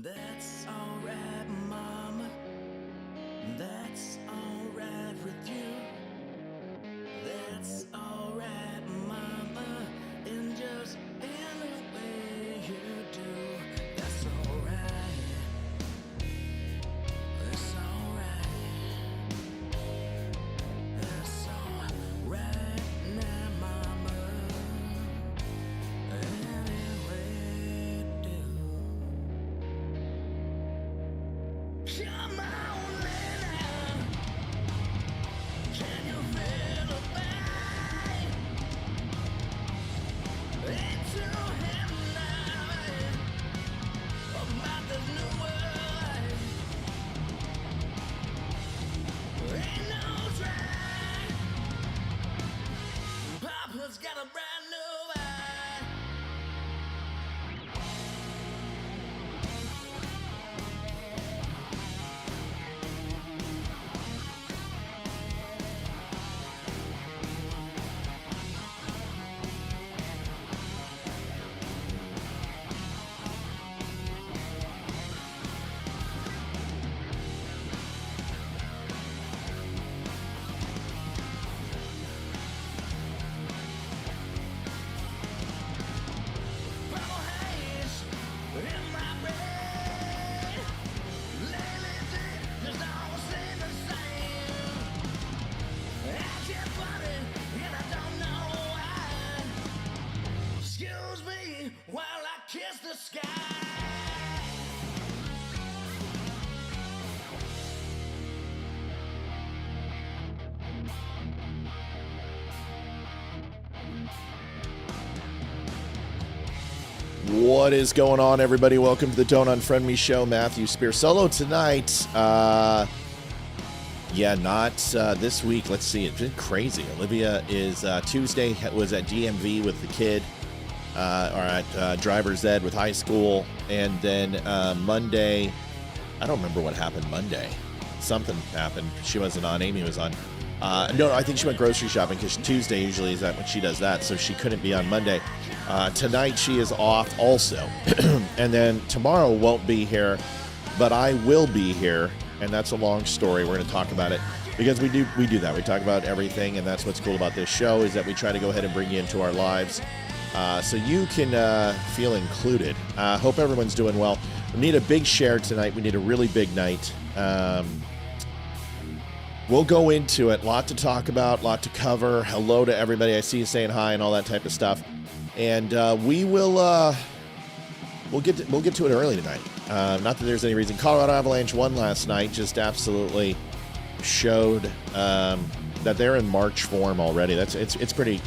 That's alright, mama. That's alright with you. That's alright, mama. And just any way you do. That's alright. That's alright. That's alright now, mama. Any way you do. Come on now, can you feel the pain? Into him now, about this new world. Ain't no track. Papa's got a brand new eye. Purple haze in my brain. Lately things just don't seem the same. I can't find it and I don't know why. Excuse me while I kiss the sky. What is going on, everybody? Welcome to the Don't Unfriend Me show. Matthew Spear solo tonight. Not this week. Let's see. It's been crazy. Olivia is Tuesday was at DMV with the kid, or at driver's ed with high school, and then Monday. I don't remember what happened Monday. Something happened. She wasn't on. Amy was on. No, I think she went grocery shopping because Tuesday usually is that when she does that, so she couldn't be on Monday. Tonight she is off also, and then tomorrow won't be here, but I will be here, and that's a long story. We're going to talk about it because we do that. We talk about everything, and that's what's cool about this show is that we try to go ahead and bring you into our lives, so you can feel included. Hope everyone's doing well. We need a big share tonight. We need a really big night. We'll go into it. A lot to talk about, a lot to cover. Hello to everybody. I see you saying hi and all that type of stuff. And we will we'll get to it early tonight. Not that there's any reason. Colorado Avalanche won last night. Just absolutely showed that they're in March form already. It's pretty.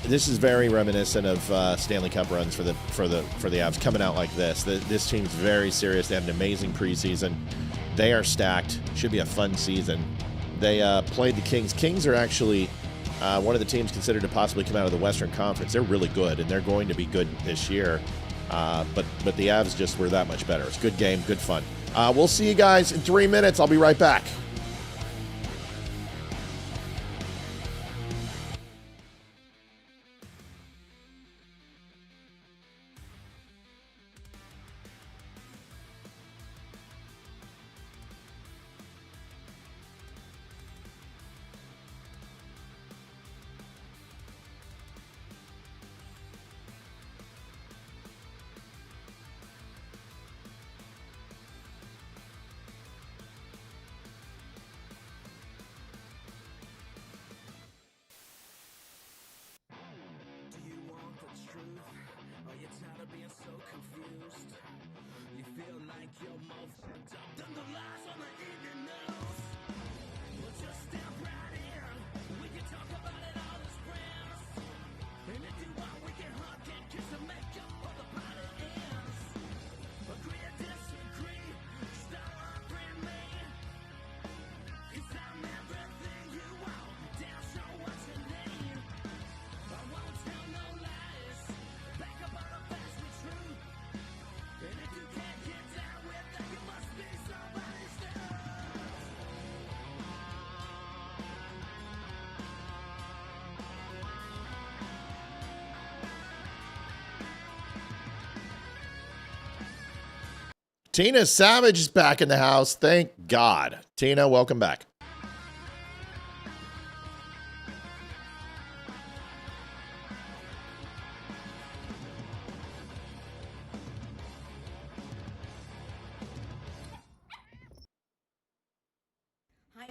This is very reminiscent of Stanley Cup runs for the Avs coming out like this. This team's very serious. They had an amazing preseason. They are stacked. Should be a fun season. They played the Kings. Kings are actually one of the teams considered to possibly come out of the Western Conference. They're really good, and they're going to be good this year. But the Avs just were that much better. It's a good game, good fun. We'll see you guys in 3 minutes. I'll be right back. Do you want the truth? Are you tired of being so confused? You feel like you're more fucked up than the lies on the evening news? Well, just step right in. We can talk about it all as friends. And if you want, we can hug and kiss and make up for the party ends. Agree or disagree, still agree with me. 'Cause I'm everything you want, damn sure what you need. I won't tell no lies, back up all the facts be true. Tina Savage is back in the house. Thank God. Tina, welcome back.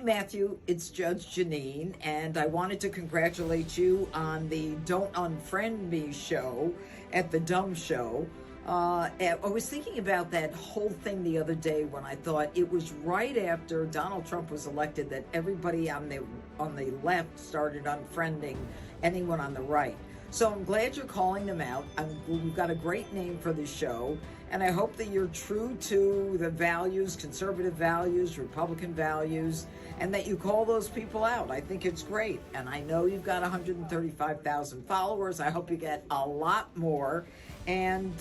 Matthew, it's Judge Janine, and I wanted to congratulate you on the Don't Unfriend Me show at the Dumb Show. I was thinking about that whole thing the other day when I thought it was right after Donald Trump was elected that everybody on the left started unfriending anyone on the right. So I'm glad you're calling them out. We've got a great name for the show, and I hope that you're true to the values, conservative values, Republican values, and that you call those people out. I think it's great. And I know you've got 135,000 followers. I hope you get a lot more. And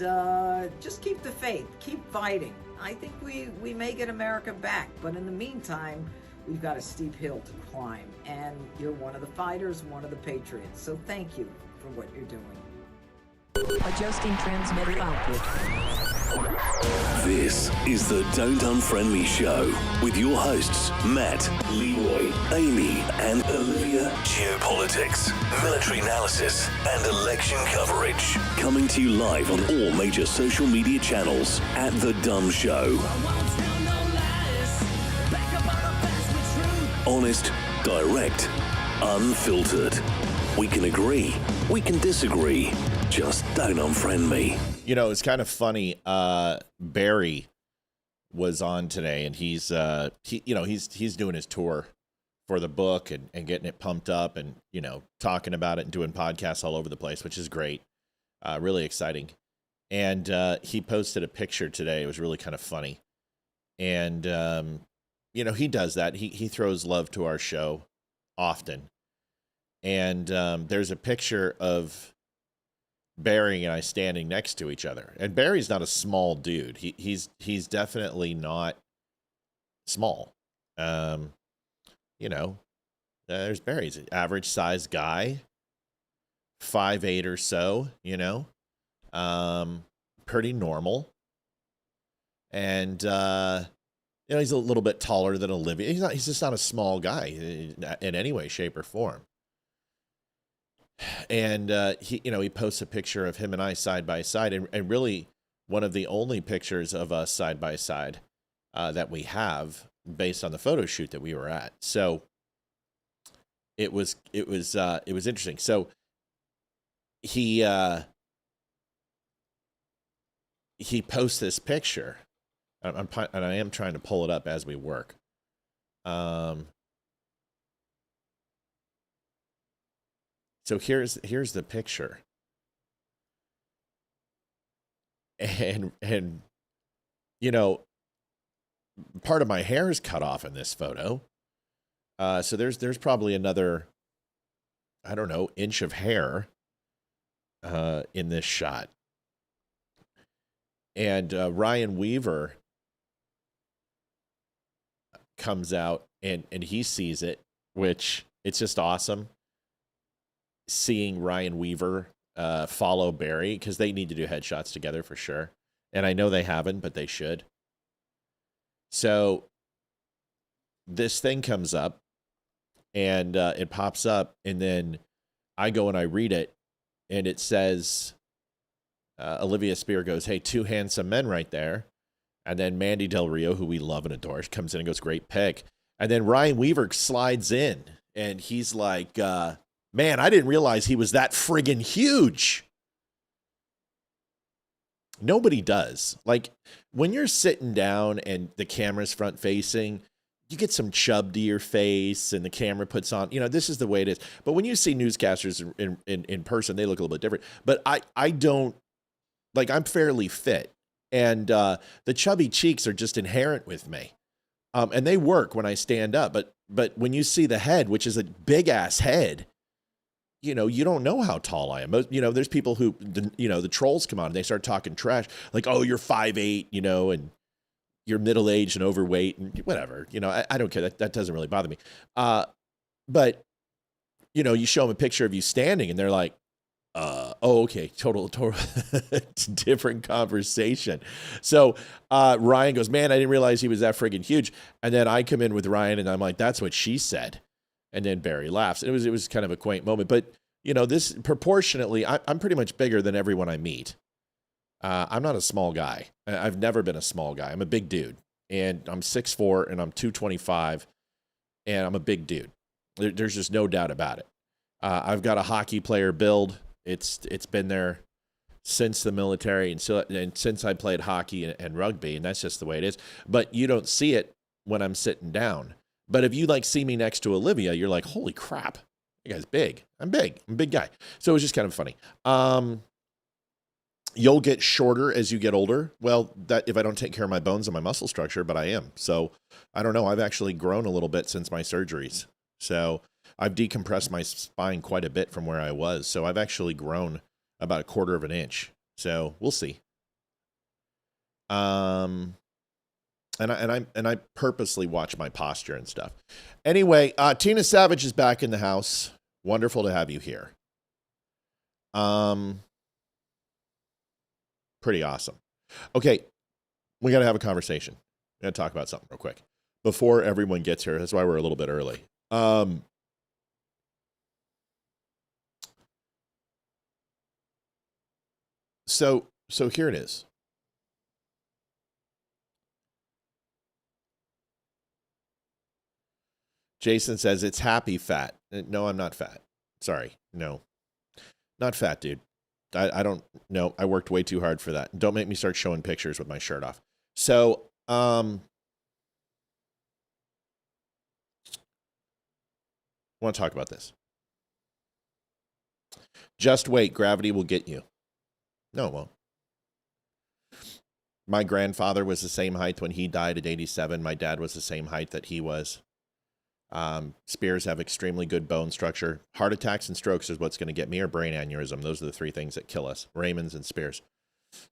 just keep the faith. Keep fighting. I think we may get America back. But in the meantime, we've got a steep hill to climb. And you're one of the fighters, one of the patriots. So thank you for what you're doing. Adjusting transmitter output. This is the Don't Unfriend Me show with your hosts, Matt, Leroy, Amy, and Olivia. Geopolitics, military analysis, and election coverage. Coming to you live on all major social media channels at The Dumb Show. Honest, direct, unfiltered. We can agree, we can disagree. Just don't unfriend me. You know, it's kind of funny. Barry was on today, and he's doing his tour for the book and getting it pumped up, and talking about it and doing podcasts all over the place, which is great. Really exciting. And he posted a picture today. It was really kind of funny. And he does that. He throws love to our show often. And there's a picture of Barry and I standing next to each other. And Barry's not a small dude. He's definitely not small. There's Barry's an average sized guy, 5'8" or so, pretty normal. And he's a little bit taller than Olivia. He's just not a small guy in any way, shape, or form. And he posts a picture of him and I side by side, and really one of the only pictures of us side by side that we have based on the photo shoot that we were at. So it was interesting. So he posts this picture, and I am trying to pull it up as we work. So here's the picture. And part of my hair is cut off in this photo. So there's probably another, I don't know, inch of hair in this shot. And Ryan Weaver comes out and he sees it, which it's just awesome. Seeing Ryan Weaver follow Barry, because they need to do headshots together for sure. And I know they haven't, but they should. So this thing comes up, and it pops up, and then I go and I read it, and it says, Olivia Spear goes, "Hey, two handsome men right there." And then Mandy Del Rio, who we love and adore, comes in and goes, "Great pick." And then Ryan Weaver slides in, and he's like, "Man, I didn't realize he was that friggin' huge." Nobody does. Like, when you're sitting down and the camera's front facing, you get some chub to your face and the camera puts on, this is the way it is. But when you see newscasters in person, they look a little bit different. But I don't, like, I'm fairly fit. And the chubby cheeks are just inherent with me. And they work when I stand up. But when you see the head, which is a big ass head, you don't know how tall I am. There's people who, the trolls come on and they start talking trash. Like, oh, you're 5'8", and you're middle-aged and overweight and whatever. I don't care. That doesn't really bother me. But, you show them a picture of you standing and they're like, Okay. Total different conversation. So Ryan goes, man, I didn't realize he was that friggin' huge. And then I come in with Ryan and I'm like, that's what she said. And then Barry laughs. It was kind of a quaint moment. But, this proportionately, I'm pretty much bigger than everyone I meet. I'm not a small guy. I've never been a small guy. I'm a big dude. And I'm 6'4", and I'm 225. And I'm a big dude. There's just no doubt about it. I've got a hockey player build. It's been there since the military and since I played hockey and rugby, and that's just the way it is. But you don't see it when I'm sitting down. But if you see me next to Olivia, you're like, holy crap, that guy's big. I'm big. I'm a big guy. So it was just kind of funny. You'll get shorter as you get older. Well, that if I don't take care of my bones and my muscle structure, but I am. So I don't know. I've actually grown a little bit since my surgeries. So I've decompressed my spine quite a bit from where I was. So I've actually grown about 1/4 of an inch. So we'll see. And I purposely watch my posture and stuff. Anyway, Tina Savage is back in the house. Wonderful to have you here. Pretty awesome. Okay, we got to have a conversation. We got to talk about something real quick before everyone gets here. That's why we're a little bit early. So here it is. Jason says it's happy fat. No, I'm not fat. Sorry. No, not fat, dude. I don't know. I worked way too hard for that. Don't make me start showing pictures with my shirt off. So, I want to talk about this. Just wait. Gravity will get you. No, it won't. My grandfather was the same height when he died at 87. My dad was the same height that he was. Spears have extremely good bone structure. Heart attacks and strokes is what's going to get me, or brain aneurysm. Those are the 3 things that kill us. Raymond's and Spears.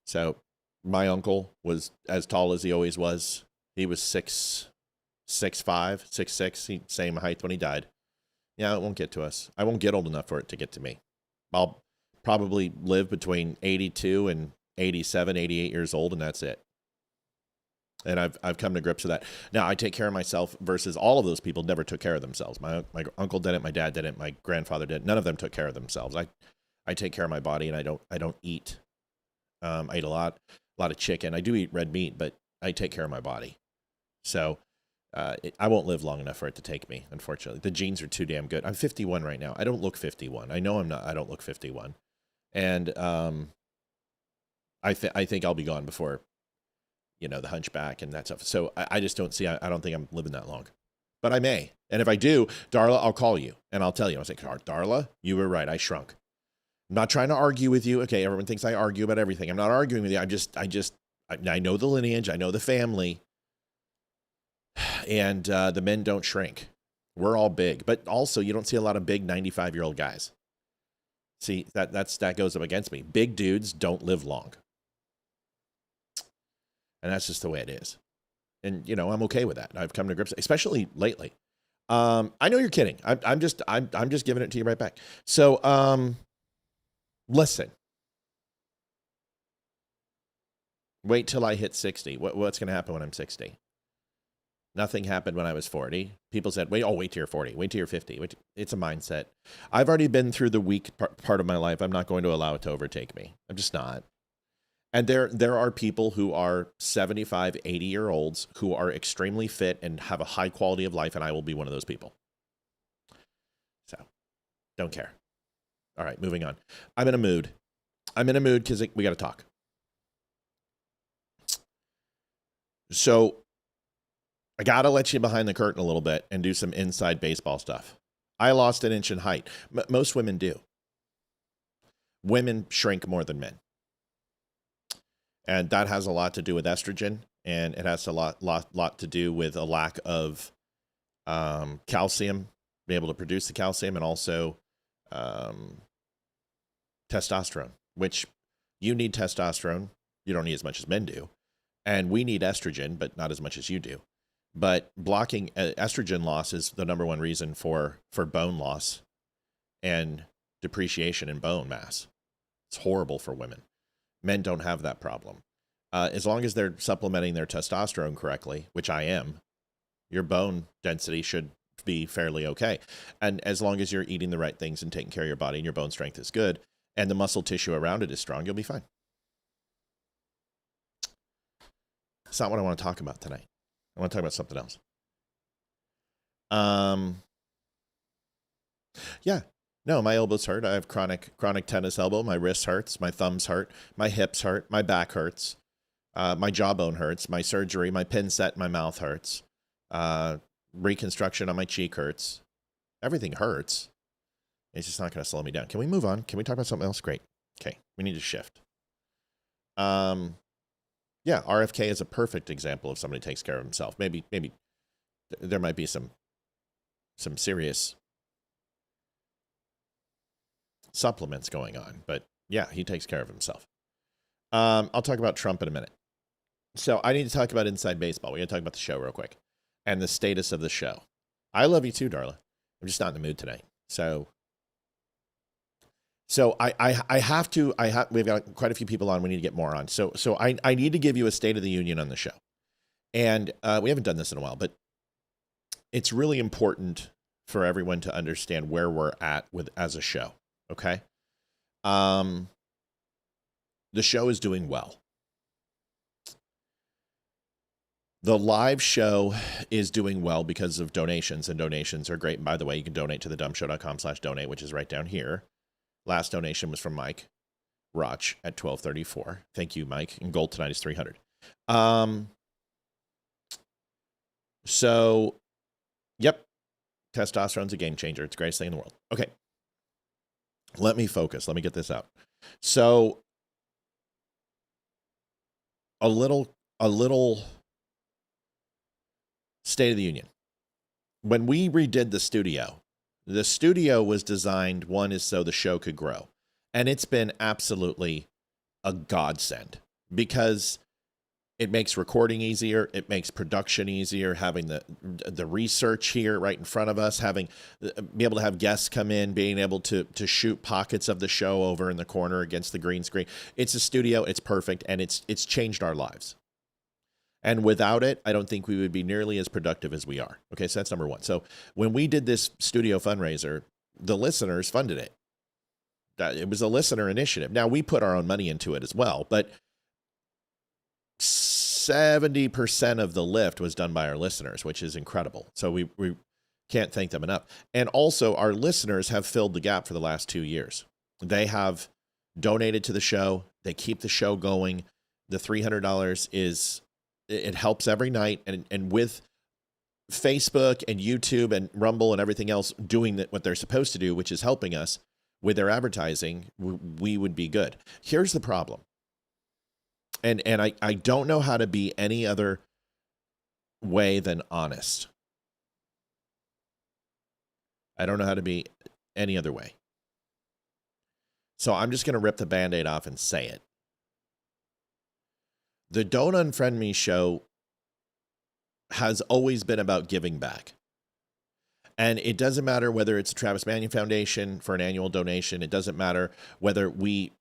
So my uncle was as tall as he always was. He was 6'5", 6'6", same height when he died. Yeah, it won't get to us. I won't get old enough for it to get to me. I'll probably live between 82 and 87, 88 years old, and that's it. And I've come to grips with that. Now, I take care of myself versus all of those people never took care of themselves. My uncle didn't, my dad didn't, my grandfather didn't. None of them took care of themselves. I take care of my body, and I don't eat. I eat a lot of chicken. I do eat red meat, but I take care of my body. So I won't live long enough for it to take me, unfortunately. The genes are too damn good. I'm 51 right now. I don't look 51. I know I'm not. I don't look 51. And I think I'll be gone before, the hunchback and that stuff. So I just don't see, I don't think I'm living that long. But I may. And if I do, Darla, I'll call you and I'll tell you. I'll say, Darla, you were right. I shrunk. I'm not trying to argue with you. Okay, everyone thinks I argue about everything. I'm not arguing with you. I know the lineage. I know the family. And the men don't shrink. We're all big. But also, you don't see a lot of big 95-year-old guys. See, that goes up against me. Big dudes don't live long. And that's just the way it is. And, I'm okay with that. I've come to grips, especially lately. I know you're kidding. I'm just giving it to you right back. So, listen. Wait till I hit 60. What's going to happen when I'm 60? Nothing happened when I was 40. People said, wait till you're 40. Wait till you're 50. It's a mindset. I've already been through the weak part of my life. I'm not going to allow it to overtake me. I'm just not. And there are people who are 75, 80-year-olds who are extremely fit and have a high quality of life, and I will be one of those people. So, don't care. All right, moving on. I'm in a mood because we got to talk. So, I got to let you behind the curtain a little bit and do some inside baseball stuff. I lost an inch in height. Most women do. Women shrink more than men. And that has a lot to do with estrogen, and it has a lot to do with a lack of calcium, being able to produce the calcium, and also testosterone, which you need testosterone. You don't need as much as men do. And we need estrogen, but not as much as you do. But blocking estrogen loss is the number one reason for bone loss and depreciation in bone mass. It's horrible for women. Men don't have that problem. As long as they're supplementing their testosterone correctly, which I am, your bone density should be fairly okay. And as long as you're eating the right things and taking care of your body and your bone strength is good and the muscle tissue around it is strong, you'll be fine. It's not what I want to talk about tonight. I want to talk about something else. Yeah. No, my elbows hurt. I have chronic tennis elbow. My wrist hurts. My thumbs hurt. My hips hurt. My back hurts. My jawbone hurts. My surgery, my pin set in my mouth hurts. Reconstruction on my cheek hurts. Everything hurts. It's just not going to slow me down. Can we move on? Can we talk about something else? Great. Okay. We need to shift. Yeah, RFK is a perfect example of somebody who takes care of himself. Maybe there might be some serious supplements going on, but yeah, he takes care of himself. I'll talk about Trump in a minute. So I need to talk about Inside Baseball. We got to talk about the show real quick and the status of the show. I love you too, Darla. I'm just not in the mood tonight. So we've got quite a few people on. We need to get more on. So I need to give you a State of the Union on the show. And we haven't done this in a while, but it's really important for everyone to understand where we're at as a show. Okay. The show is doing well. The live show is doing well because of donations, and donations are great. And by the way, you can donate to thedumbshow.com/donate, which is right down here. Last donation was from Mike Roch at 1234. Thank you, Mike. And gold tonight is 300. So, yep. Testosterone's a game changer. It's the greatest thing in the world. Okay. Let me focus. Let me get this out. So, a little State of the Union. When we redid the studio was designed, one is so the show could grow. And it's been absolutely a godsend because it makes recording easier. It makes production easier, having the research here right in front of us, be able to have guests come in, being able to shoot pockets of the show over in the corner against the green screen. It's a studio. It's perfect. And it's changed our lives. And without it, I don't think we would be nearly as productive as we are. Okay, so that's number one. So when we did this studio fundraiser, the listeners funded it. It was a listener initiative. Now, we put our own money into it as well, but 70% of the lift was done by our listeners, which is incredible. So we can't thank them enough. And also, our listeners have filled the gap for the last 2 years. They have donated to the show. They keep the show going. The $300 it helps every night. And with Facebook and YouTube and Rumble and everything else doing what they're supposed to do, which is helping us with their advertising, we would be good. Here's the problem. And I don't know how to be any other way than honest. I don't know how to be any other way. So I'm just going to rip the Band-Aid off and say it. The Don't Unfriend Me show has always been about giving back. And it doesn't matter whether it's a Travis Manion Foundation for an annual donation. It doesn't matter whether we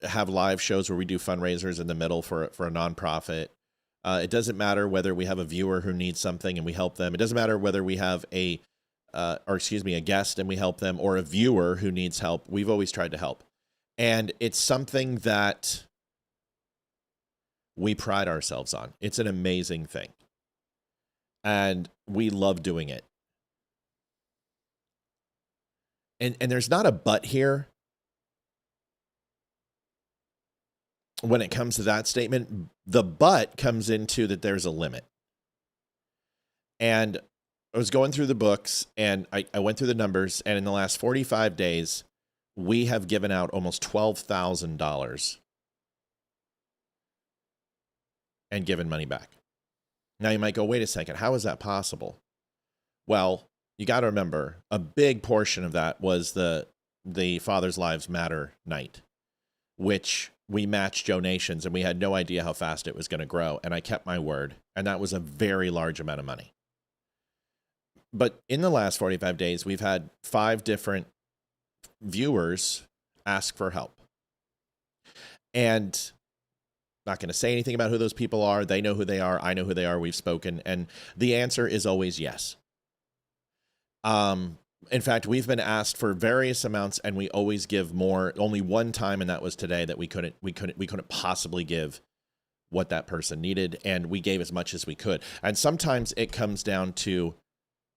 have live shows where we do fundraisers in the middle for a nonprofit. It doesn't matter whether we have a viewer who needs something and we help them. It doesn't matter whether we have a guest and we help them, or a viewer who needs help. We've always tried to help. And it's something that we pride ourselves on. It's an amazing thing. And we love doing it. And there's not a but here when it comes to that statement. The but comes into that there's a limit. And I was going through the books and I went through the numbers, and in the last 45 days, we have given out almost $12,000 and given money back. Now you might go, wait a second, how is that possible? Well, you got to remember, a big portion of that was the Fathers' Lives Matter night, which we matched donations, and we had no idea how fast it was going to grow. And I kept my word, and that was a very large amount of money. But in the last 45 days, we've had 5 different viewers ask for help. And not going to say anything about who those people are. They know who they are. I know who they are. We've spoken. And the answer is always yes. In fact, we've been asked for various amounts and we always give more. Only one time, and that was today, that we couldn't possibly give what that person needed. And we gave as much as we could. And sometimes it comes down to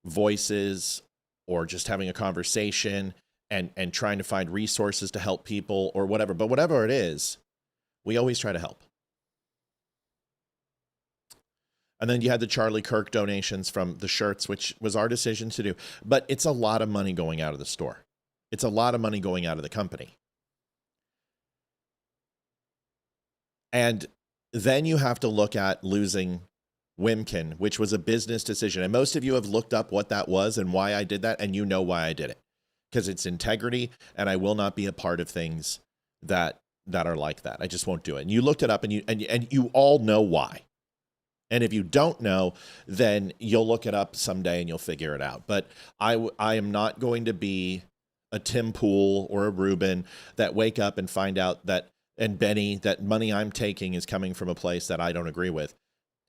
voices or just having a conversation and trying to find resources to help people or whatever. But whatever it is, we always try to help. And then you had the Charlie Kirk donations from the shirts, which was our decision to do. But it's a lot of money going out of the store. It's a lot of money going out of the company. And then you have to look at losing Wimkin, which was a business decision. And most of you have looked up what that was and why I did that, and you know why I did it. Because it's integrity, and I will not be a part of things that are like that. I just won't do it. And you looked it up, and you all know why. And if you don't know, then you'll look it up someday and you'll figure it out. But I am not going to be a Tim Pool or a Ruben that wake up and find out that, and Benny, that money I'm taking is coming from a place that I don't agree with.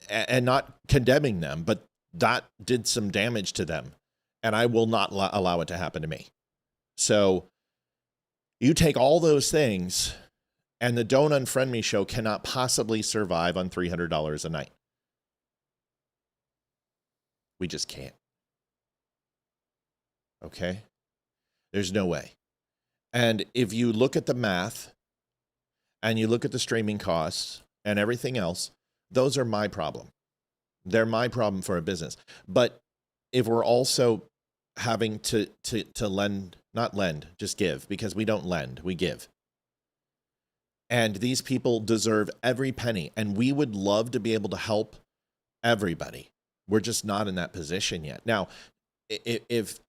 And not condemning them, but that did some damage to them. And I will not allow it to happen to me. So you take all those things, and the Don't Unfriend Me show cannot possibly survive on $300 a night. We just can't. Okay? There's no way. And if you look at the math and you look at the streaming costs and everything else, those are my problem. They're my problem for a business. But if we're also having to lend, not lend, just give, because we don't lend, we give. And these people deserve every penny, and we would love to be able to help everybody. We're just not in that position yet. Now, if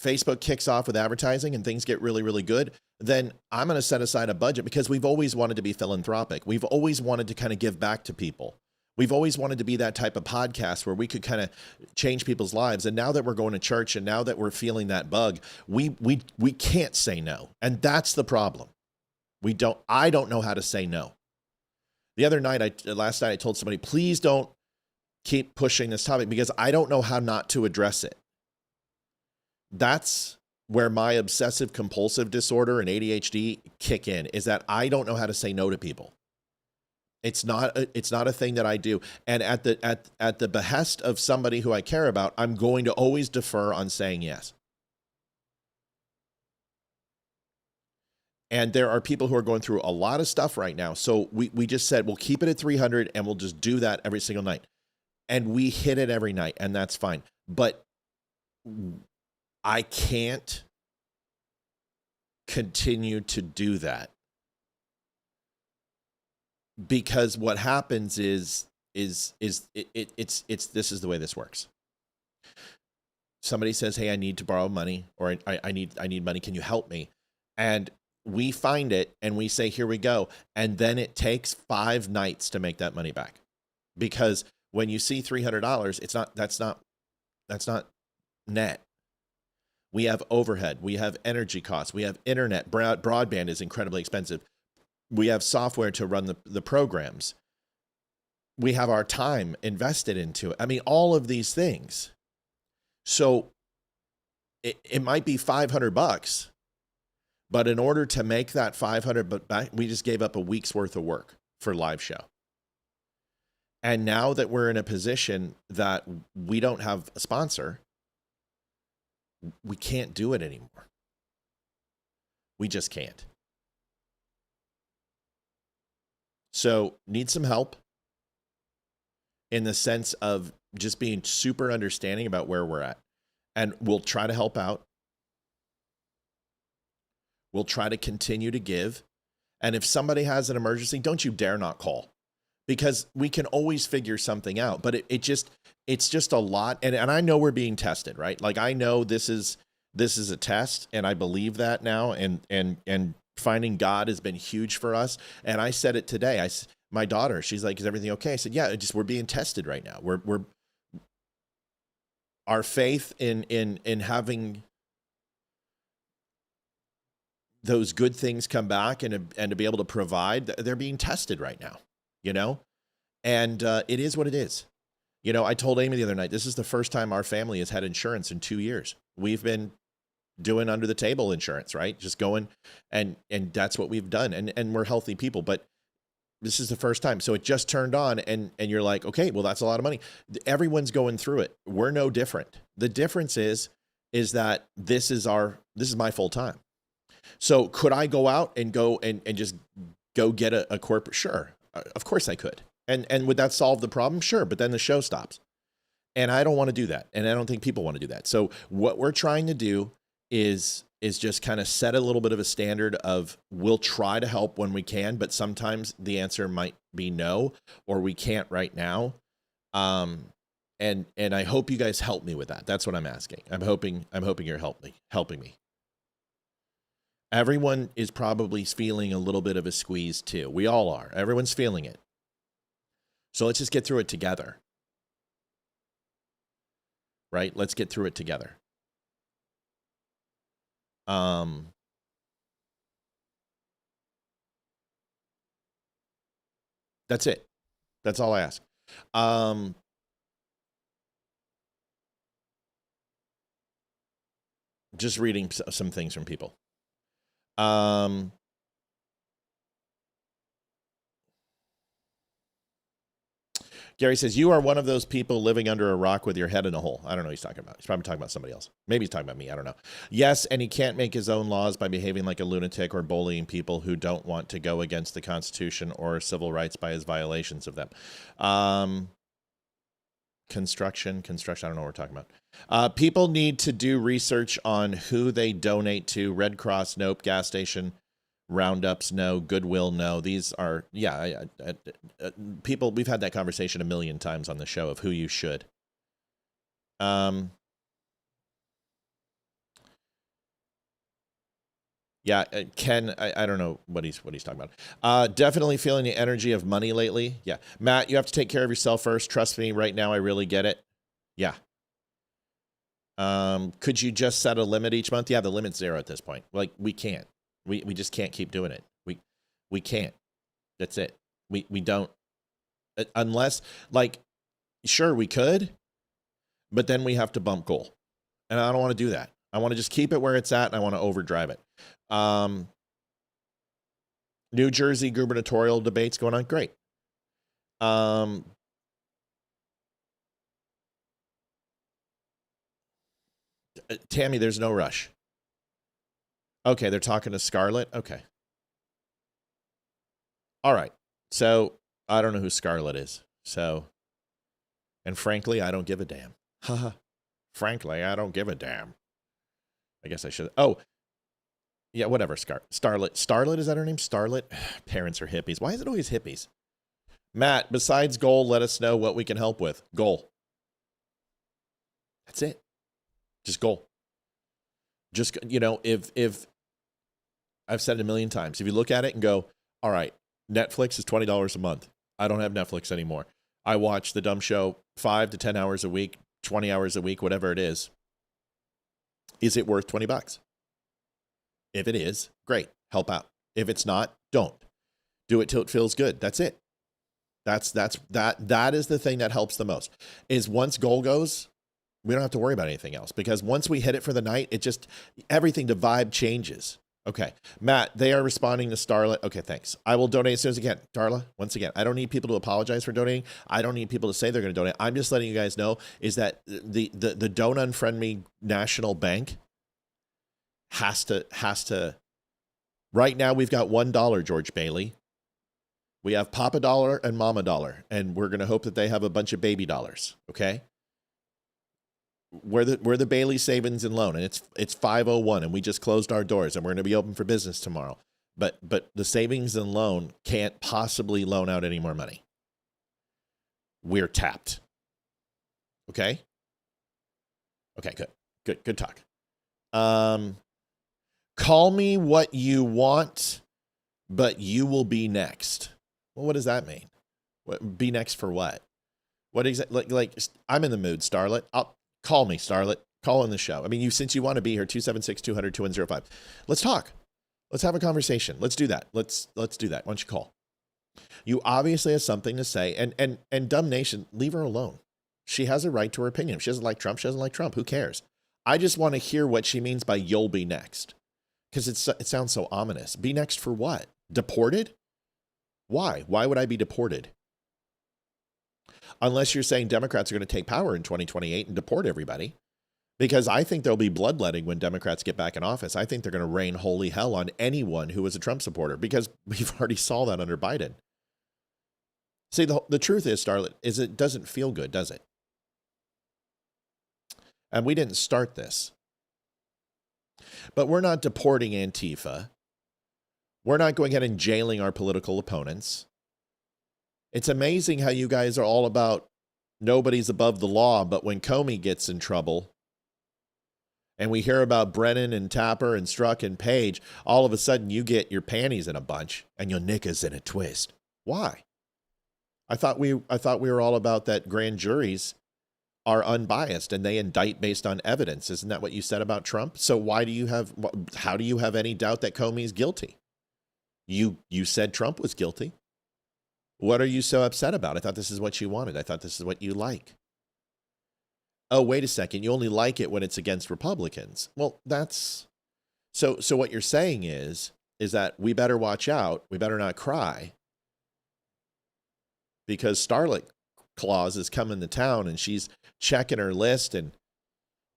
Facebook kicks off with advertising and things get really, really good, then I'm going to set aside a budget, because we've always wanted to be philanthropic. We've always wanted to kind of give back to people. We've always wanted to be that type of podcast where we could kind of change people's lives. And now that we're going to church and now that we're feeling that bug, we can't say no. And that's the problem. I don't know how to say no. Last night I told somebody, please don't keep pushing this topic, because I don't know how not to address it. That's where my obsessive compulsive disorder and ADHD kick in, is that I don't know how to say no to people. It's not a thing that I do. And at the behest of somebody who I care about, I'm going to always defer on saying yes. And there are people who are going through a lot of stuff right now. So we just said, we'll keep it at 300 and we'll just do that every single night. And we hit it every night, and that's fine. But I can't continue to do that, because what happens is this is the way this works. Somebody says, hey, I need to borrow money, or I need money. Can you help me? And we find it and we say, here we go. And then it takes 5 nights to make that money back, because when you see $300, that's not net. We have overhead, we have energy costs, we have internet, broadband is incredibly expensive. We have software to run the programs. We have our time invested into it. I mean, all of these things. So it might be $500, but in order to make that $500 back, we just gave up a week's worth of work for live show. And now that we're in a position that we don't have a sponsor, we can't do it anymore. We just can't. So need some help in the sense of just being super understanding about where we're at. And we'll try to help out. We'll try to continue to give. And if somebody has an emergency, don't you dare not call, because we can always figure something out. But it's just a lot. And I know we're being tested, right? Like, I know this is a test, and I believe that now. And finding God has been huge for us. And I said it today. My daughter, she's like, is everything okay? I said, yeah, we're being tested right now. We're our faith in having those good things come back and to be able to provide, they're being tested right now, you know? And it is what it is. You know, I told Amy the other night, this is the first time our family has had insurance in 2 years. We've been doing under the table insurance, right? Just going and that's what we've done. And we're healthy people, but this is the first time. So it just turned on and you're like, okay, well, that's a lot of money. Everyone's going through it. We're no different. The difference is that this is my full time. So could I go out and go and just go get a corporate? Sure. Of course I could. And would that solve the problem? Sure. But then the show stops. And I don't want to do that. And I don't think people want to do that. So what we're trying to do is just kind of set a little bit of a standard of we'll try to help when we can, but sometimes the answer might be no, or we can't right now. And I hope you guys help me with that. That's what I'm asking. I'm hoping you're helping me. Everyone is probably feeling a little bit of a squeeze too. We all are. Everyone's feeling it. So let's just get through it together. Right? Let's get through it together. That's it. That's all I ask. Just reading some things from people. Gary says, you are one of those people living under a rock with your head in a hole. I don't know what he's talking about. He's probably talking about somebody else. Maybe he's talking about me. I don't know. Yes, and he can't make his own laws by behaving like a lunatic or bullying people who don't want to go against the Constitution or civil rights by his violations of them. Construction, I don't know what we're talking about. People need to do research on who they donate to. Red Cross, nope. Gas station, Roundups, no. Goodwill, no. These are, people, we've had that conversation a million times on the show of who you should. Ken, I don't know what he's talking about. Definitely feeling the energy of money lately. Yeah. Matt, you have to take care of yourself first. Trust me, right now, I really get it. Yeah. Could you just set a limit each month? Yeah, the limit's 0 at this point. Like, we can't. We just can't keep doing it. We can't. That's it. We don't, unless, like, sure, we could, but then we have to bump goal. And I don't want to do that. I want to just keep it where it's at, and I want to overdrive it. New Jersey gubernatorial debates going on. Great. Tammy, there's no rush. Okay, they're talking to Scarlett. Okay. All right. So I don't know who Scarlett is. So, and frankly, I don't give a damn. Haha. Frankly, I don't give a damn. I guess I should. Oh, yeah, whatever. Starlet. Starlet, is that her name? Starlet? Parents are hippies. Why is it always hippies? Matt, besides goal, let us know what we can help with. Goal. That's it. Just goal. Just, you know, if I've said it a million times, if you look at it and go, all right, Netflix is $20 a month. I don't have Netflix anymore. I watch the dumb show 5 to 10 hours a week, 20 hours a week, whatever it is. Is it worth $20? If it is, great, help out. If it's not, don't. Do it till it feels good. That's it. That is the thing that helps the most. Is once goal goes, we don't have to worry about anything else, because once we hit it for the night, it just, everything, the vibe changes. Okay. Matt, they are responding to Starlet. Okay, thanks. I will donate as soon as I can. Darla, once again, I don't need people to apologize for donating. I don't need people to say they're going to donate. I'm just letting you guys know is that the Don't Unfriend Me National Bank has to, right now we've got $1, George Bailey. We have Papa Dollar and Mama Dollar, and we're going to hope that they have a bunch of baby dollars. Okay. We're the Bailey Savings and Loan, and it's 501, and we just closed our doors, and we're going to be open for business tomorrow. But the Savings and Loan can't possibly loan out any more money. We're tapped. Okay? Okay, good talk. Call me what you want, but you will be next. Well, what does that mean? Be next for what? What exactly? Like I'm in the mood, Starlet. Call me, Starlet. Call in the show. I mean, since you want to be here, 276-200-2105. Let's talk. Let's have a conversation. Let's do that. Let's do that. Why don't you call? You obviously have something to say, and Dumb Nation, leave her alone. She has a right to her opinion. If she doesn't like Trump, she doesn't like Trump. Who cares? I just want to hear what she means by "you'll be next," because it sounds so ominous. Be next for what? Deported? Why? Why would I be deported? Unless you're saying Democrats are going to take power in 2028 and deport everybody. Because I think there'll be bloodletting when Democrats get back in office. I think they're going to rain holy hell on anyone who was a Trump supporter, because we've already saw that under Biden. See, the truth is, Starlet, is it doesn't feel good, does it? And we didn't start this. But we're not deporting Antifa. We're not going ahead and jailing our political opponents. It's amazing how you guys are all about nobody's above the law, but when Comey gets in trouble, and we hear about Brennan and Tapper and Strzok and Page, all of a sudden you get your panties in a bunch and your knickers in a twist. Why? I thought we were all about that grand juries are unbiased and they indict based on evidence. Isn't that what you said about Trump? So how do you have any doubt that Comey's guilty? You said Trump was guilty. What are you so upset about? I thought this is what you wanted. I thought this is what you like. Oh, wait a second. You only like it when it's against Republicans. Well, that's so what you're saying is that we better watch out. We better not cry, because Starlet Claus is coming to town and she's checking her list and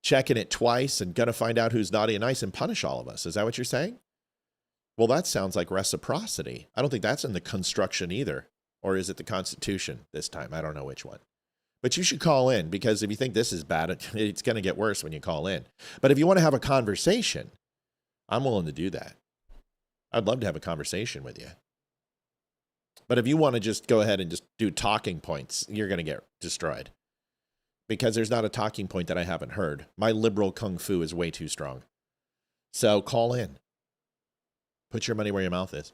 checking it twice and going to find out who's naughty and nice and punish all of us. Is that what you're saying? Well, that sounds like reciprocity. I don't think that's in the construction either. Or is it the Constitution this time? I don't know which one. But you should call in, because if you think this is bad, it's going to get worse when you call in. But if you want to have a conversation, I'm willing to do that. I'd love to have a conversation with you. But if you want to just go ahead and just do talking points, you're going to get destroyed. Because there's not a talking point that I haven't heard. My liberal kung fu is way too strong. So call in. Put your money where your mouth is.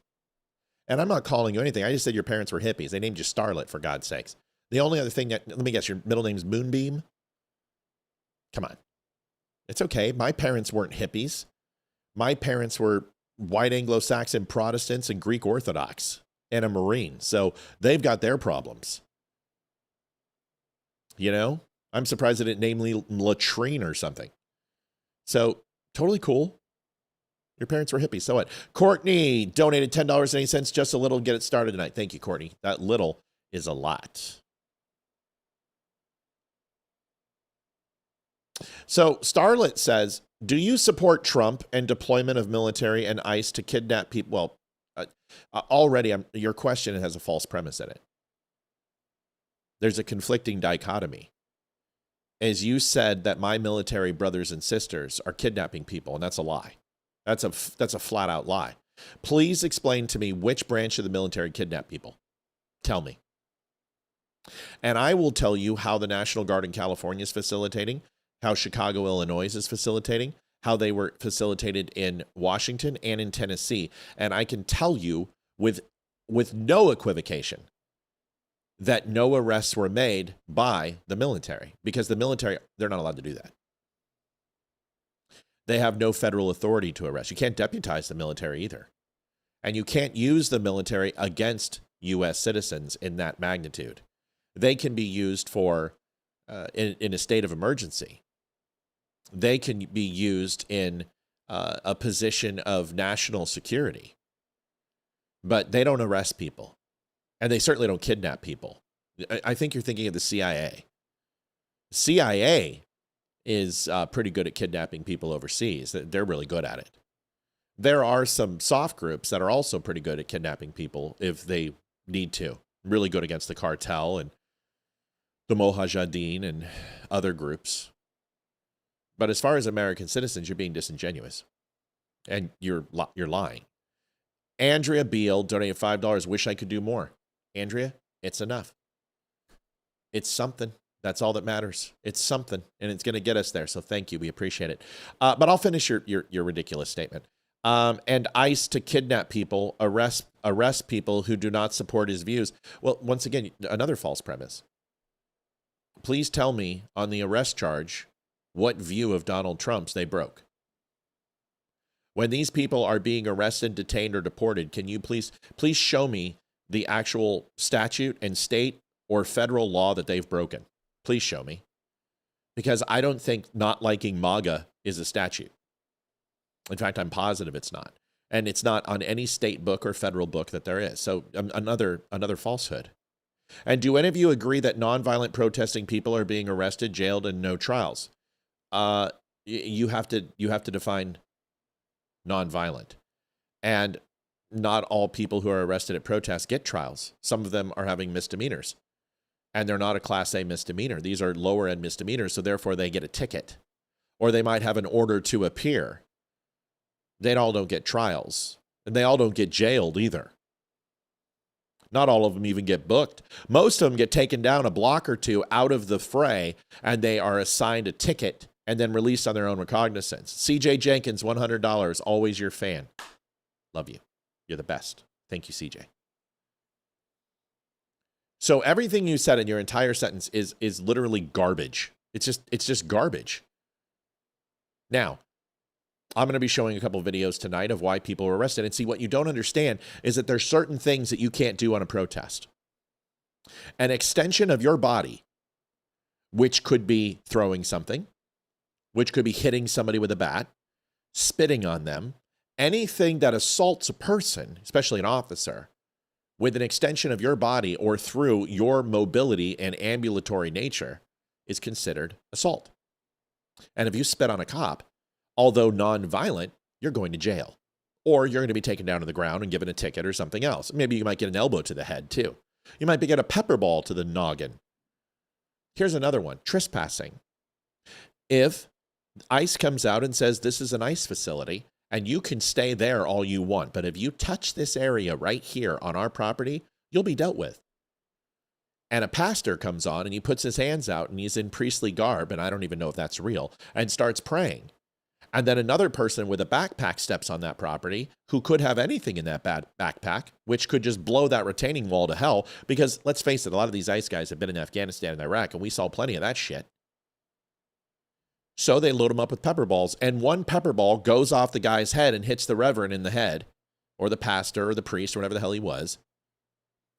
And I'm not calling you anything. I just said your parents were hippies. They named you Starlet, for God's sakes. The only other thing let me guess, your middle name's Moonbeam? Come on. It's okay. My parents weren't hippies. My parents were white Anglo-Saxon Protestants and Greek Orthodox and a Marine. So they've got their problems. You know, I'm surprised they didn't name me Latrine or something. So totally cool. Your parents were hippies. So what? Courtney donated $10.80, just a little to get it started tonight. Thank you, Courtney. That little is a lot. So Starlet says, do you support Trump and deployment of military and ICE to kidnap people? Well, already your question has a false premise in it. There's a conflicting dichotomy. As you said that my military brothers and sisters are kidnapping people, and that's a lie. That's a flat out lie. Please explain to me which branch of the military kidnapped people. Tell me. And I will tell you how the National Guard in California is facilitating, how Chicago, Illinois is facilitating, how they were facilitated in Washington and in Tennessee. And I can tell you with no equivocation that no arrests were made by the military, because the military, they're not allowed to do that. They have no federal authority to arrest. You can't deputize the military either. And you can't use the military against U.S. citizens in that magnitude. They can be used for, in a state of emergency. They can be used in a position of national security. But they don't arrest people. And they certainly don't kidnap people. I think you're thinking of the CIA. CIA is pretty good at kidnapping people overseas. They're really good at it. There are some soft groups that are also pretty good at kidnapping people if they need to. Really good against the cartel and the Mojahedin and other groups. But as far as American citizens, you're being disingenuous. And you're lying. Andrea Beal donated $5. Wish I could do more. Andrea, it's enough. It's something. That's all that matters. It's something, and it's going to get us there. So thank you. We appreciate it. But I'll finish your ridiculous statement. And ICE to kidnap people, arrest people who do not support his views. Well, once again, another false premise. Please tell me on the arrest charge what view of Donald Trump's they broke. When these people are being arrested, detained, or deported, can you please show me the actual statute and state or federal law that they've broken? Please show me. Because I don't think not liking MAGA is a statute. In fact, I'm positive it's not. And it's not on any state book or federal book that there is. So another falsehood. And do any of you agree that nonviolent protesting people are being arrested, jailed, and no trials? You have to define nonviolent. And not all people who are arrested at protests get trials. Some of them are having misdemeanors. And they're not a Class A misdemeanor. These are lower end misdemeanors, so therefore they get a ticket. Or they might have an order to appear. They all don't get trials. And they all don't get jailed either. Not all of them even get booked. Most of them get taken down a block or two out of the fray, and they are assigned a ticket and then released on their own recognizance. CJ Jenkins, $100, always your fan. Love you. You're the best. Thank you, CJ. So everything you said in your entire sentence is literally garbage. It's just garbage. Now, I'm going to be showing a couple of videos tonight of why people are arrested. And see, what you don't understand is that there's certain things that you can't do on a protest. An extension of your body, which could be throwing something, which could be hitting somebody with a bat, spitting on them, anything that assaults a person, especially an officer, with an extension of your body or through your mobility and ambulatory nature is considered assault. And if you spit on a cop, although non-violent, you're going to jail. Or you're going to be taken down to the ground and given a ticket or something else. Maybe you might get an elbow to the head too. You might get a pepper ball to the noggin. Here's another one, trespassing. If ICE comes out and says this is an ICE facility and you can stay there all you want, but if you touch this area right here on our property, you'll be dealt with. And a pastor comes on and he puts his hands out and he's in priestly garb, and I don't even know if that's real, and starts praying. And then another person with a backpack steps on that property who could have anything in that bad backpack, which could just blow that retaining wall to hell. Because let's face it, a lot of these ICE guys have been in Afghanistan and Iraq, and we saw plenty of that shit. So they load him up with pepper balls, and one pepper ball goes off the guy's head and hits the reverend in the head, or the pastor, or the priest, or whatever the hell he was.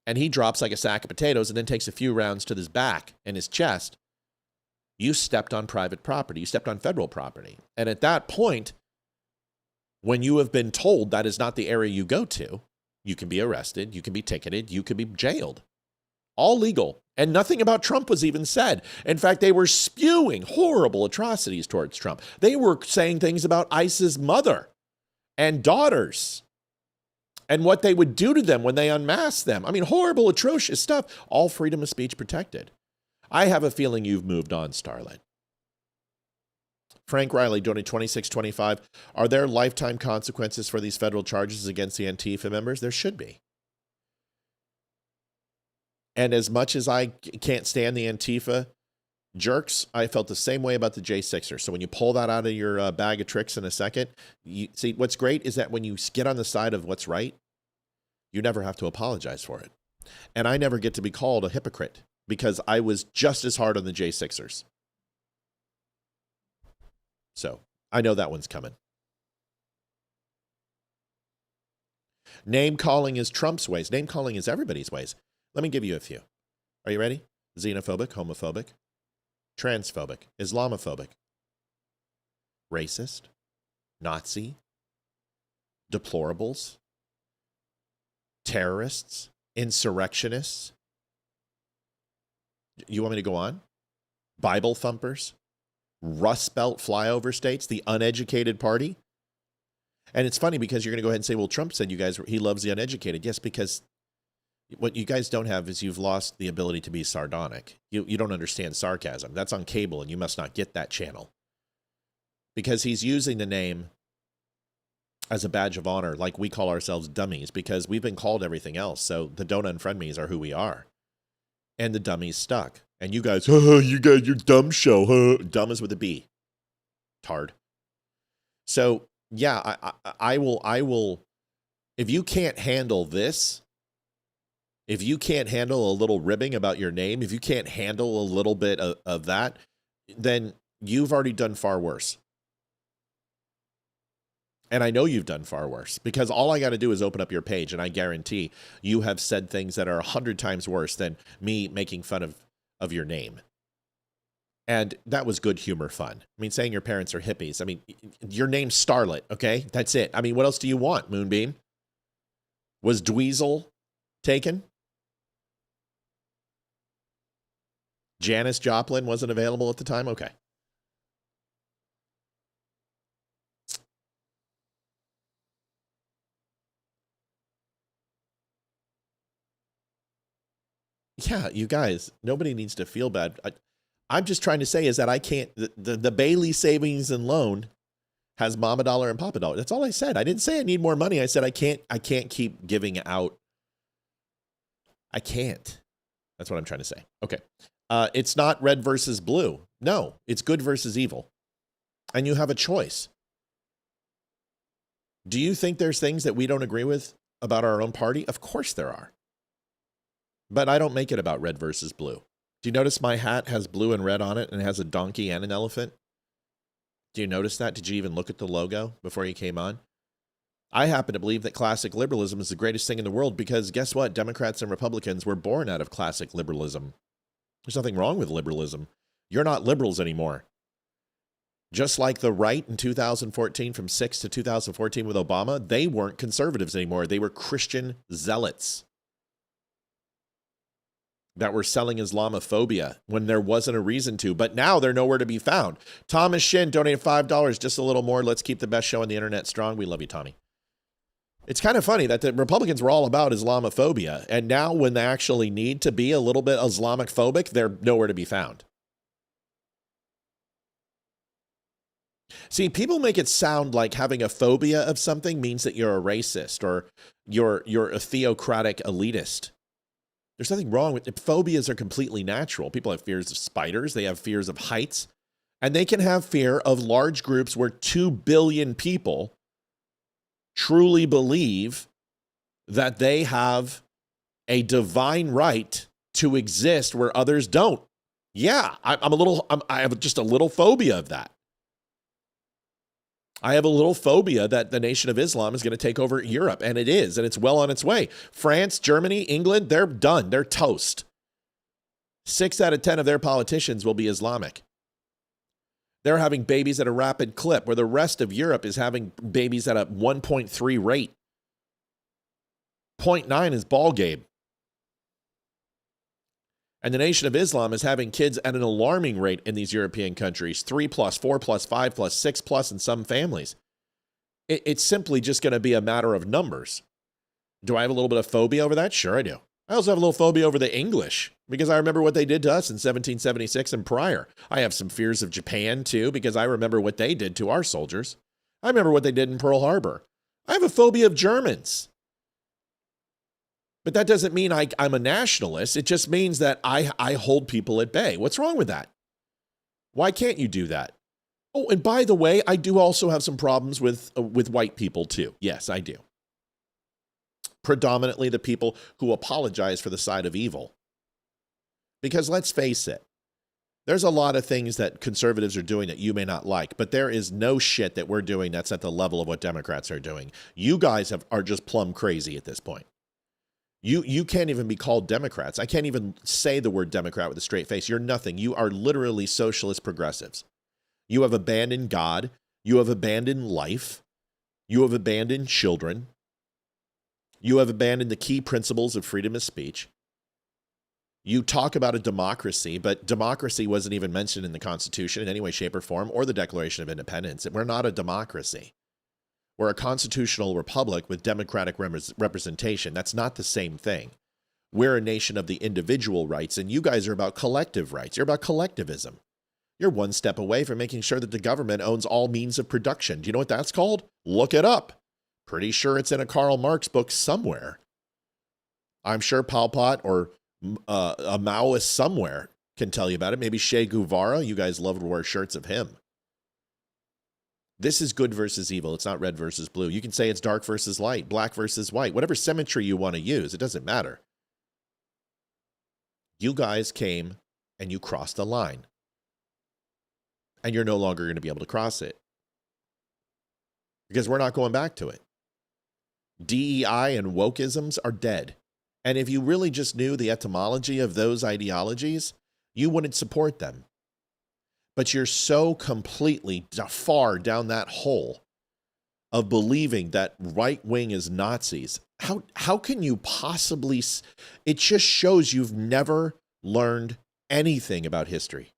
And he drops like a sack of potatoes and then takes a few rounds to his back and his chest. You stepped on private property. You stepped on federal property. And at that point, when you have been told that is not the area you go to, you can be arrested, you can be ticketed, you can be jailed. All legal. And nothing about Trump was even said. In fact, they were spewing horrible atrocities towards Trump. They were saying things about ICE's mother and daughters and what they would do to them when they unmasked them. I mean, horrible, atrocious stuff. All freedom of speech protected. I have a feeling you've moved on, Starlet. Frank Riley donated $26.25. Are there lifetime consequences for these federal charges against the Antifa members? There should be. And as much as I can't stand the Antifa jerks, I felt the same way about the J6er. So when you pull that out of your bag of tricks in a second, you see, what's great is that when you get on the side of what's right, you never have to apologize for it. And I never get to be called a hypocrite because I was just as hard on the J6ers. So I know that one's coming. Name calling is Trump's ways. Name calling is everybody's ways. Let me give you a few. Are you ready? Xenophobic, homophobic, transphobic, Islamophobic, racist, Nazi, deplorables, terrorists, insurrectionists. You want me to go on? Bible thumpers, Rust Belt flyover states, the uneducated party. And it's funny because you're going to go ahead and say, well, Trump said he loves the uneducated. Yes, because what you guys don't have is you've lost the ability to be sardonic. You don't understand sarcasm. That's on cable, and you must not get that channel. Because he's using the name as a badge of honor, like we call ourselves dummies, because we've been called everything else. So the don't unfriend me's are who we are. And the dummies stuck. And you guys, you got your dumb show, dumb is with a B. Tard. So, yeah, I will, if you can't handle this, if you can't handle a little ribbing about your name, if you can't handle a little bit of that, then you've already done far worse. And I know you've done far worse, because all I got to do is open up your page, and I guarantee you have said things that are 100 times worse than me making fun of your name. And that was good humor fun. I mean, saying your parents are hippies. I mean, your name's Starlet, okay? That's it. I mean, what else do you want, Moonbeam? Was Dweezil taken? Janis Joplin wasn't available at the time? Okay. Yeah, you guys, nobody needs to feel bad. I'm just trying to say is that I can't, the Bailey Savings and Loan has Mama Dollar and Papa Dollar. That's all I said. I didn't say I need more money. I said I can't keep giving out. I can't. That's what I'm trying to say. Okay. It's not red versus blue. No, it's good versus evil. And you have a choice. Do you think there's things that we don't agree with about our own party? Of course there are. But I don't make it about red versus blue. Do you notice my hat has blue and red on it and it has a donkey and an elephant? Do you notice that? Did you even look at the logo before you came on? I happen to believe that classic liberalism is the greatest thing in the world because guess what? Democrats and Republicans were born out of classic liberalism. There's nothing wrong with liberalism. You're not liberals anymore. Just like the right in 2014, from 6 to 2014 with Obama, they weren't conservatives anymore. They were Christian zealots that were selling Islamophobia when there wasn't a reason to, but now they're nowhere to be found. Thomas Shin donated $5, just a little more. Let's keep the best show on the internet strong. We love you, Tommy. It's kind of funny that the Republicans were all about Islamophobia, and now when they actually need to be a little bit Islamic phobic, they're nowhere to be found. See, people make it sound like having a phobia of something means that you're a racist or you're a theocratic elitist. There's nothing wrong with it. Phobias are completely natural. People have fears of spiders. They have fears of heights. And they can have fear of large groups where 2 billion people truly believe that they have a divine right to exist where others don't. Yeah, I have just a little phobia of that. I have a little phobia that the Nation of Islam is going to take over Europe, and it is, and it's well on its way. France, Germany, England, they're done. They're toast. 6 out of 10 of their politicians will be Islamic. They're having babies at a rapid clip, where the rest of Europe is having babies at a 1.3 rate. 0.9 is ball game. And the Nation of Islam is having kids at an alarming rate in these European countries, 3+, 4+, 5+, 6+ in some families. It's simply just going to be a matter of numbers. Do I have a little bit of phobia over that? Sure I do. I also have a little phobia over the English because I remember what they did to us in 1776 and prior. I have some fears of Japan too because I remember what they did to our soldiers. I remember what they did in Pearl Harbor. I have a phobia of Germans. But that doesn't mean I'm a nationalist. It just means that I hold people at bay. What's wrong with that? Why can't you do that? Oh, and by the way, I do also have some problems with white people too. Yes, I do. Predominantly the people who apologize for the side of evil. Because let's face it, there's a lot of things that conservatives are doing that you may not like, but there is no shit that we're doing that's at the level of what Democrats are doing. You guys are just plumb crazy at this point. You can't even be called Democrats. I can't even say the word Democrat with a straight face. You're nothing. You are literally socialist progressives. You have abandoned God. You have abandoned life. You have abandoned children. You have abandoned the key principles of freedom of speech. You talk about a democracy, but democracy wasn't even mentioned in the Constitution in any way, shape, or form, or the Declaration of Independence. We're not a democracy. We're a constitutional republic with democratic representation. That's not the same thing. We're a nation of the individual rights, and you guys are about collective rights. You're about collectivism. You're one step away from making sure that the government owns all means of production. Do you know what that's called? Look it up. Pretty sure it's in a Karl Marx book somewhere. I'm sure Pol Pot or a Maoist somewhere can tell you about it. Maybe Che Guevara. You guys love to wear shirts of him. This is good versus evil. It's not red versus blue. You can say it's dark versus light, black versus white, whatever symmetry you want to use. It doesn't matter. You guys came and you crossed the line. And you're no longer going to be able to cross it. because we're not going back to it. DEI and wokeisms are dead. And if you really just knew the etymology of those ideologies, you wouldn't support them. But you're so completely far down that hole of believing that right wing is Nazis. How can you possibly? It just shows you've never learned anything about history.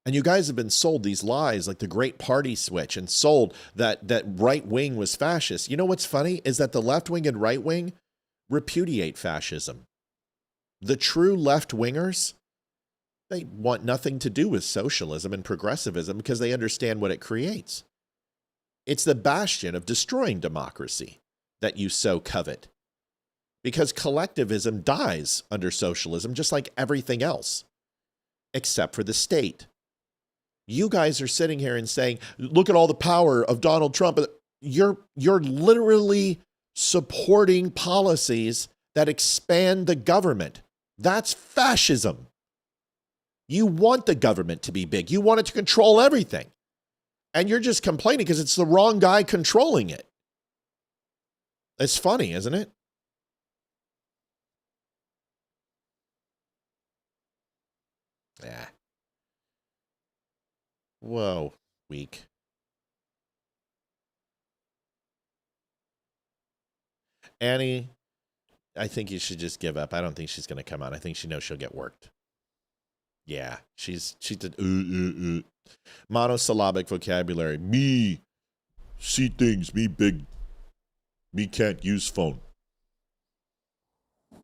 And you guys have been sold these lies like the Great Party Switch and sold that right wing was fascist. You know what's funny is that the left wing and right wing repudiate fascism. The true left wingers, they want nothing to do with socialism and progressivism because they understand what it creates. It's the bastion of destroying democracy that you so covet. Because collectivism dies under socialism just like everything else, except for the state. You guys are sitting here and saying, look at all the power of Donald Trump. You're literally supporting policies that expand the government. That's fascism. You want the government to be big. You want it to control everything. And you're just complaining because it's the wrong guy controlling it. It's funny, isn't it? Yeah. Whoa, weak. Annie, I think you should just give up. I don't think she's going to come on. I think she knows she'll get worked. Yeah, she did. Monosyllabic vocabulary. Me see things. Me big. Me can't use phone. All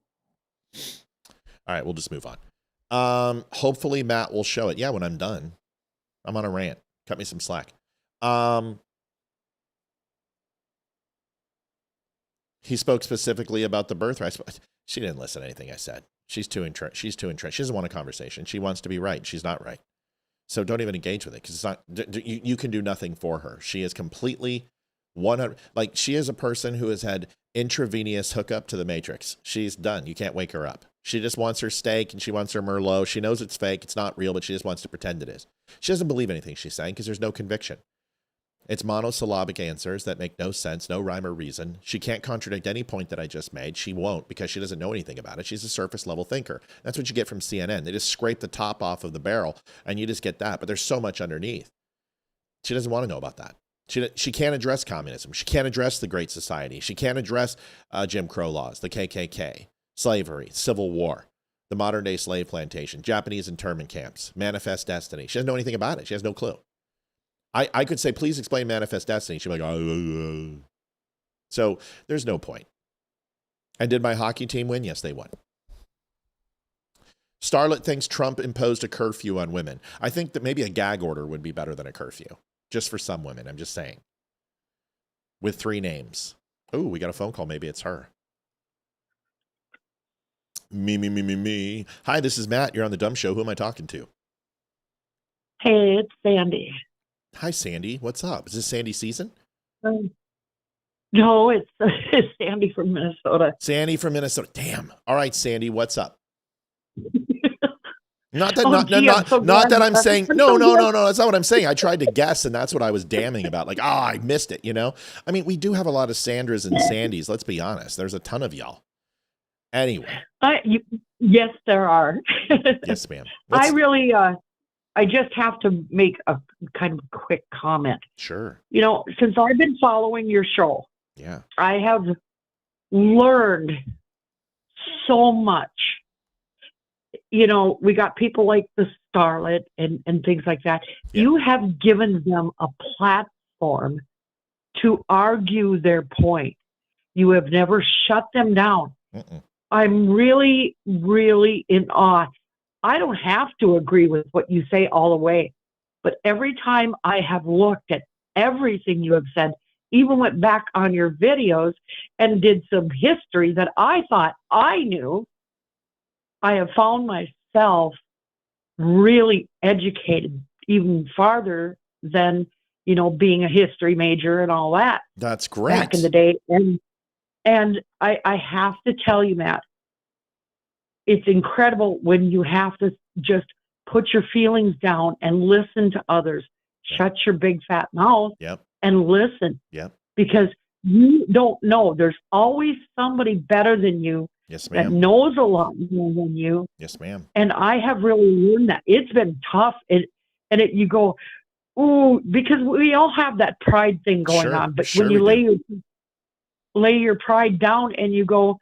right, we'll just move on. Hopefully Matt will show it. Yeah, when I'm done. I'm on a rant. Cut me some slack. He spoke specifically about the birthright. She didn't listen to anything I said. She's too entrenched. She doesn't want a conversation. She wants to be right. She's not right. So don't even engage with it because it's not. You can do nothing for her. She is completely 100. Like she is a person who has had intravenous hookup to the Matrix. She's done. You can't wake her up. She just wants her steak and she wants her Merlot. She knows it's fake. It's not real, but she just wants to pretend it is. She doesn't believe anything she's saying because there's no conviction. It's monosyllabic answers that make no sense, no rhyme or reason. She can't contradict any point that I just made. She won't because she doesn't know anything about it. She's a surface level thinker. That's what you get from CNN. They just scrape the top off of the barrel and you just get that. But there's so much underneath. She doesn't want to know about that. She can't address communism. She can't address the Great Society. She can't address Jim Crow laws, the KKK, slavery, Civil War, the modern day slave plantation, Japanese internment camps, Manifest Destiny. She doesn't know anything about it. She has no clue. I could say, please explain Manifest Destiny. She'd be like, So there's no point. And did my hockey team win? Yes, they won. Starlet thinks Trump imposed a curfew on women. I think that maybe a gag order would be better than a curfew. Just for some women, I'm just saying. With 3 names. Oh, we got a phone call. Maybe it's her. Me. Hi, this is Matt. You're on the Dumb Show. Who am I talking to? Hey, it's Sandy. Hi, Sandy. What's up? Is this Sandy season? No, it's Sandy from Minnesota. Sandy from Minnesota. Damn. All right, Sandy, what's up? Not that I'm saying no. That's not what I'm saying. I tried to guess, and that's what I was damning about. Like, I missed it. I mean, we do have a lot of Sandras and Sandys. Let's be honest. There's a ton of y'all. Anyway. Yes, there are. Yes, ma'am. I just have to make a kind of quick comment. Sure. Since I've been following your show, yeah, I have learned so much. We got people like the Starlet and things like that. Yeah. You have given them a platform to argue their point. You have never shut them down. I'm really, really in awe. I don't have to agree with what you say all the way, but every time I have looked at everything you have said, even went back on your videos and did some history that I thought I knew, I have found myself really educated even farther than, being a history major and all that. That's great. Back in the day. And I have to tell you, Matt, it's incredible when you have to just put your feelings down and listen to others. Shut your big fat mouth and listen. Because you don't know. There's always somebody better than you that knows a lot more than you. Yes, ma'am. And I have really learned that. It's been tough. You go, ooh, because we all have that pride thing going on. But when you lay your pride down and you go,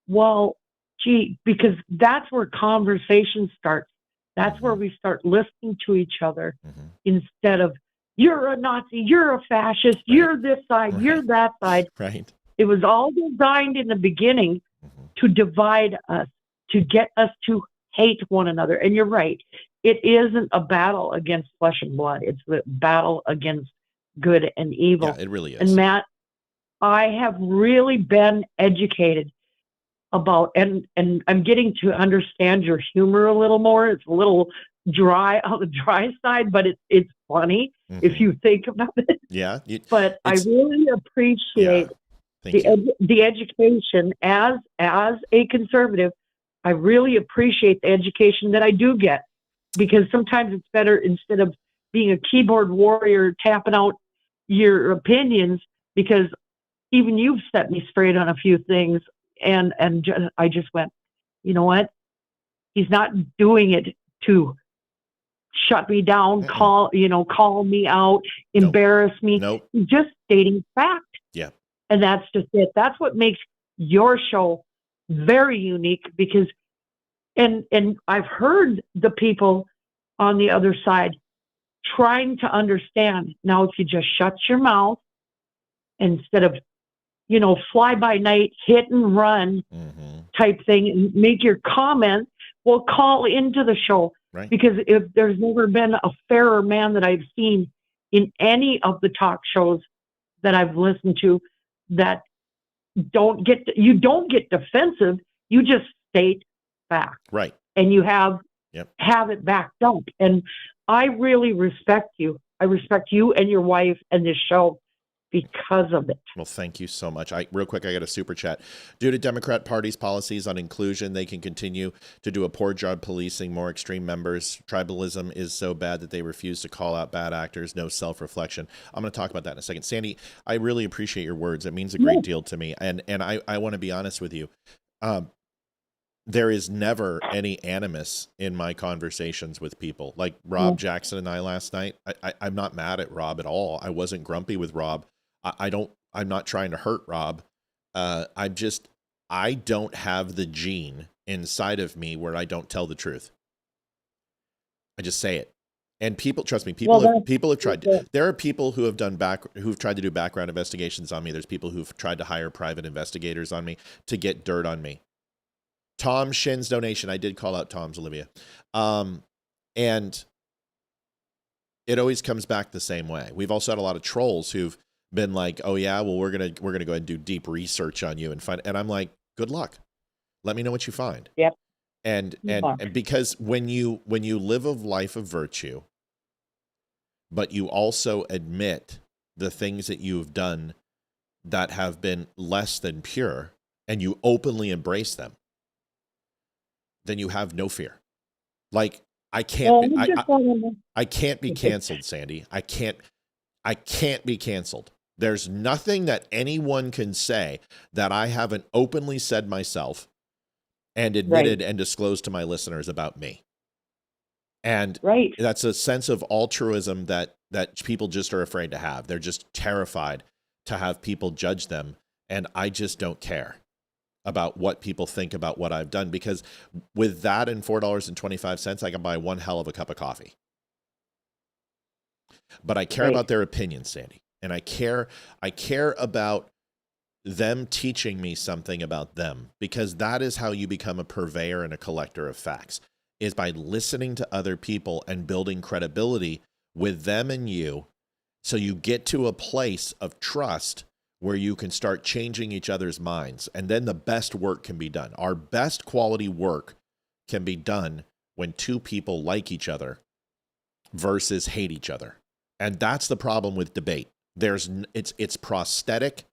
well, gee, because that's where conversation starts. That's where we start listening to each other instead of, you're a Nazi, you're a fascist, you're this side, you're that side. Right. It was all designed in the beginning to divide us, to get us to hate one another. And you're right. It isn't a battle against flesh and blood. It's a battle against good and evil. Yeah, it really is. And Matt, I have really been educated about, and I'm getting to understand your humor a little more. It's a little dry on the dry side, but it's funny if you think about it. Yeah. But I really appreciate the education as a conservative. I really appreciate the education that I do get, because sometimes it's better, instead of being a keyboard warrior tapping out your opinions, because even you've set me straight on a few things. And I just went, you know what? He's not doing it to shut me down, call me out, embarrass me. He's just stating fact. Yeah. And that's just it. That's what makes your show very unique, because, and I've heard the people on the other side trying to understand. Now, if you just shut your mouth instead of, fly by night, hit and run type thing, and make your comment, well, call into the show. Right. Because if there's never been a fairer man that I've seen in any of the talk shows that I've listened to, that you don't get defensive. You just state fact. Right. And you have it backed up. And I really respect you. I respect you and your wife and this show because of it. Well, thank you so much. Real quick, I got a super chat. Due to Democrat Party's policies on inclusion, they can continue to do a poor job policing more extreme members. Tribalism is so bad that they refuse to call out bad actors. No self-reflection. I'm going to talk about that in a second. Sandy, I really appreciate your words. It means a great deal to me. And I want to be honest with you. There is never any animus in my conversations with people. Like Rob Jackson and I last night, I'm not mad at Rob at all. I wasn't grumpy with Rob. I'm not trying to hurt Rob. I don't have the gene inside of me where I don't tell the truth. I just say it. And people, trust me, people have tried. There are people who have who've tried to do background investigations on me. There's people who've tried to hire private investigators on me to get dirt on me. Tom Shin's donation. I did call out Tom's, Olivia. And it always comes back the same way. We've also had a lot of trolls who've been like, oh yeah, well, we're gonna go ahead and do deep research on you and find, and I'm like, good luck. Let me know what you find. Yep. And because when you live a life of virtue, but you also admit the things that you've done that have been less than pure, and you openly embrace them, then you have no fear. Like I can't be canceled, Sandy. I can't be canceled. There's nothing that anyone can say that I haven't openly said myself and admitted and disclosed to my listeners about me. And that's a sense of altruism that people just are afraid to have. They're just terrified to have people judge them. And I just don't care about what people think about what I've done, because with that and $4.25, I can buy one hell of a cup of coffee. But I care about their opinions, Sandy. And I care about them teaching me something about them, because that is how you become a purveyor and a collector of facts, is by listening to other people and building credibility with them and you, so you get to a place of trust where you can start changing each other's minds, and then the best work can be done. Our best quality work can be done when two people like each other versus hate each other. And that's the problem with debate. It's prosthetic,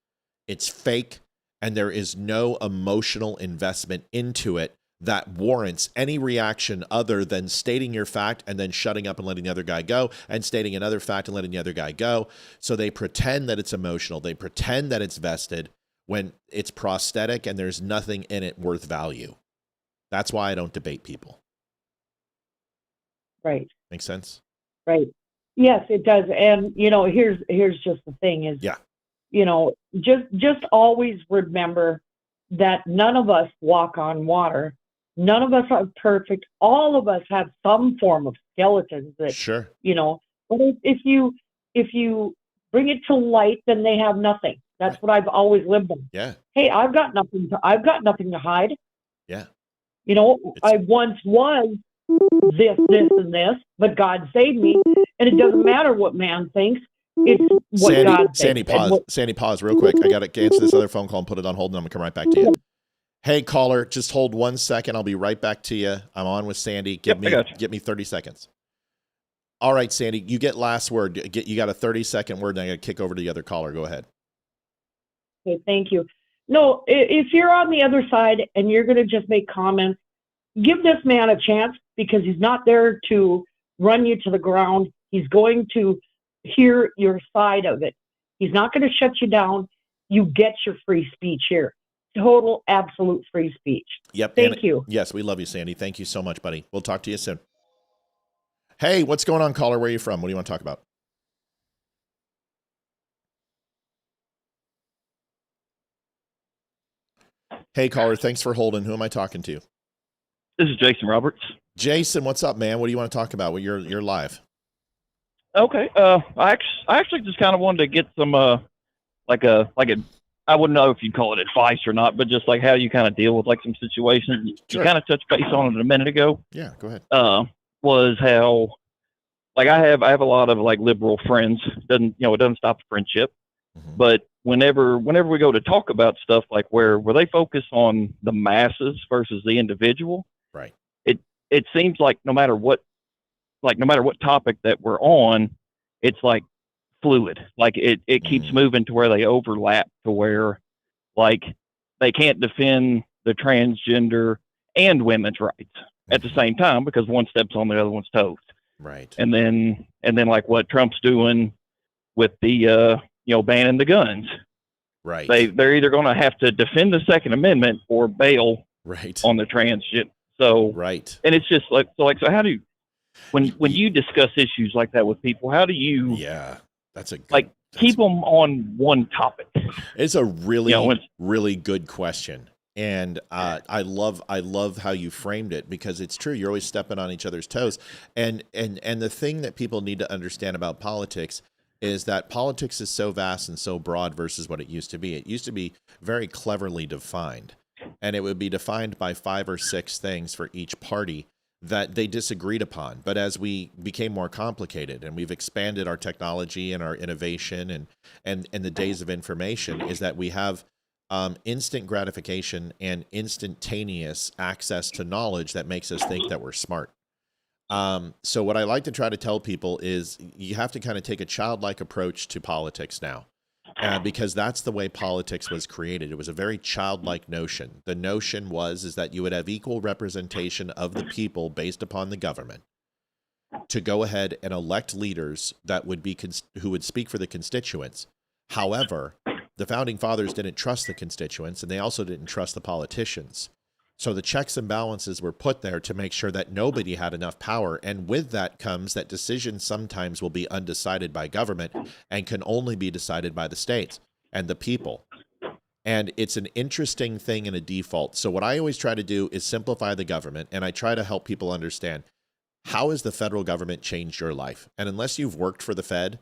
it's fake, and there is no emotional investment into it that warrants any reaction other than stating your fact and then shutting up and letting the other guy go, and stating another fact and letting the other guy go. So they pretend that it's emotional. They pretend that it's vested when it's prosthetic and there's nothing in it worth value. That's why I don't debate people. Right. Make sense? Right. Yes, it does. And, here's just the thing is, just always remember that none of us walk on water. None of us are perfect. All of us have some form of skeletons that, sure. But if you bring it to light, then they have nothing. That's what I've always lived on. Yeah. Hey, I've got nothing to hide. Yeah. I once was this, and this, but God saved me. And it doesn't matter what man thinks. It's what God thinks. Sandy, pause real quick. I got to answer this other phone call and put it on hold, and I'm going to come right back to you. Hey, caller, just hold 1 second. I'll be right back to you. I'm on with Sandy. Give me 30 seconds. All right, Sandy, you get last word. You got a 30-second word, and I got to kick over to the other caller. Go ahead. Okay, thank you. No, if you're on the other side and you're going to just make comments, give this man a chance, because he's not there to run you to the ground. He's going to hear your side of it. He's not going to shut you down. You get your free speech here. Total, absolute free speech. Yep. Thank you. Yes, we love you, Sandy. Thank you so much, buddy. We'll talk to you soon. Hey, what's going on, caller? Where are you from? What do you want to talk about? Hey, caller, thanks for holding. Who am I talking to? This is Jason Roberts. Jason, what's up, man? What do you want to talk about? Well, you're live. Okay. I actually just kind of wanted to get some I wouldn't know if you'd call it advice or not, but just like how you kind of deal with like some situations. Sure. You kind of touched base on it a minute ago. Yeah, go ahead. Was how like I have a lot of like liberal friends. It doesn't stop the friendship. Mm-hmm. But whenever we go to talk about stuff like where they focus on the masses versus the individual, right? It seems like no matter what topic that we're on, it's like fluid. Like it keeps moving to where they overlap, to where like they can't defend the transgender and women's rights at the same time, because one steps on the other one's toes. Right. And then like what Trump's doing with the banning the guns. Right. They're either going to have to defend the Second Amendment or bail on the transgender. So right. And it's just so how do you, when you discuss issues like that with people, how do you that's a good, keep them on one topic? It's a really really good question. And I love how you framed it, because it's true. You're always stepping on each other's toes. And the thing that people need to understand about politics is that politics is so vast and so broad versus what it used to be. It used to be very cleverly defined, and it would be defined by 5 or 6 things for each party that they disagreed upon. But as we became more complicated and we've expanded our technology and our innovation and the days of information, is that we have instant gratification and instantaneous access to knowledge that makes us think that we're smart. So what I like to try to tell people is you have to kind of take a childlike approach to politics now, because that's the way politics was created. It was a very childlike notion. The notion is that you would have equal representation of the people based upon the government to go ahead and elect leaders that would be who would speak for the constituents. However, the founding fathers didn't trust the constituents, and they also didn't trust the politicians. So the checks and balances were put there to make sure that nobody had enough power. And with that comes that decisions sometimes will be undecided by government and can only be decided by the states and the people. And it's an interesting thing in a default. So what I always try to do is simplify the government, and I try to help people understand, how has the federal government changed your life? And unless you've worked for the Fed,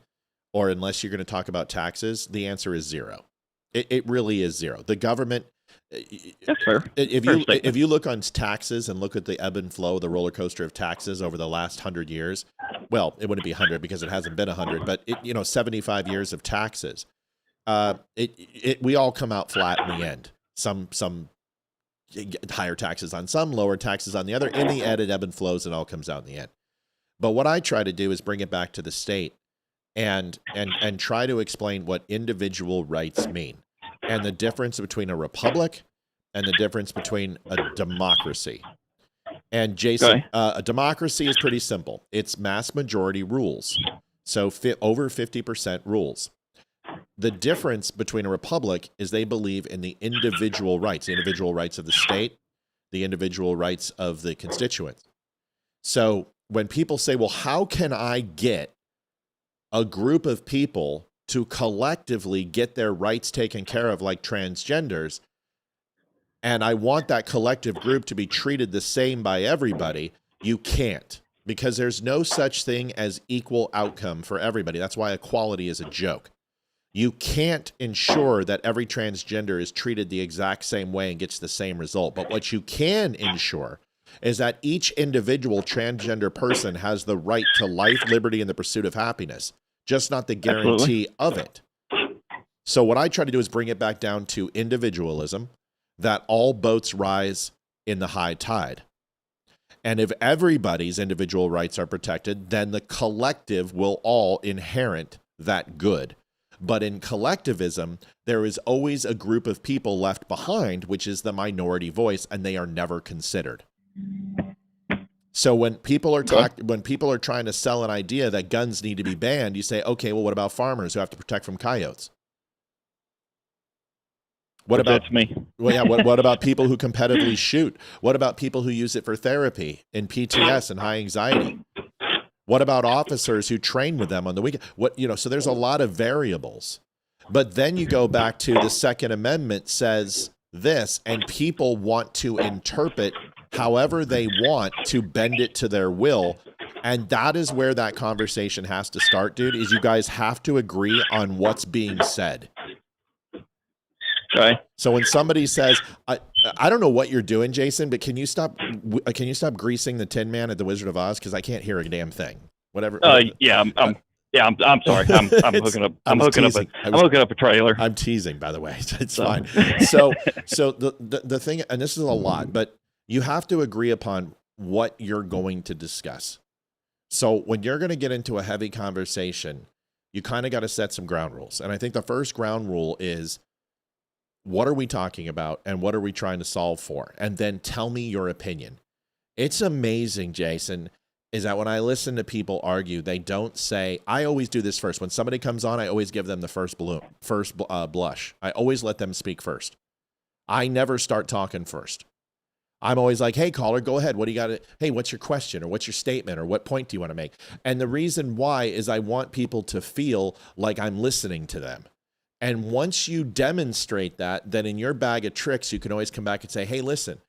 or unless you're going to talk about taxes, the answer is zero. It really is zero. The government... That's fair. If you look on taxes and look at the ebb and flow, the roller coaster of taxes over the last 100 years, well, it wouldn't be 100 because it hasn't been 100, but 75 years of taxes, we all come out flat in the end. Some higher taxes on some, lower taxes on the other. In the end, it ebb and flows, and all comes out in the end. But what I try to do is bring it back to the state and try to explain what individual rights mean, and the difference between a republic and the difference between a democracy. And Jason, Okay. a democracy is pretty simple. It's mass majority rules. So over 50% rules. The difference between a republic is they believe in the individual rights of the state, the individual rights of the constituents. So when people say, well, how can I get a group of people to collectively get their rights taken care of like transgenders, and I want that collective group to be treated the same by everybody, you can't, because there's no such thing as equal outcome for everybody. That's why equality is a joke. You can't ensure that every transgender is treated the exact same way and gets the same result. But what you can ensure is that each individual transgender person has the right to life, liberty, and the pursuit of happiness, just not the guarantee of it. So what I try to do is bring it back down to individualism, that all boats rise in the high tide. And if everybody's individual rights are protected, then the collective will all inherit that good. But in collectivism, there is always a group of people left behind, which is the minority voice, and they are never considered. So when people are trying to sell an idea that guns need to be banned, you say, okay, well, what about farmers who have to protect from coyotes? What about that's me? Well, yeah. What about people who competitively shoot? What about people who use it for therapy and PTS and high anxiety? What about officers who train with them on the weekend? So there's a lot of variables. But then you go back to the Second Amendment says this, and people want to interpret however they want to bend it to their will. And that is where that conversation has to start, dude, is you guys have to agree on what's being said. Okay. So when somebody says, I don't know what you're doing, Jason, but can you stop greasing the Tin Man at the Wizard of Oz? Because I can't hear a damn thing. Whatever. Yeah, I'm sorry. I'm hooking up. I'm hooking up a trailer. I'm teasing, by the way. It's fine. So the thing, and this is a lot, but you have to agree upon what you're going to discuss. So when you're going to get into a heavy conversation, you kind of got to set some ground rules. And I think the first ground rule is, what are we talking about and what are we trying to solve for? And then tell me your opinion. It's amazing, Jason, is that when I listen to people argue, they don't say, I always do this first. When somebody comes on, I always give them the first blush. I always let them speak first. I never start talking first. I'm always like, hey, caller, go ahead. What do you got? Hey, what's your question or what's your statement or what point do you want to make? And the reason why is I want people to feel like I'm listening to them. And once you demonstrate that, then in your bag of tricks, you can always come back and say, hey, listen,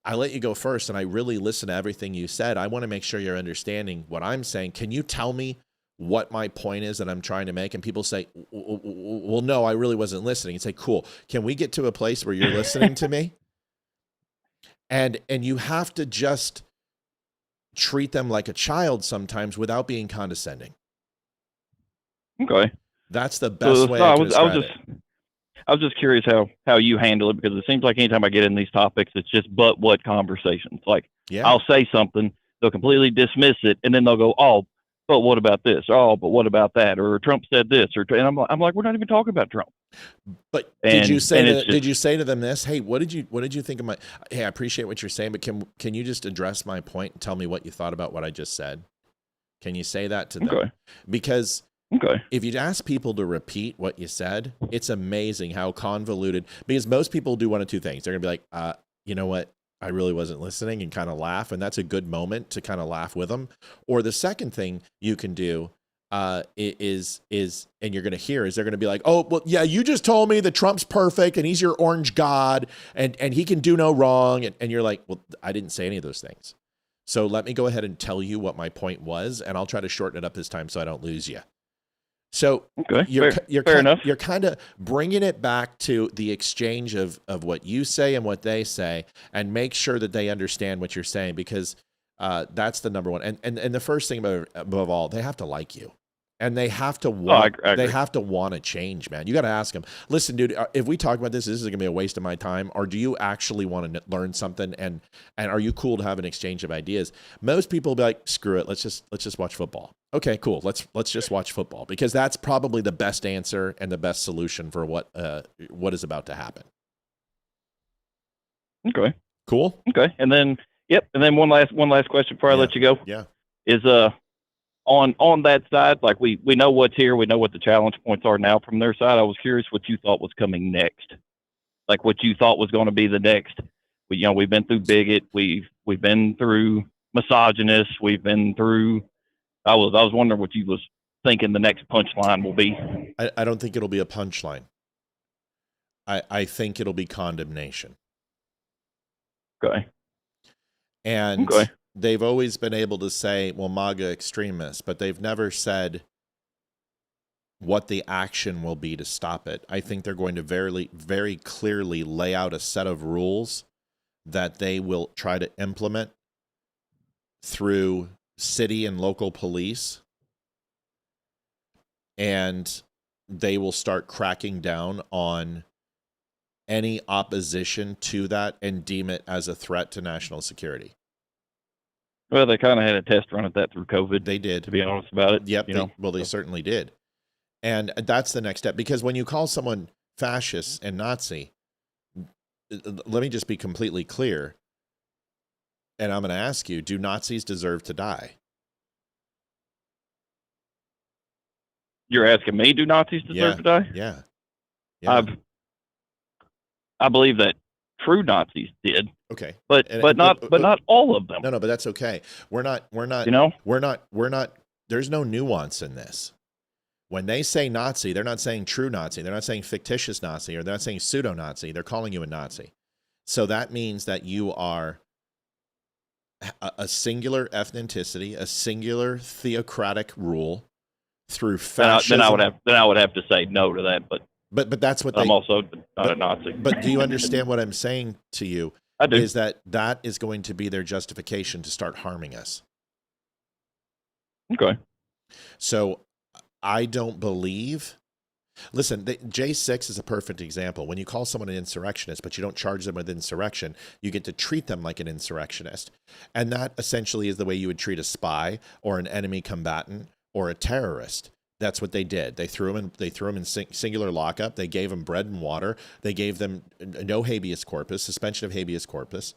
I let you go first and I really listen to everything you said. I want to make sure you're understanding what I'm saying. Can you tell me what my point is that I'm trying to make? And people say, well, no, I really wasn't listening. And say, cool. Can we get to a place where you're listening to me? And you have to just treat them like a child sometimes without being condescending. Okay. That's the best way I can describe it. I was just curious how you handle it, because it seems like anytime I get in these topics, it's just but what conversations. Like, yeah. I'll say something, they'll completely dismiss it, and then they'll go, oh, but what about this? Oh, but what about that? Or Trump said this, and I'm like, we're not even talking about Trump. But did you say to them this? Hey, what did you think of my? Hey, I appreciate what you're saying, but can you just address my point and tell me what you thought about what I just said? Can you say that to them? Okay. Because if you ask people to repeat what you said, it's amazing how convoluted. Because most people do one of two things. They're gonna be like, you know what? I really wasn't listening, and kind of laugh, and that's a good moment to kind of laugh with them. Or the second thing you can do is, and you're going to hear, is they're going to be like, oh, well, yeah, you just told me that Trump's perfect and he's your orange god and he can do no wrong. And you're like, well, I didn't say any of those things. So let me go ahead and tell you what my point was, and I'll try to shorten it up this time so I don't lose you. So you're kind of bringing it back to the exchange of what you say and what they say, and make sure that they understand what you're saying, because that's the number one. And the first thing above all, they have to like you, and they have to want. They have to want to change, man. You got to ask them. Listen, dude, if we talk about this is going to be a waste of my time, or do you actually want to learn something? And are you cool to have an exchange of ideas? Most people will be like, screw it, let's just watch football. Okay, cool. Let's just watch football, because that's probably the best answer and the best solution for what is about to happen. Okay. Cool. Okay. And then Yep. And then one last question before I let you go. Yeah. Is on that side, like we know what's here, we know what the challenge points are now from their side. I was curious what you thought was coming next, like what you thought was going to be the next. We've been through bigot, we've been through misogynist, we've been through. I was wondering what you was thinking the next punchline will be. I don't think it'll be a punchline. I think it'll be condemnation. Okay. And they've always been able to say, well, MAGA extremists, but they've never said what the action will be to stop it. I think they're going to very, very clearly lay out a set of rules that they will try to implement through city and local police. And they will start cracking down on any opposition to that and deem it as a threat to national security. Well, they kind of had a test run at that through COVID. They did. To be honest about it. Yep. They certainly did. And that's the next step. Because when you call someone fascist and Nazi, let me just be completely clear. And I'm going to ask you, do Nazis deserve to die? You're asking me, do Nazis deserve to die? Yeah. I believe that true Nazis did. Okay. But not all of them. No, but that's okay. We're not, there's no nuance in this. When they say Nazi, they're not saying true Nazi. They're not saying fictitious Nazi, or they're not saying pseudo-Nazi. They're calling you a Nazi. So that means that you are a singular ethnicity, a singular theocratic rule through fascism. Then I would have to say no to that, But that's what I'm also not a Nazi. But do you understand what I'm saying to you? I do. Is that is going to be their justification to start harming us. Okay. So I don't believe. Listen, J6 is a perfect example. When you call someone an insurrectionist, but you don't charge them with insurrection, you get to treat them like an insurrectionist. And that essentially is the way you would treat a spy or an enemy combatant or a terrorist. That's what they did. They threw him in singular lockup. They gave him bread and water. They gave them no habeas corpus, suspension of habeas corpus,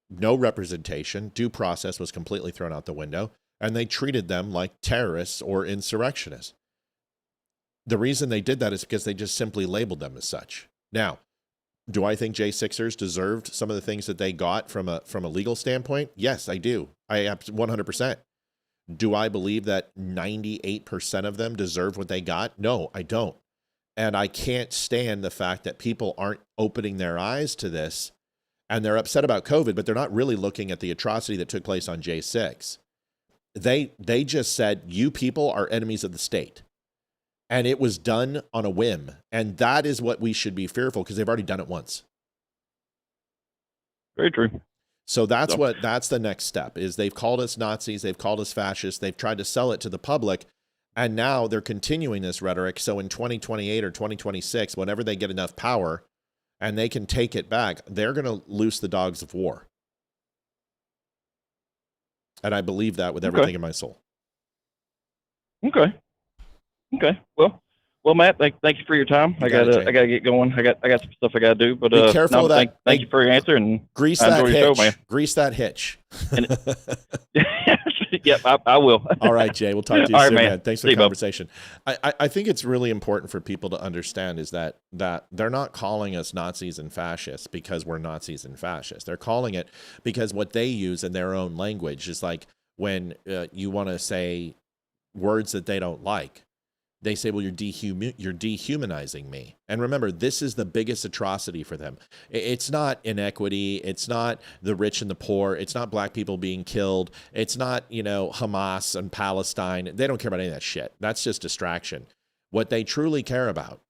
no representation. Due process was completely thrown out the window. And they treated them like terrorists or insurrectionists. The reason they did that is because they just simply labeled them as such. Now, do I think J6ers deserved some of the things that they got from a legal standpoint? Yes, I do. I 100%. Do I believe that 98% of them deserve what they got? No, I don't. And I can't stand the fact that people aren't opening their eyes to this, and they're upset about COVID, but they're not really looking at the atrocity that took place on J6. They just said, you people are enemies of the state. And it was done on a whim. And that is what we should be fearful, because they've already done it once. Very true. So that's the next step is they've called us Nazis. They've called us fascists. They've tried to sell it to the public. And now they're continuing this rhetoric. So in 2028 or 2026, whenever they get enough power and they can take it back, they're going to loose the dogs of war. And I believe that with everything in my soul. Okay. Well, Matt, thank you for your time. I gotta get going. I got some stuff I gotta do. But be careful of that. Thank you for your answer, and grease that hitch. Show, man. Grease that hitch. Yep, I will. All right, Jay. We'll talk to you soon, man. Thanks for the conversation. Bob. I think it's really important for people to understand is that they're not calling us Nazis and fascists because we're Nazis and fascists. They're calling it because what they use in their own language is like when you want to say words that they don't like. They say, well, you're dehumanizing me. And remember, this is the biggest atrocity for them. It's not inequity. It's not the rich and the poor. It's not black people being killed. It's not, Hamas and Palestine. They don't care about any of that shit. That's just distraction. What they truly care about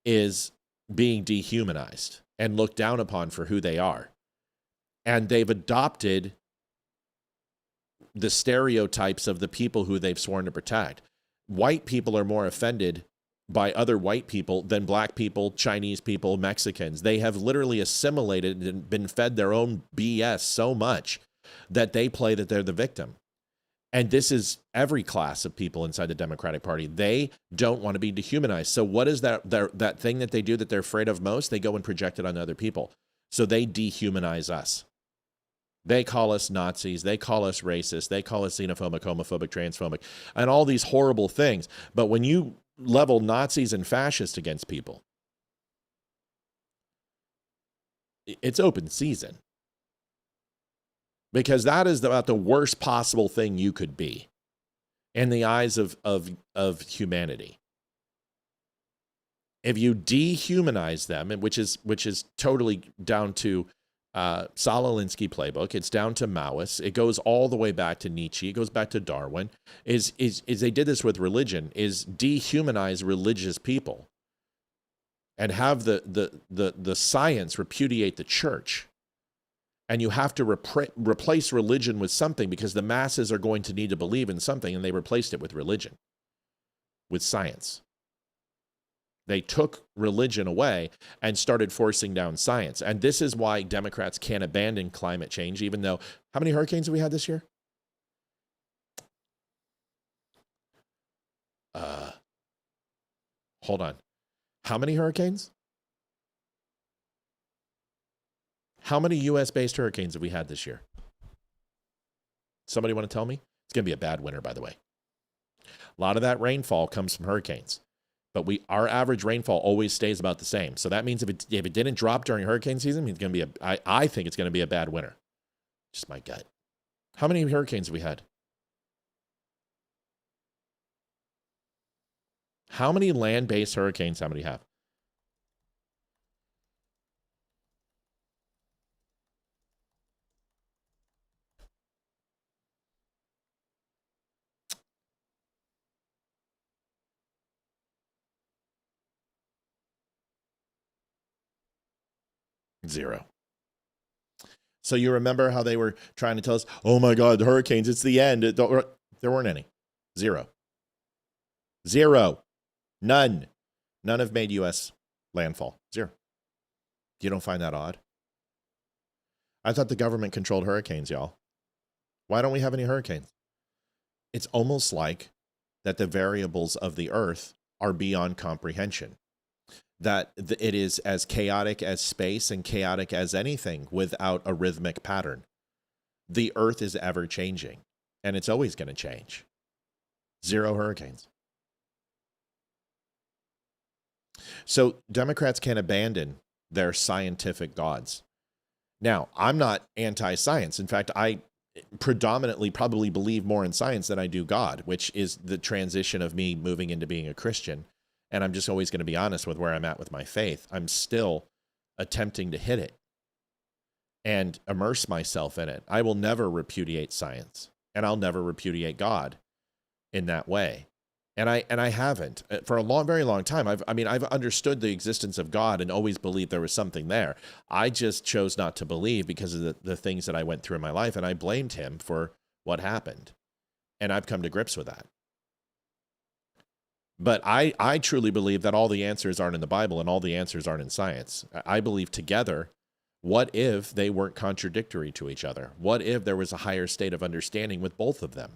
is being dehumanized and looked down upon for who they are. And they've adopted the stereotypes of the people who they've sworn to protect. White people are more offended by other white people than black people, Chinese people, Mexicans. They have literally assimilated and been fed their own BS so much that they play that they're the victim. And this is every class of people inside the Democratic Party. They don't want to be dehumanized. So what is that thing that they do that they're afraid of most? They go and project it on other people. So they dehumanize us. They call us Nazis. They call us racist. They call us xenophobic, homophobic, transphobic, and all these horrible things. But when you level Nazis and fascists against people, it's open season. Because that is about the worst possible thing you could be in the eyes of humanity. If you dehumanize them, which is totally down to Saul Alinsky playbook, it's down to Maoists, it goes all the way back to Nietzsche, it goes back to Darwin, is they did this with religion, is dehumanize religious people and have the science repudiate the church. And you have to replace religion with something because the masses are going to need to believe in something, and they replaced it with religion, with science. They took religion away and started forcing down science. And this is why Democrats can't abandon climate change, even though, how many hurricanes have we had this year? Hold on. How many hurricanes? How many U.S.-based hurricanes have we had this year? Somebody want to tell me? It's going to be a bad winter, by the way. A lot of that rainfall comes from hurricanes. But our average rainfall always stays about the same. So that means if it didn't drop during hurricane season, it's going to be I think it's going to be a bad winter. Just my gut. How many hurricanes have we had? How many land-based hurricanes how many have? Zero. So you remember how they were trying to tell us, oh my God, the hurricanes, it's the end. There weren't any. Zero. None. None have made U.S. landfall. Zero. You don't find that odd? I thought the government controlled hurricanes, y'all. Why don't we have any hurricanes? It's almost like that the variables of the earth are beyond comprehension. That it is as chaotic as space and chaotic as anything without a rhythmic pattern. The earth is ever changing, and it's always going to change. Zero hurricanes. So Democrats can abandon their scientific gods. Now, I'm not anti-science. In fact, I predominantly probably believe more in science than I do God, which is the transition of me moving into being a Christian. And I'm just always going to be honest with where I'm at with my faith. I'm still attempting to hit it and immerse myself in it. I will never repudiate science, and I'll never repudiate God in that way. And I haven't for a very long time. I've understood the existence of God and always believed there was something there. I just chose not to believe because of the things that I went through in my life, and I blamed him for what happened. And I've come to grips with that. But I truly believe that all the answers aren't in the Bible and all the answers aren't in science. I believe together, what if they weren't contradictory to each other? What if there was a higher state of understanding with both of them?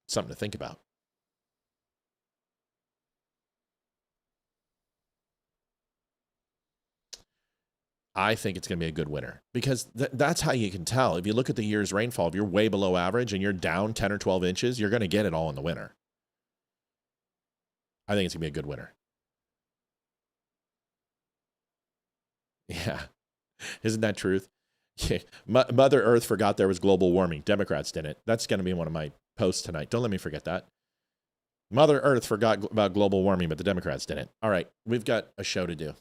Something to think about. I think it's going to be a good winter because that's how you can tell. If you look at the year's rainfall, if you're way below average and you're down 10 or 12 inches, you're going to get it all in the winter. I think it's going to be a good winter. Yeah. Isn't that truth? Yeah. Mother Earth forgot there was global warming. Democrats didn't. That's going to be one of my posts tonight. Don't let me forget that. Mother Earth forgot about global warming, but the Democrats didn't. All right. We've got a show to do.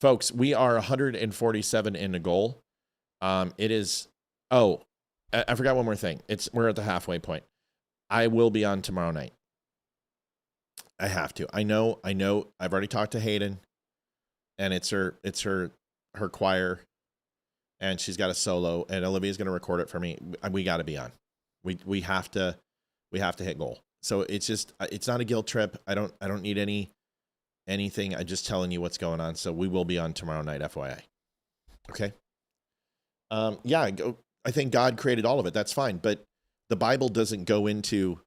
Folks, we are 147 in the goal. It is, I forgot one more thing. We're at the halfway point. I will be on tomorrow night. I have to. I know. I've already talked to Hayden, and it's her choir, and she's got a solo, and Olivia's going to record it for me. We got to be on. We have to hit goal. So it's not a guilt trip. I don't need anything. I'm just telling you what's going on. So we will be on tomorrow night, FYI. Okay. I think God created all of it. That's fine. But the Bible doesn't go into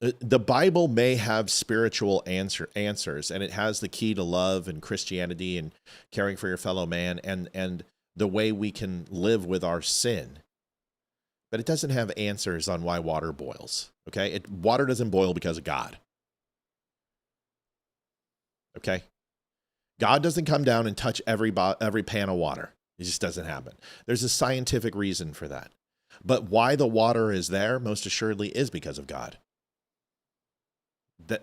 The Bible may have spiritual answers, and it has the key to love and Christianity and caring for your fellow man and the way we can live with our sin. But it doesn't have answers on why water boils. Okay? Water doesn't boil because of God. Okay? God doesn't come down and touch every pan of water. It just doesn't happen. There's a scientific reason for that. But why the water is there, most assuredly, is because of God.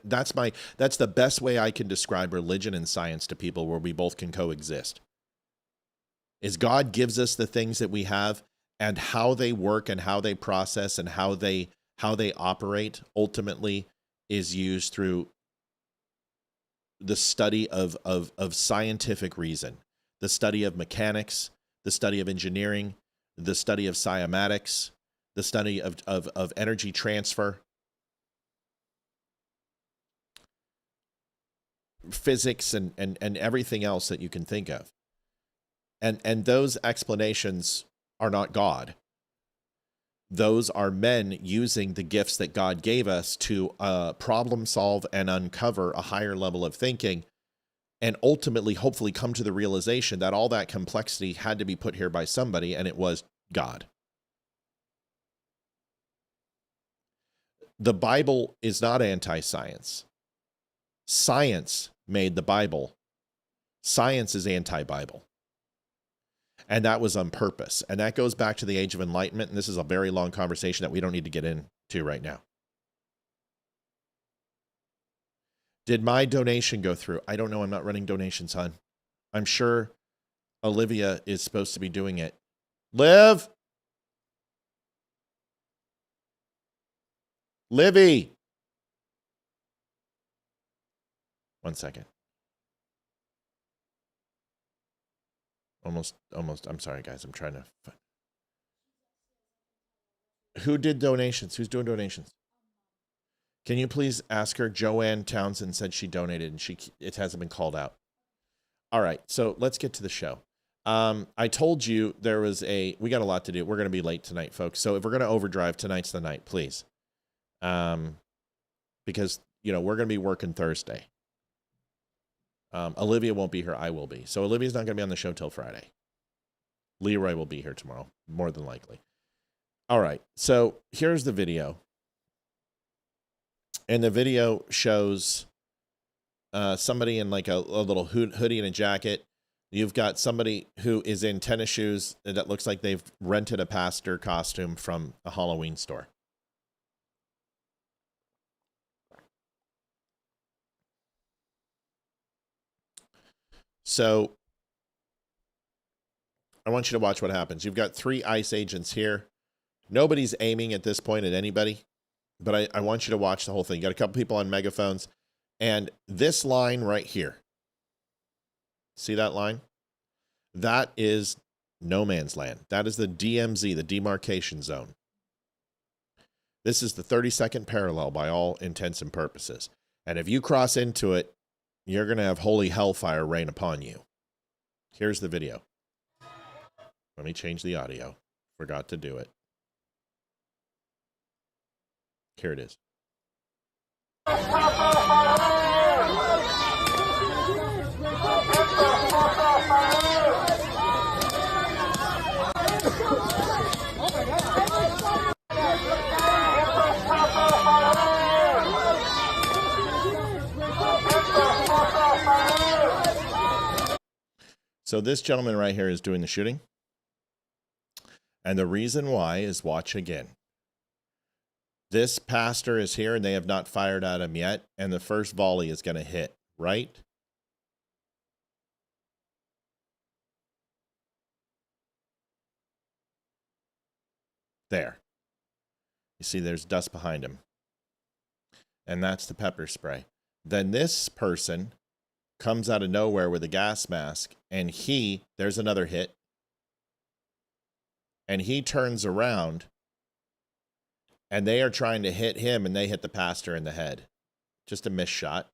That's the best way I can describe religion and science to people, where we both can coexist. Is God gives us the things that we have, and how they work and how they process and how they operate ultimately is used through the study of scientific reason, the study of mechanics, the study of engineering, the study of cymatics, the study of energy transfer, physics, and everything else that you can think of. And those explanations are not God. Those are men using the gifts that God gave us to problem solve and uncover a higher level of thinking, and ultimately, hopefully, come to the realization that all that complexity had to be put here by somebody, and it was God. The Bible is not anti-science. Science made the Bible. Science is anti-Bible. And that was on purpose. And that goes back to the Age of Enlightenment. And this is a very long conversation that we don't need to get into right now. Did my donation go through? I don't know. I'm not running donations, hon. I'm sure Olivia is supposed to be doing it. Liv! Livy! 1 second. Almost. I'm sorry, guys. I'm trying to. Who did donations? Who's doing donations? Can you please ask her? Joanne Townsend said she donated, and it hasn't been called out. All right, so let's get to the show. I told you we got a lot to do. We're going to be late tonight, folks. So if we're going to overdrive, tonight's the night, please. Because we're going to be working Thursday. Olivia won't be here. I will be. So Olivia's not going to be on the show till Friday. Leroy will be here tomorrow, more than likely. All right. So here's the video. And the video shows somebody in like a little hoodie and a jacket. You've got somebody who is in tennis shoes that looks like they've rented a pastor costume from a Halloween store. So I want you to watch what happens. You've got 3 ICE agents here. Nobody's aiming at this point at anybody, but I want you to watch the whole thing. You got a couple people on megaphones, and this line right here. See that line? That is no man's land. That is the DMZ, the demarcation zone. This is the 32nd parallel by all intents and purposes. And if you cross into it, you're going to have holy hellfire rain upon you. Here's the video. Let me change the audio. Forgot to do it. Here it is. So this gentleman right here is doing the shooting. And the reason why is, watch again. This pastor is here and they have not fired at him yet. And the first volley is going to hit, right? There. You see there's dust behind him. And that's the pepper spray. Then this person comes out of nowhere with a gas mask, and there's another hit, and he turns around, and they are trying to hit him, and they hit the pastor in the head. Just a missed shot.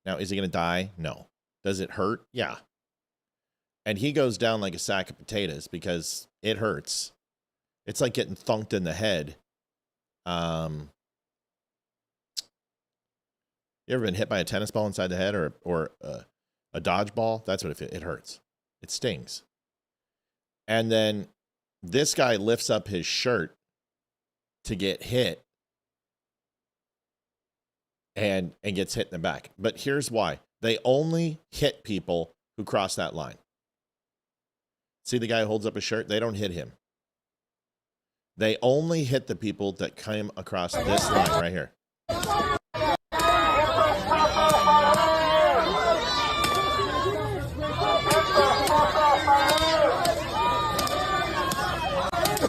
Now, is he going to die? No. Does it hurt? Yeah. And he goes down like a sack of potatoes because it hurts. It's like getting thunked in the head. You ever been hit by a tennis ball inside the head or a dodgeball? That's what it hurts. It stings. And then this guy lifts up his shirt to get hit and gets hit in the back. But here's why. They only hit people who cross that line. See the guy who holds up his shirt? They don't hit him. They only hit the people that came across this line right here.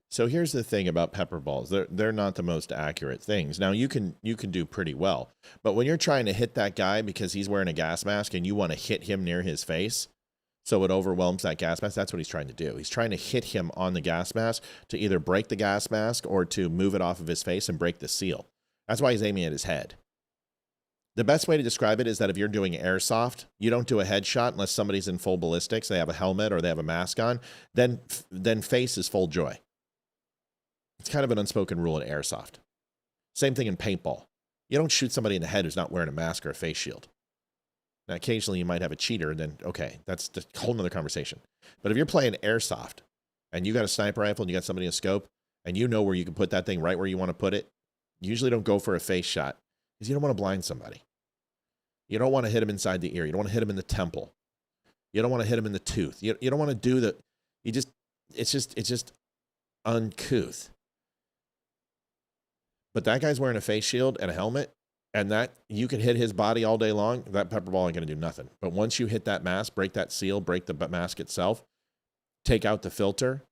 So here's the thing about pepper balls. They're not the most accurate things. Now you can do pretty well, but when you're trying to hit that guy because he's wearing a gas mask and you want to hit him near his face so it overwhelms that gas mask, that's what he's trying to do. He's trying to hit him on the gas mask to either break the gas mask or to move it off of his face and break the seal. That's why he's aiming at his head. The best way to describe it is that if you're doing airsoft, you don't do a headshot unless somebody's in full ballistics, they have a helmet or they have a mask on, then face is full joy. It's kind of an unspoken rule in airsoft. Same thing in paintball. You don't shoot somebody in the head who's not wearing a mask or a face shield. Now, occasionally you might have a cheater, and then, okay, that's a whole nother conversation. But if you're playing airsoft, and you got a sniper rifle, and you got somebody in a scope, and you know where you can put that thing right where you want to put it, you usually don't go for a face shot, because you don't want to blind somebody. You don't want to hit him inside the ear. You don't want to hit him in the temple. You don't want to hit him in the tooth. You don't want to do the, it's just uncouth. But that guy's wearing a face shield and a helmet, and that you can hit his body all day long. That pepper ball ain't going to do nothing. But once you hit that mask, break that seal, break the mask itself, take out the filter,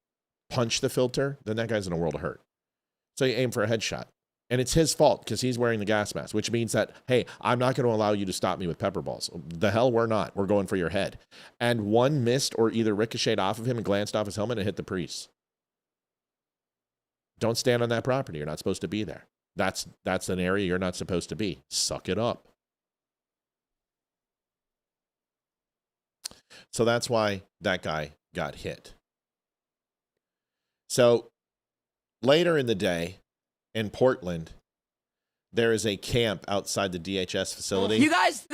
punch the filter, then that guy's in a world of hurt. So you aim for a headshot. And it's his fault because he's wearing the gas mask, which means that, hey, I'm not going to allow you to stop me with pepper balls. The hell we're not. We're going for your head. And one missed or either ricocheted off of him and glanced off his helmet and hit the priest. Don't stand on that property. You're not supposed to be there. That's an area you're not supposed to be. Suck it up. So that's why that guy got hit. So later in the day in Portland, there is a camp outside the DHS facility. You guys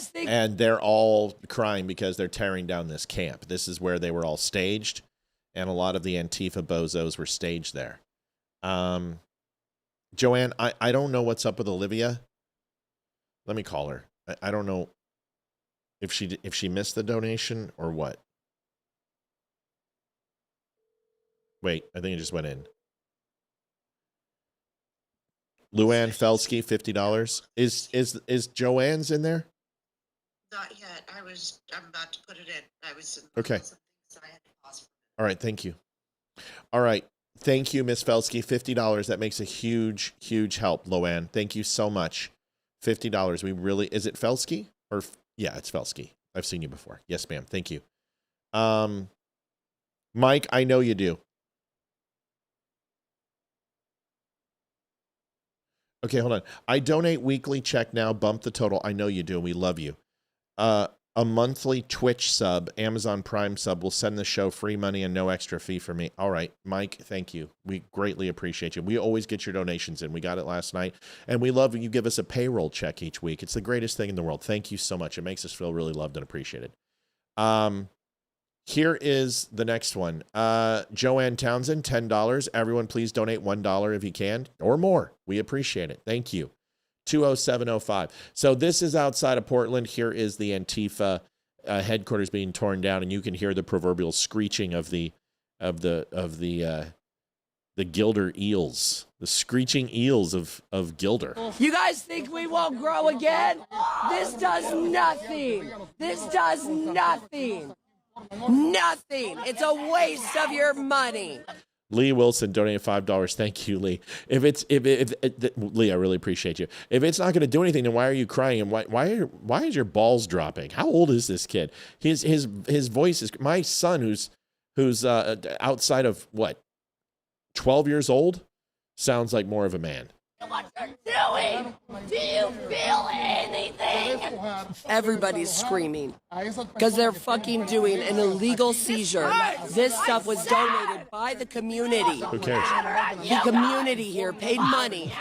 think... And they're all crying because they're tearing down this camp. This is where they were all staged, and a lot of the Antifa bozos were staged there. Joanne, I don't know what's up with Olivia. Let me call her. I don't know if she missed the donation or what. Wait, I think it just went in. Luann Felsky, $50. Is Joanne's in there? Not yet. I'm about to put it in. I was in okay. So I had to pause. All right, thank you. All right. Thank you, Miss Felsky. $50. That makes a huge, huge help, Luann. Thank you so much. $50. We really, is it Felsky? Or yeah, it's Felsky. I've seen you before. Yes, ma'am. Thank you. Mike, I know you do. Okay, hold on. I donate weekly, check now, bump the total. I know you do, and we love you. A monthly Twitch sub, Amazon Prime sub will send the show free money and no extra fee for me. All right, Mike, thank you. We greatly appreciate you. We always get your donations in. We got it last night, and we love when you give us a payroll check each week. It's the greatest thing in the world. Thank you so much. It makes us feel really loved and appreciated. Here is the next one. Joanne Townsend, $10. Everyone, please donate $1 if you can, or more. We appreciate it. Thank you. 20705. So this is outside of Portland. Here is the Antifa headquarters being torn down, and you can hear the proverbial screeching of the Gilder eels, the screeching eels of Gilder. You guys think we won't grow again? This does nothing. This does nothing. Nothing. It's a waste of your money. Lee Wilson donated $5. Thank you, Lee. If Lee, I really appreciate you. If it's not going to do anything, then why are you crying? And why is your balls dropping? How old is this kid? His voice is my son, who's outside of what, 12 years old, sounds like more of a man. What you're doing? Do you feel anything? Everybody's screaming because they're fucking doing an illegal seizure. This stuff was donated by the community. Who cares? The community here paid money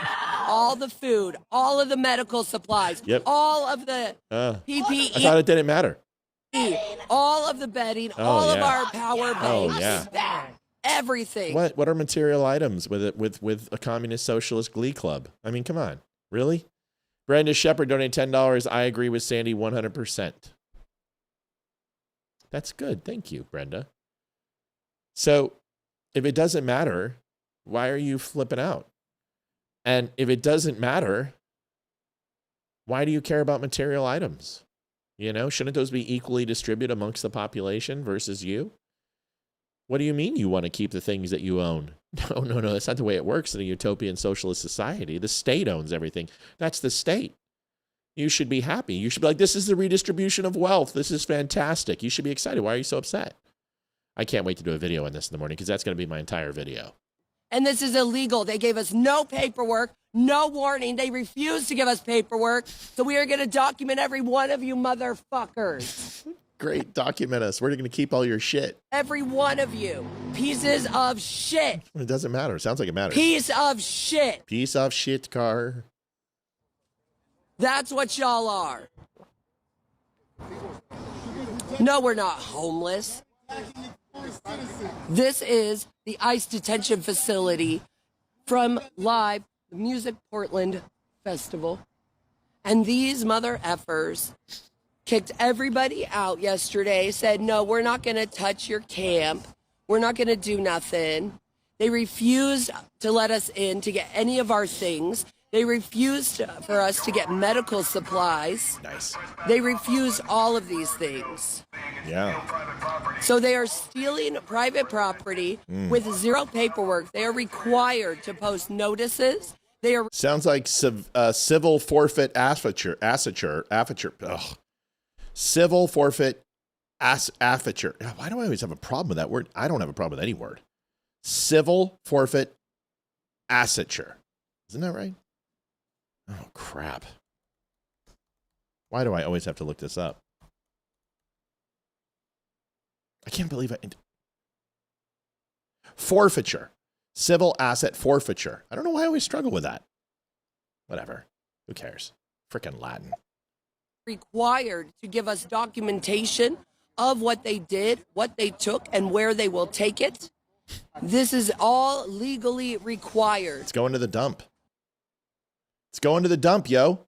all the food, all of the medical supplies, all of the PPE. I thought it didn't matter. All of the bedding, all of our power banks. Oh, yeah. Everything. What are material items with a communist socialist glee club? I mean, come on. Really? Brenda Shepard donated $10. I agree with Sandy 100%. That's good. Thank you, Brenda. So if it doesn't matter, why are you flipping out? And if it doesn't matter, why do you care about material items? You know, shouldn't those be equally distributed amongst the population versus you? What do you mean you want to keep the things that you own? No. That's not the way it works in a utopian socialist society. The state owns everything. That's the state. You should be happy. You should be like, this is the redistribution of wealth. This is fantastic. You should be excited. Why are you so upset? I can't wait to do a video on this in the morning because that's going to be my entire video. And this is illegal. They gave us no paperwork, no warning. They refused to give us paperwork. So we are going to document every one of you motherfuckers. Great. Document us. We're going to keep all your shit. Every one of you. Pieces of shit. It doesn't matter. It sounds like it matters. Piece of shit. Piece of shit car. That's what y'all are. No, we're not homeless. This is the ICE detention facility from Live Music Portland Festival. And these mother effers kicked everybody out yesterday, said, no, we're not going to touch your camp. We're not going to do nothing. They refused to let us in to get any of our things. They refused for us to get medical supplies. Nice. They refused all of these things. Yeah. So they are stealing private property with zero paperwork. They are required to post notices. They are. Sounds like civil forfeit aperture. Ugh. Civil forfeit aperture. Why do I always have a problem with that word? I don't have a problem with any word. Civil forfeit aperture. Isn't that right? Oh, crap. Why do I always have to look this up? I can't believe it. Forfeiture. Civil asset forfeiture. I don't know why I always struggle with that. Whatever. Who cares? Frickin' Latin. Required to give us documentation of what they did, what they took, and where they will take it. This is all legally required. It's going to the dump. It's going to the dump, yo.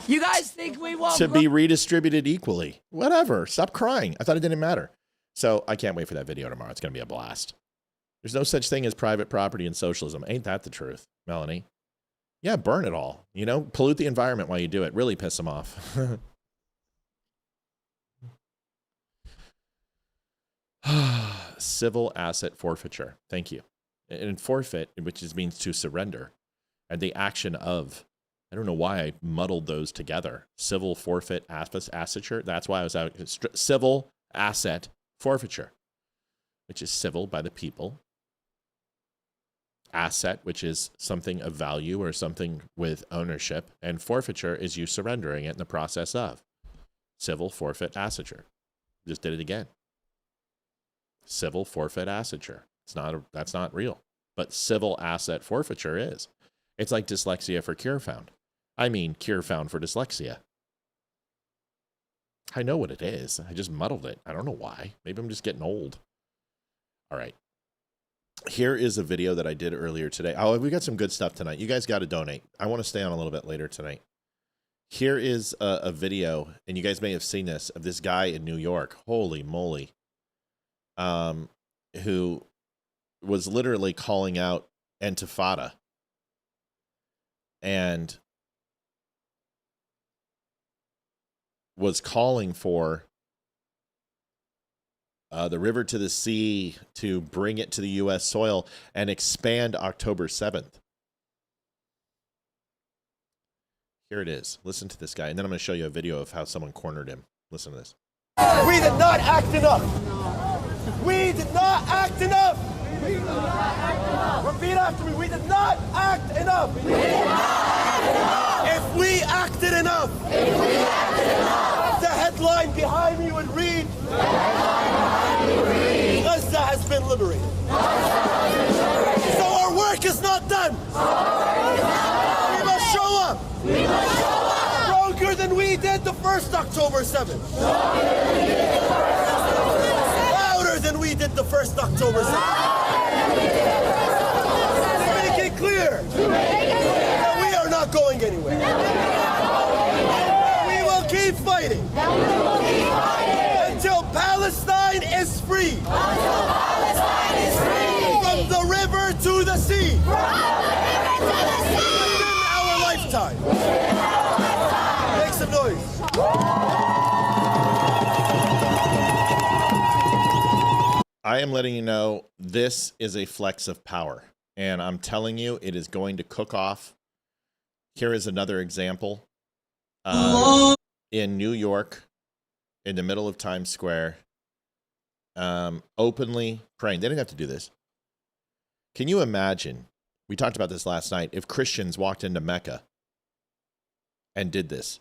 You guys think we won't to be redistributed equally? Whatever. Stop crying. I thought it didn't matter. So I can't wait for that video tomorrow. It's going to be a blast. There's no such thing as private property in socialism. Ain't that the truth, Melanie? Yeah, burn it all. You know, pollute the environment while you do it. Really piss them off. Civil asset forfeiture. Thank you. And forfeit, which means to surrender, and the action of. I don't know why I muddled those together. Civil forfeit asset. That's why I was out. Civil asset forfeiture, which is civil by the people. Asset, which is something of value or something with ownership. And forfeiture is you surrendering it in the process of. Civil forfeit asset. Just did it again. Civil forfeit asset. That's not real. But civil asset forfeiture is. It's like dyslexia for cure found. I mean, cure found for dyslexia. I know what it is. I just muddled it. I don't know why. Maybe I'm just getting old. All right. Here is a video that I did earlier today. Oh, we got some good stuff tonight. You guys got to donate. I want to stay on a little bit later tonight. Here is a video, and you guys may have seen this, of this guy in New York. Holy moly. Who was literally calling out Intifada. And was calling for the river to the sea to bring it to the U.S. soil and expand October 7th. Here it is. Listen to this guy. And then I'm going to show you a video of how someone cornered him. Listen to this. We did not act enough. We did not act enough. We did not act enough. Repeat after me. We did not act enough. We did not act enough. If we acted enough. If we acted enough. The headline behind me would read. The headline behind me would read. Gaza has been liberated. Gaza has been liberated. So our work is not done. So our work is not done. We first October 7th. Louder than we did the first October 7th. Make it clear that we are not going anywhere. We will keep fighting until Palestine is free. From the river to the sea. Within our lifetime. Make some noise. I am letting you know this is a flex of power. And I'm telling you, it is going to cook off. Here is another example. In New York, in the middle of Times Square, openly praying. They didn't have to do this. Can you imagine? We talked about this last night. If Christians walked into Mecca and did this,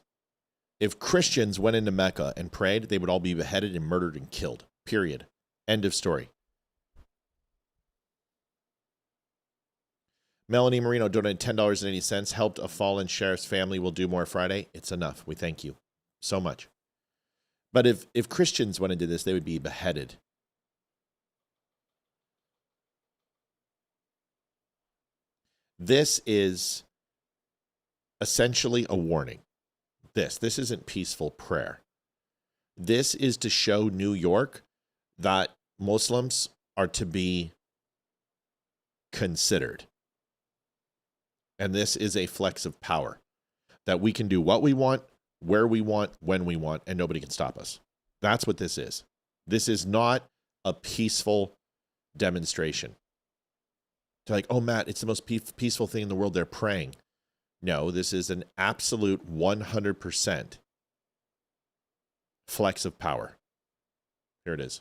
if Christians went into Mecca and prayed, they would all be beheaded and murdered and killed. Period. End of story. Melanie Marino donated $10.80. Helped a fallen sheriff's family. Will do more Friday. It's enough. We thank you so much. But if Christians went into this, they would be beheaded. This is essentially a warning. This isn't peaceful prayer. This is to show New York that Muslims are to be considered. And this is a flex of power that we can do what we want, where we want, when we want, and nobody can stop us. That's what this is. This is not a peaceful demonstration. They're like, oh, Matt, it's the most peaceful thing in the world. They're praying. No, this is an absolute 100% flex of power. Here it is.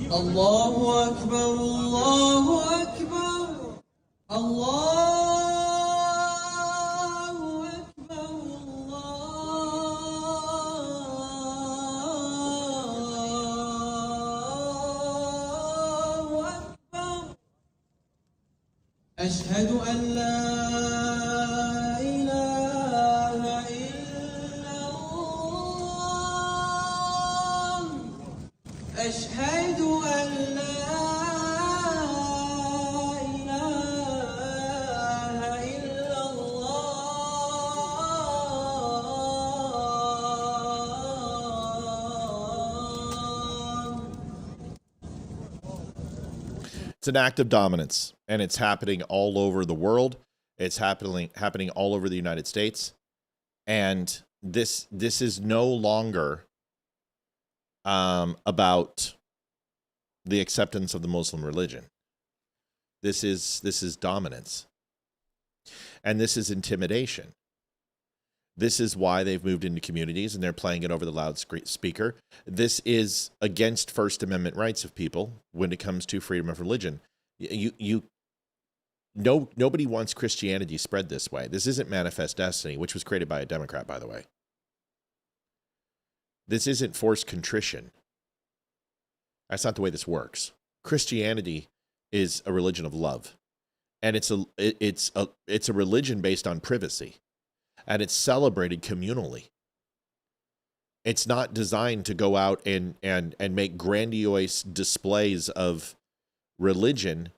Allahu Akbar, Allahu Akbar, Allahu Akbar, Allahu Akbar. Ashhadu an la ilaha illallah. Ashhadu an la It's an act of dominance, and it's happening all over the world. It's happening all over the United States. And this is no longer about the acceptance of the Muslim religion. This is dominance. And this is intimidation. This is why they've moved into communities and they're playing it over the loudspeaker. This is against First Amendment rights of people when it comes to freedom of religion. Nobody wants Christianity spread this way. This isn't Manifest Destiny, which was created by a Democrat, by the way. This isn't forced contrition. That's not the way this works. Christianity is a religion of love, and it's a religion based on privacy. And it's celebrated communally. It's not designed to go out and make grandiose displays of religion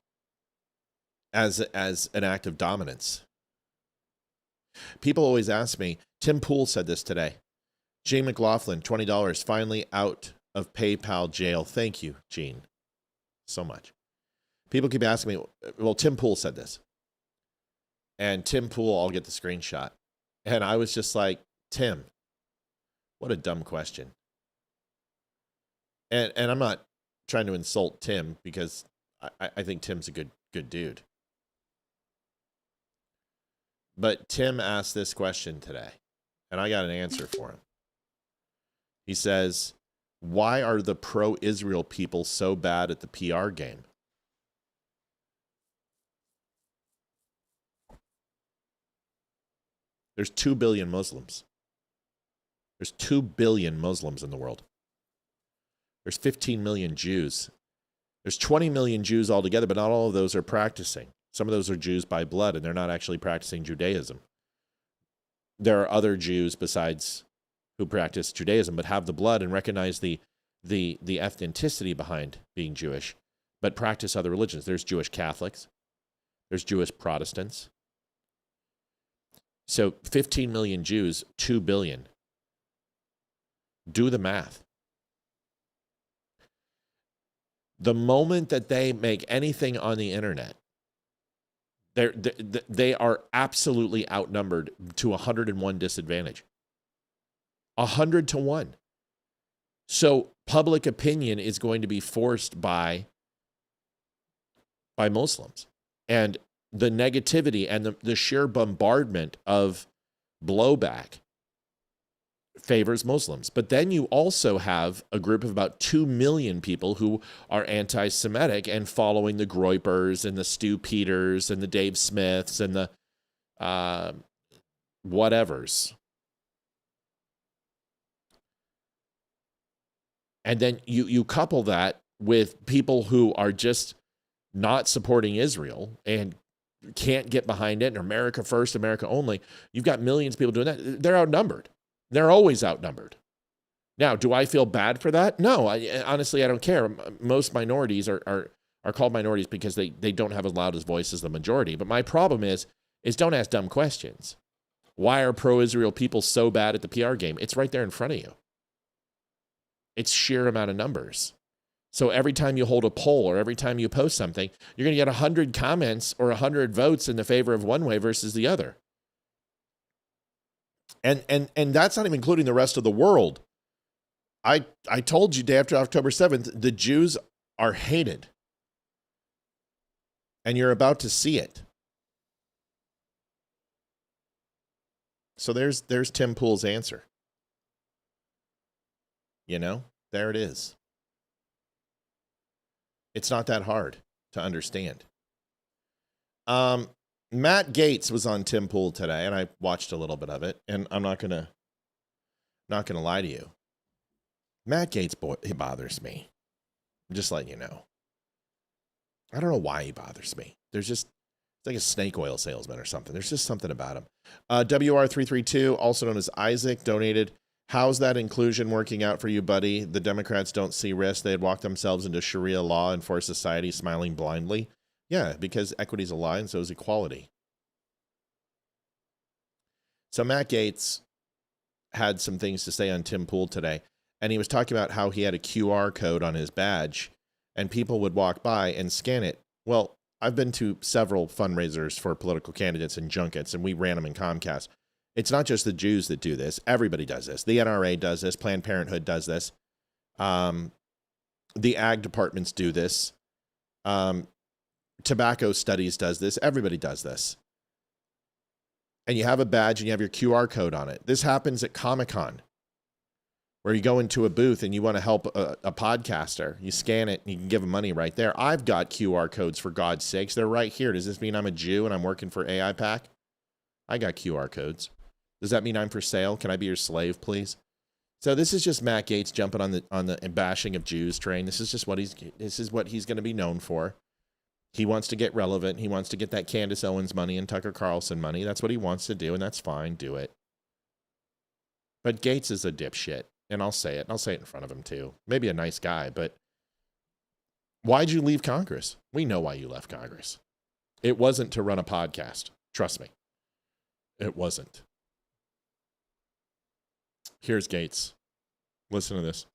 as an act of dominance. People always ask me, Tim Pool said this today. Gene McLaughlin, $20, finally out of PayPal jail. Thank you, Gene, so much. People keep asking me, well, Tim Pool said this. And Tim Pool, I'll get the screenshot. And I was just like, Tim, what a dumb question. And I'm not trying to insult Tim because I think Tim's a good dude. But Tim asked this question today, and I got an answer for him. He says, why are the pro-Israel people so bad at the PR game? There's 2 billion Muslims. There's 2 billion Muslims in the world. There's 15 million Jews. There's 20 million Jews altogether, but not all of those are practicing. Some of those are Jews by blood, and they're not actually practicing Judaism. There are other Jews besides who practice Judaism but have the blood and recognize the ethnicity behind being Jewish, but practice other religions. There's Jewish Catholics. There's Jewish Protestants. So 15 million Jews, 2 billion. Do the math. The moment that they make anything on the internet, they are absolutely outnumbered to 101 disadvantage. 100 to 1. So public opinion is going to be forced by Muslims. And the negativity and the sheer bombardment of blowback favors Muslims. But then you also have a group of about 2 million people who are anti-Semitic and following the Groypers and the Stu Peters and the Dave Smiths and the whatevers. And then you couple that with people who are just not supporting Israel and can't get behind it, and America first, America only. You've got millions of people doing that. They're outnumbered. They're always outnumbered. Now, do I feel bad for that? No, honestly, I don't care. Most minorities are called minorities because they don't have as loud as voice as the majority. But my problem is don't ask dumb questions. Why are pro-Israel people so bad at the PR game? It's right there in front of you. It's sheer amount of numbers. So every time you hold a poll or every time you post something, you're going to get 100 comments or 100 votes in the favor of one way versus the other. And that's not even including the rest of the world. I told you day after October 7th, the Jews are hated. And you're about to see it. So there's Tim Pool's answer. You know, there it is. It's not that hard to understand. Matt Gaetz was on Tim Pool today, and I watched a little bit of it, and I'm not gonna lie to you. Matt Gaetz, he bothers me. I'm just letting you know. I don't know why he bothers me. It's like a snake oil salesman or something. There's just something about him. WR332, also known as Isaac, donated. How's that inclusion working out for you, buddy? The Democrats don't see risk. They'd walk themselves into Sharia law and force society smiling blindly. Yeah, because equity's a lie and so is equality. So Matt Gaetz had some things to say on Tim Pool today, and he was talking about how he had a QR code on his badge, and people would walk by and scan it. Well, I've been to several fundraisers for political candidates and junkets, and we ran them in Comcast. It's not just the Jews that do this. Everybody does this. The NRA does this. Planned Parenthood does this. The ag departments do this. Tobacco Studies does this. Everybody does this. And you have a badge and you have your QR code on it. This happens at Comic-Con, where you go into a booth and you want to help a podcaster. You scan it and you can give them money right there. I've got QR codes, for God's sakes. They're right here. Does this mean I'm a Jew and I'm working for AI Pack? I got QR codes. Does that mean I'm for sale? Can I be your slave, please? So this is just Matt Gaetz jumping on the bashing of Jews train. This is what he's going to be known for. He wants to get relevant. He wants to get that Candace Owens money and Tucker Carlson money. That's what he wants to do, and that's fine. Do it. But Gaetz is a dipshit, and I'll say it. I'll say it in front of him too. Maybe a nice guy, but why'd you leave Congress? We know why you left Congress. It wasn't to run a podcast. Trust me. It wasn't. Here's Gaetz. Listen to this.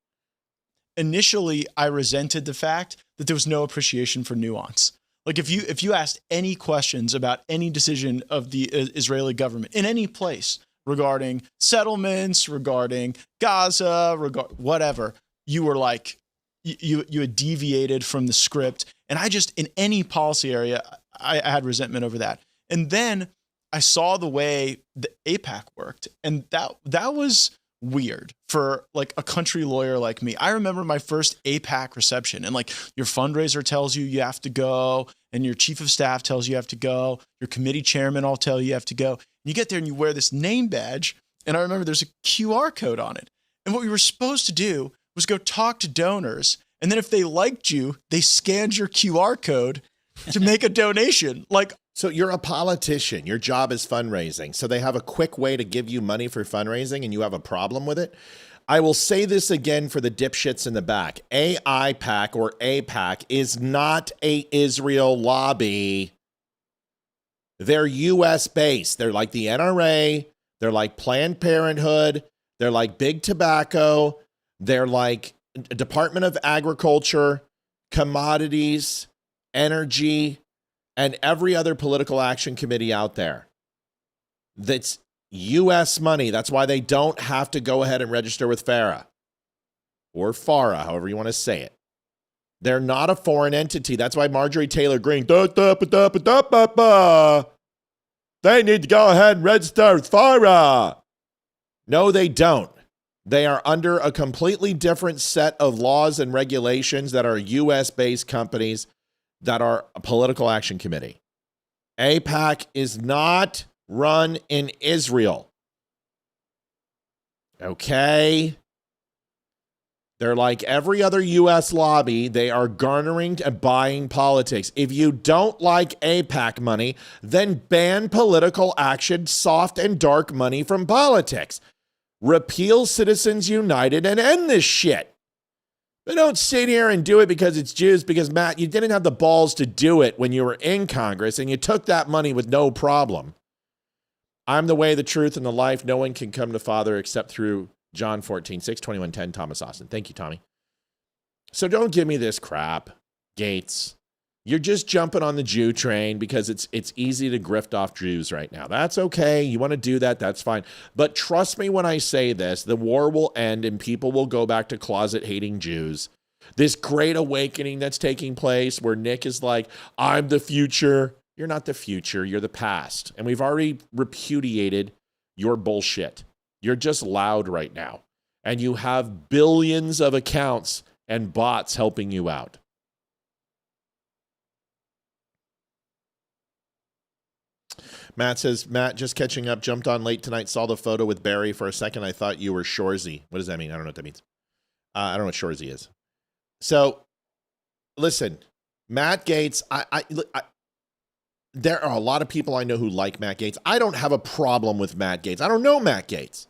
Initially, I resented the fact that there was no appreciation for nuance. Like if you asked any questions about any decision of the Israeli government in any place regarding settlements, regarding Gaza, whatever, you were like, you had deviated from the script. And I just, in any policy area, I had resentment over that. And then I saw the way the AIPAC worked, and that was weird for like a country lawyer like me. I remember my first AIPAC reception, and like your fundraiser tells you have to go, and your chief of staff tells you have to go, your committee chairman all tell you have to go. And you get there and you wear this name badge, and I remember there's a QR code on it. And what we were supposed to do was go talk to donors, and then if they liked you, they scanned your QR code to make a donation. Like, So you're a politician. Your job is fundraising. So they have a quick way to give you money for fundraising and you have a problem with it. I will say this again for the dipshits in the back. AIPAC or APAC is not a Israel lobby. They're U.S. based. They're like the NRA. They're like Planned Parenthood. They're like Big Tobacco. They're like Department of Agriculture, Commodities, Energy, and every other political action committee out there. That's U.S. money. That's why they don't have to go ahead and register with FARA or FARA, however you want to say it. They're not a foreign entity. That's why Marjorie Taylor Greene, they need to go ahead and register with FARA. No, they don't. They are under a completely different set of laws and regulations that are U.S.-based companies that are a political action committee. AIPAC is not run in Israel. Okay? They're like every other U.S. lobby. They are garnering and buying politics. If you don't like AIPAC money, then ban political action, soft and dark money from politics. Repeal Citizens United and end this shit. But don't sit here and do it because it's Jews, because, Matt, you didn't have the balls to do it when you were in Congress, and you took that money with no problem. I'm the way, the truth, and the life. No one can come to Father except through John 14:6, 21:10, Thomas Austin. Thank you, Tommy. So don't give me this crap, Gates. You're just jumping on the Jew train because it's easy to grift off Jews right now. That's okay. You want to do that, that's fine. But trust me when I say this, the war will end and people will go back to closet-hating Jews. This great awakening that's taking place where Nick is like, I'm the future. You're not the future. You're the past. And we've already repudiated your bullshit. You're just loud right now. And you have billions of accounts and bots helping you out. Matt says, Matt, just catching up, jumped on late tonight, saw the photo with Barry. For a second, I thought you were Shorzy. What does that mean? I don't know what that means. I don't know what Shorzy is. So, listen, Matt Gaetz, there are a lot of people I know who like Matt Gaetz. I don't have a problem with Matt Gaetz. I don't know Matt Gaetz.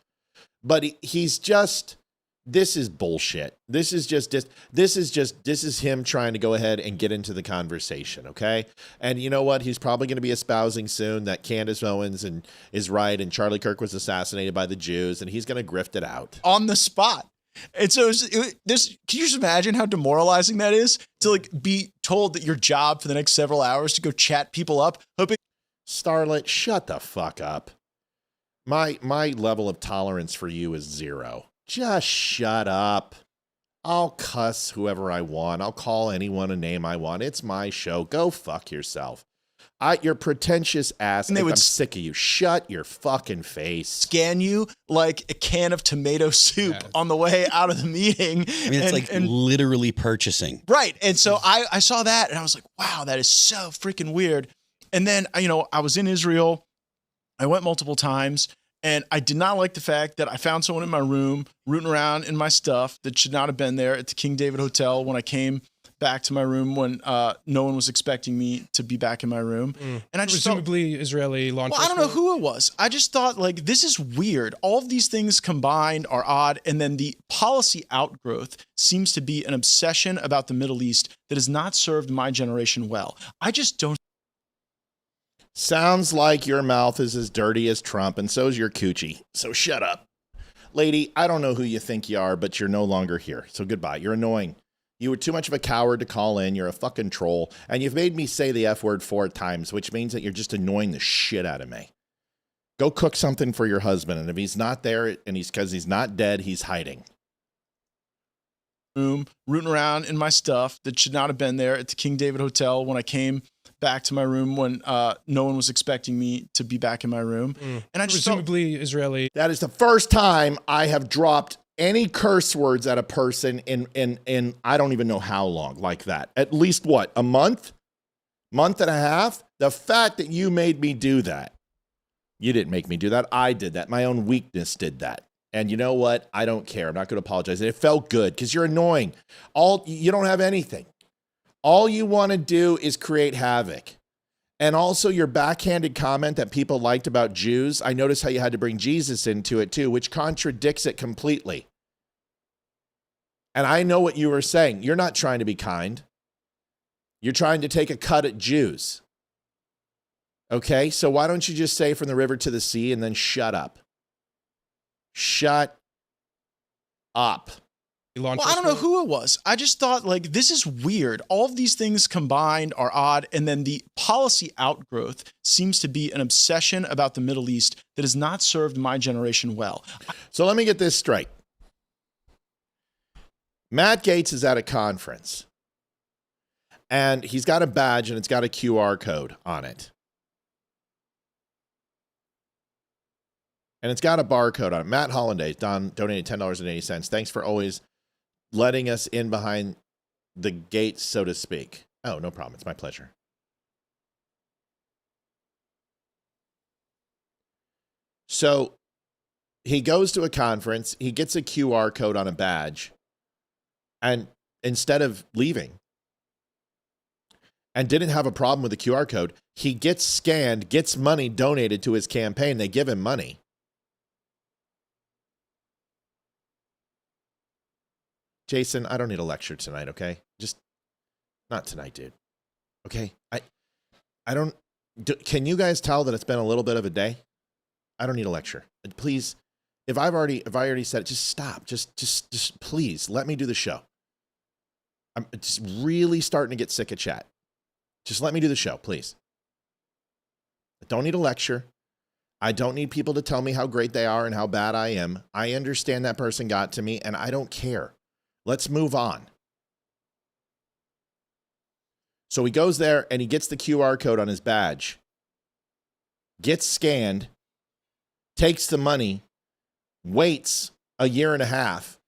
But he's just, this is bullshit. This is him trying to go ahead and get into the conversation, okay? And you know what? He's probably going to be espousing soon that Candace Owens is right and Charlie Kirk was assassinated by the Jews, and he's going to grift it out. On the spot. And so can you just imagine how demoralizing that is to like be told that your job for the next several hours to go chat people up, hoping. Starlet, shut the fuck up. My level of tolerance for you is 0. Just shut up. I'll cuss whoever I want. I'll call anyone a name I want. It's my show. Go fuck yourself. Your pretentious ass. I'm sick of you. Shut your fucking face. Scan you like a can of tomato soup on the way out of the meeting. I mean, it's literally purchasing. Right. And so I saw that and I was like, wow, that is so freaking weird. And then, I was in Israel. I went multiple times. And I did not like the fact that I found someone in my room rooting around in my stuff that should not have been there at the King David Hotel when I came back to my room when no one was expecting me to be back in my room. And I just presumably Israeli law enforcement. I don't know who it was. I just thought, like, this is weird. All of these things combined are odd. And then the policy outgrowth seems to be an obsession about the Middle East that has not served my generation well. I just don't. Sounds like your mouth is as dirty as Trump, and so's your coochie. So shut up. Lady, I don't know who you think you are, but you're no longer here. So goodbye. You're annoying. You were too much of a coward to call in. You're a fucking troll. And you've made me say the F word 4 times, which means that you're just annoying the shit out of me. Go cook something for your husband. And if he's not there, and because he's not dead, he's hiding. Room, rooting around in my stuff that should not have been there at the King David Hotel when I came back to my room when no one was expecting me to be back in my room. And I just presumably Israeli. That is the first time I have dropped any curse words at a person in I don't even know how long like that. At least what, a month and a half? The fact that you made me do that. You didn't make me do that. I did that. My own weakness did that. And you know what? I don't care. I'm not going to apologize. And it felt good because you're annoying. You don't have anything. All you want to do is create havoc. And also your backhanded comment that people liked about Jews. I noticed how you had to bring Jesus into it too, which contradicts it completely. And I know what you were saying. You're not trying to be kind. You're trying to take a cut at Jews. Okay, so why don't you just say from the river to the sea and then shut up? Shut up. Well, I don't know who it was. I just thought, like, this is weird. All of these things combined are odd. And then the policy outgrowth seems to be an obsession about the Middle East that has not served my generation well. So let me get this straight. Matt Gaetz is at a conference, and he's got a badge, and it's got a QR code on it. And it's got a barcode on it. Matt Hollanday donated $10.80. Thanks for always letting us in behind the gate, so to speak. Oh, no problem. It's my pleasure. So he goes to a conference. He gets a QR code on a badge. And instead of leaving and didn't have a problem with the QR code, he gets scanned, gets money donated to his campaign. They give him money. Jason, I don't need a lecture tonight, okay? Just not tonight, dude. Okay? Can you guys tell that it's been a little bit of a day? I don't need a lecture. Please, if I already said it, just stop. Just please let me do the show. I'm just really starting to get sick of chat. Just let me do the show, please. I don't need a lecture. I don't need people to tell me how great they are and how bad I am. I understand that person got to me, and I don't care. Let's move on. So he goes there, and he gets the QR code on his badge, gets scanned, takes the money, waits a year and a half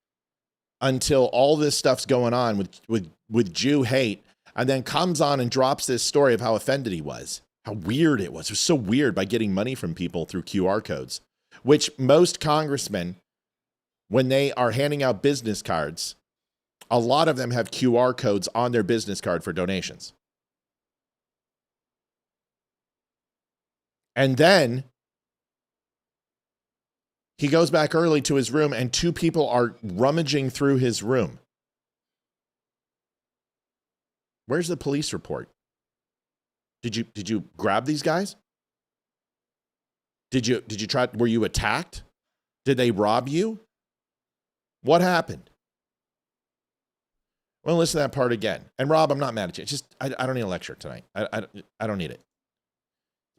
until all this stuff's going on with Jew hate, and then comes on and drops this story of how offended he was, how weird it was. It was so weird by getting money from people through QR codes, which most congressmen, when they are handing out business cards, a lot of them have QR codes on their business card for donations. And then he goes back early to his room, and two people are rummaging through his room. Where's the police report? Did you grab these guys? Did you try? Were you attacked? Did they rob you? What happened? Well, listen to that part again. And Rob, I'm not mad at you. It's just I don't need a lecture tonight. I don't need it.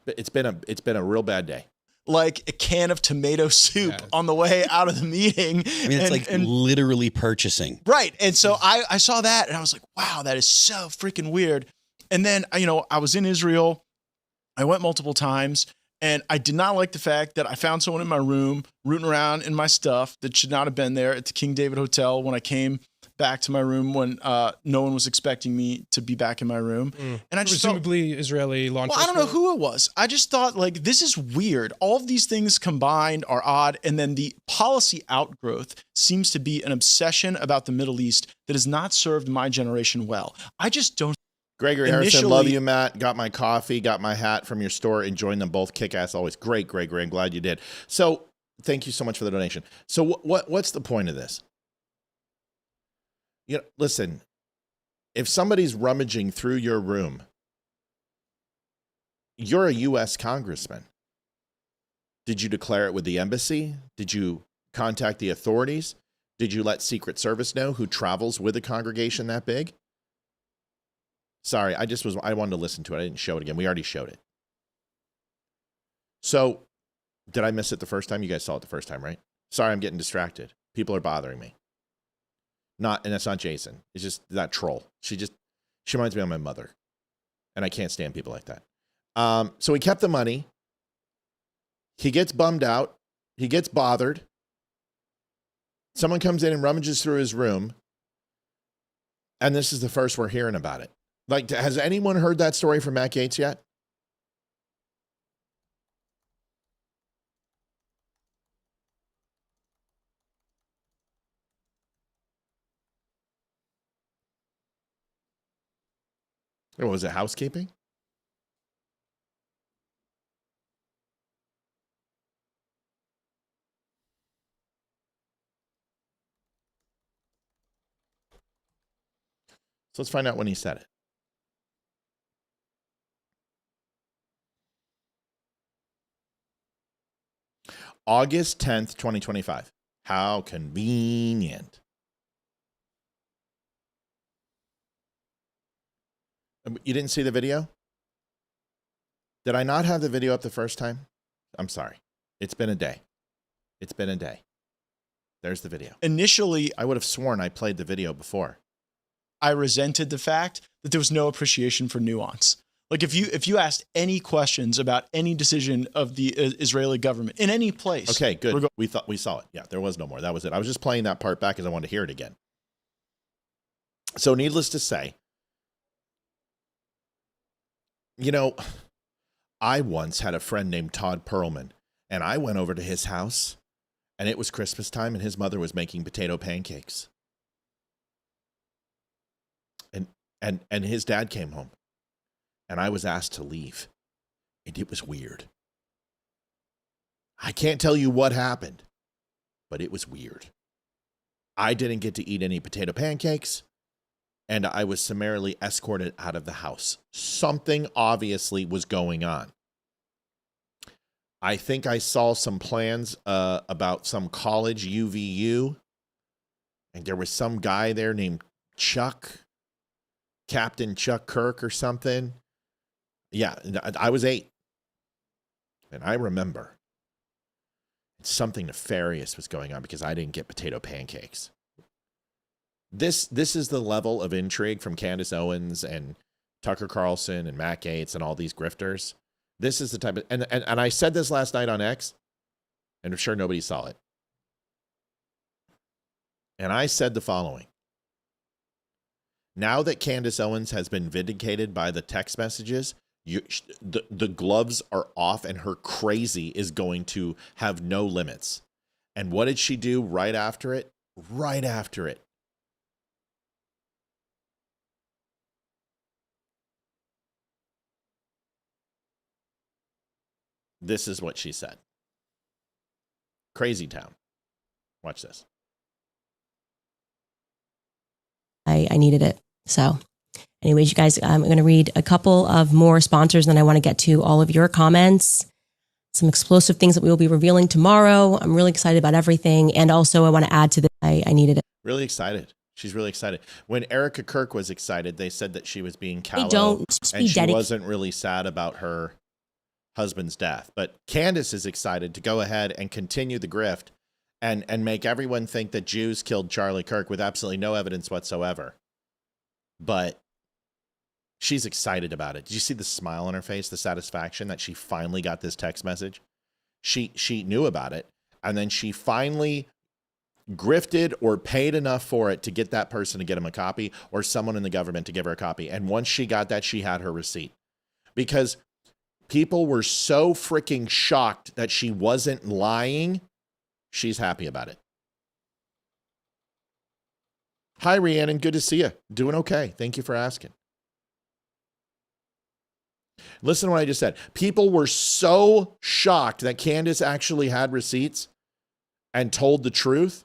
It's been a real bad day. Like a can of tomato soup on the way out of the meeting. I mean, it's literally purchasing. Right. And so I saw that and I was like, wow, that is so freaking weird. And then, I was in Israel. I went multiple times, and I did not like the fact that I found someone in my room rooting around in my stuff that should not have been there at the King David Hotel when I came back to my room when no one was expecting me to be back in my room. And I just presumably Israeli law enforcement. Well, I don't know who it was. I just thought, like, this is weird. All of these things combined are odd. And then the policy outgrowth seems to be an obsession about the Middle East that has not served my generation well. I just don't. Gregory Harrison, love you, Matt. Got my coffee, got my hat from your store. Enjoying them both. Kick ass always. Great, Gregory. I'm glad you did. So thank you so much for the donation. So what's the point of this? Listen, if somebody's rummaging through your room, you're a U.S. congressman. Did you declare it with the embassy? Did you contact the authorities? Did you let Secret Service know who travels with a congregation that big? Sorry, I wanted to listen to it. I didn't show it again. We already showed it. So, did I miss it the first time? You guys saw it the first time, right? Sorry, I'm getting distracted. People are bothering me. And that's not Jason. It's just that troll. She reminds me of my mother. And I can't stand people like that. So he kept the money. He gets bummed out. He gets bothered. Someone comes in and rummages through his room. And this is the first we're hearing about it. Like, has anyone heard that story from Matt Gaetz yet? Or was it housekeeping? So let's find out when he said it. August 10th, 2025. How convenient. You didn't see the video? Did I not have the video up the first time? I'm sorry. It's been a day. It's been a day. There's the video. Initially, I would have sworn I played the video before. I resented the fact that there was no appreciation for nuance. Like if you asked any questions about any decision of the Israeli government in any place. Okay, good. We thought we saw it. Yeah, there was no more. That was it. I was just playing that part back because I wanted to hear it again. So needless to say, you know, I once had a friend named Todd Perlman, and I went over to his house, and it was Christmas time, and his mother was making potato pancakes. And his dad came home, and I was asked to leave, and it was weird. I can't tell you what happened, but it was weird. I didn't get to eat any potato pancakes, and I was summarily escorted out of the house. Something obviously was going on. I think I saw some plans about some college, UVU, and there was some guy there named Chuck, Captain Chuck Kirk or something. Yeah, I was 8. And I remember something nefarious was going on because I didn't get potato pancakes. This is the level of intrigue from Candace Owens and Tucker Carlson and Matt Gaetz and all these grifters. This is the type of, and I said this last night on X, and I'm sure nobody saw it. And I said the following. Now that Candace Owens has been vindicated by the text messages, the gloves are off and her crazy is going to have no limits. And what did she do right after it? Right after it. This is what she said. Crazy town. Watch this. I needed it. So anyways, you guys, I'm going to read a couple of more sponsors, and then I want to get to all of your comments, some explosive things that we will be revealing tomorrow. I'm really excited about everything. And also I want to add to this, I needed it. Really excited. She's really excited. When Erica Kirk was excited, they said that she was being callow and she wasn't really sad about her husband's death. But Candace is excited to go ahead and continue the grift and make everyone think that Jews killed Charlie Kirk with absolutely no evidence whatsoever. But she's excited about it. Did you see the smile on her face, the satisfaction that she finally got this text message? She knew about it, and then she finally grifted or paid enough for it to get that person to get him a copy or someone in the government to give her a copy. And once she got that, she had her receipt. Because people were so freaking shocked that she wasn't lying. She's happy about it. Hi, Rhiannon. Good to see you. Doing okay. Thank you for asking. Listen to what I just said. People were so shocked that Candace actually had receipts and told the truth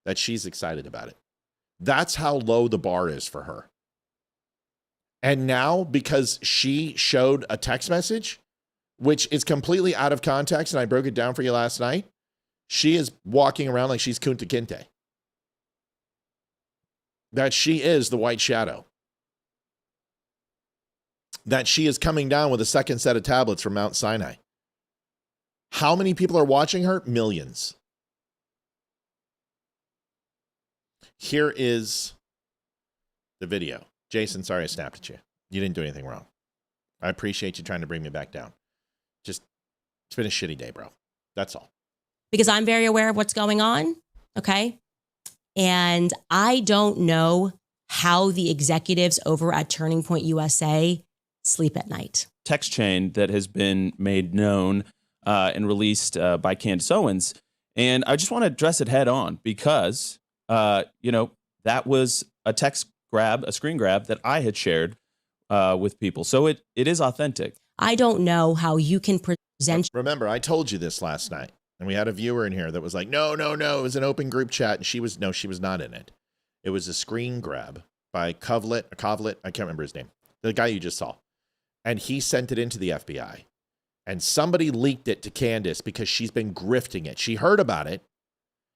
that she's excited about it. That's how low the bar is for her. And now, because she showed a text message, which is completely out of context, and I broke it down for you last night, she is walking around like she's Kunta Kinte. That she is the white shadow. That she is coming down with a second set of tablets from Mount Sinai. How many people are watching her? Millions. Here is the video. Jason, sorry I snapped at you. You didn't do anything wrong. I appreciate you trying to bring me back down. Just, it's been a shitty day, bro. That's all. Because I'm very aware of what's going on, okay? And I don't know how the executives over at Turning Point USA sleep at night. Text chain that has been made known and released by Candace Owens. And I just want to address it head on because, that was a text grab, a screen grab that I had shared with people. So it is authentic. I don't know how you can present. Remember, I told you this last night. And we had a viewer in here that was like, no, it was an open group chat. And she was not in it. It was a screen grab by Kovlet, I can't remember his name, the guy you just saw. And he sent it into the FBI. And somebody leaked it to Candace because she's been grifting it. She heard about it.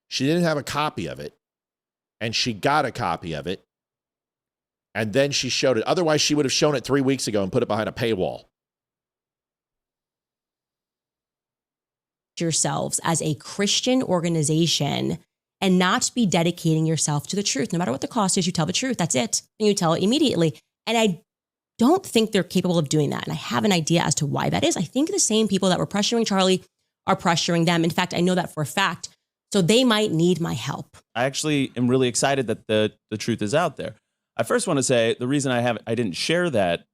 She didn't have a copy of it. And she got a copy of it. And then she showed it. Otherwise, she would have shown it 3 weeks ago and put it behind a paywall. Yourselves as a Christian organization and not be dedicating yourself to the truth. No matter what the cost is, you tell the truth. That's it. And you tell it immediately. And I don't think they're capable of doing that. And I have an idea as to why that is. I think the same people that were pressuring Charlie are pressuring them. In fact, I know that for a fact. So they might need my help. I actually am really excited that the truth is out there. I first want to say the reason I didn't share that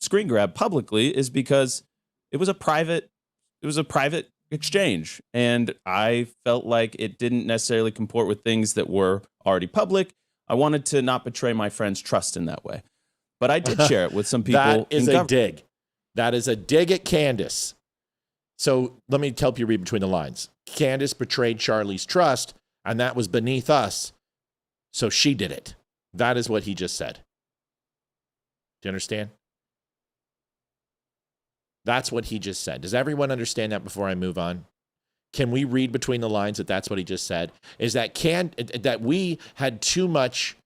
screen grab publicly is because it was a private exchange, and I felt like it didn't necessarily comport with things that were already public. I wanted to not betray my friends' trust in that way. But I did share it with some people. That is a dig. That is a dig at Candace. So let me help you read between the lines. Candace betrayed Charlie's trust, and that was beneath us. So she did it. That is what he just said. Do you understand? That's what he just said. Does everyone understand that before I move on? Can we read between the lines that that's what he just said? Is that that we had too much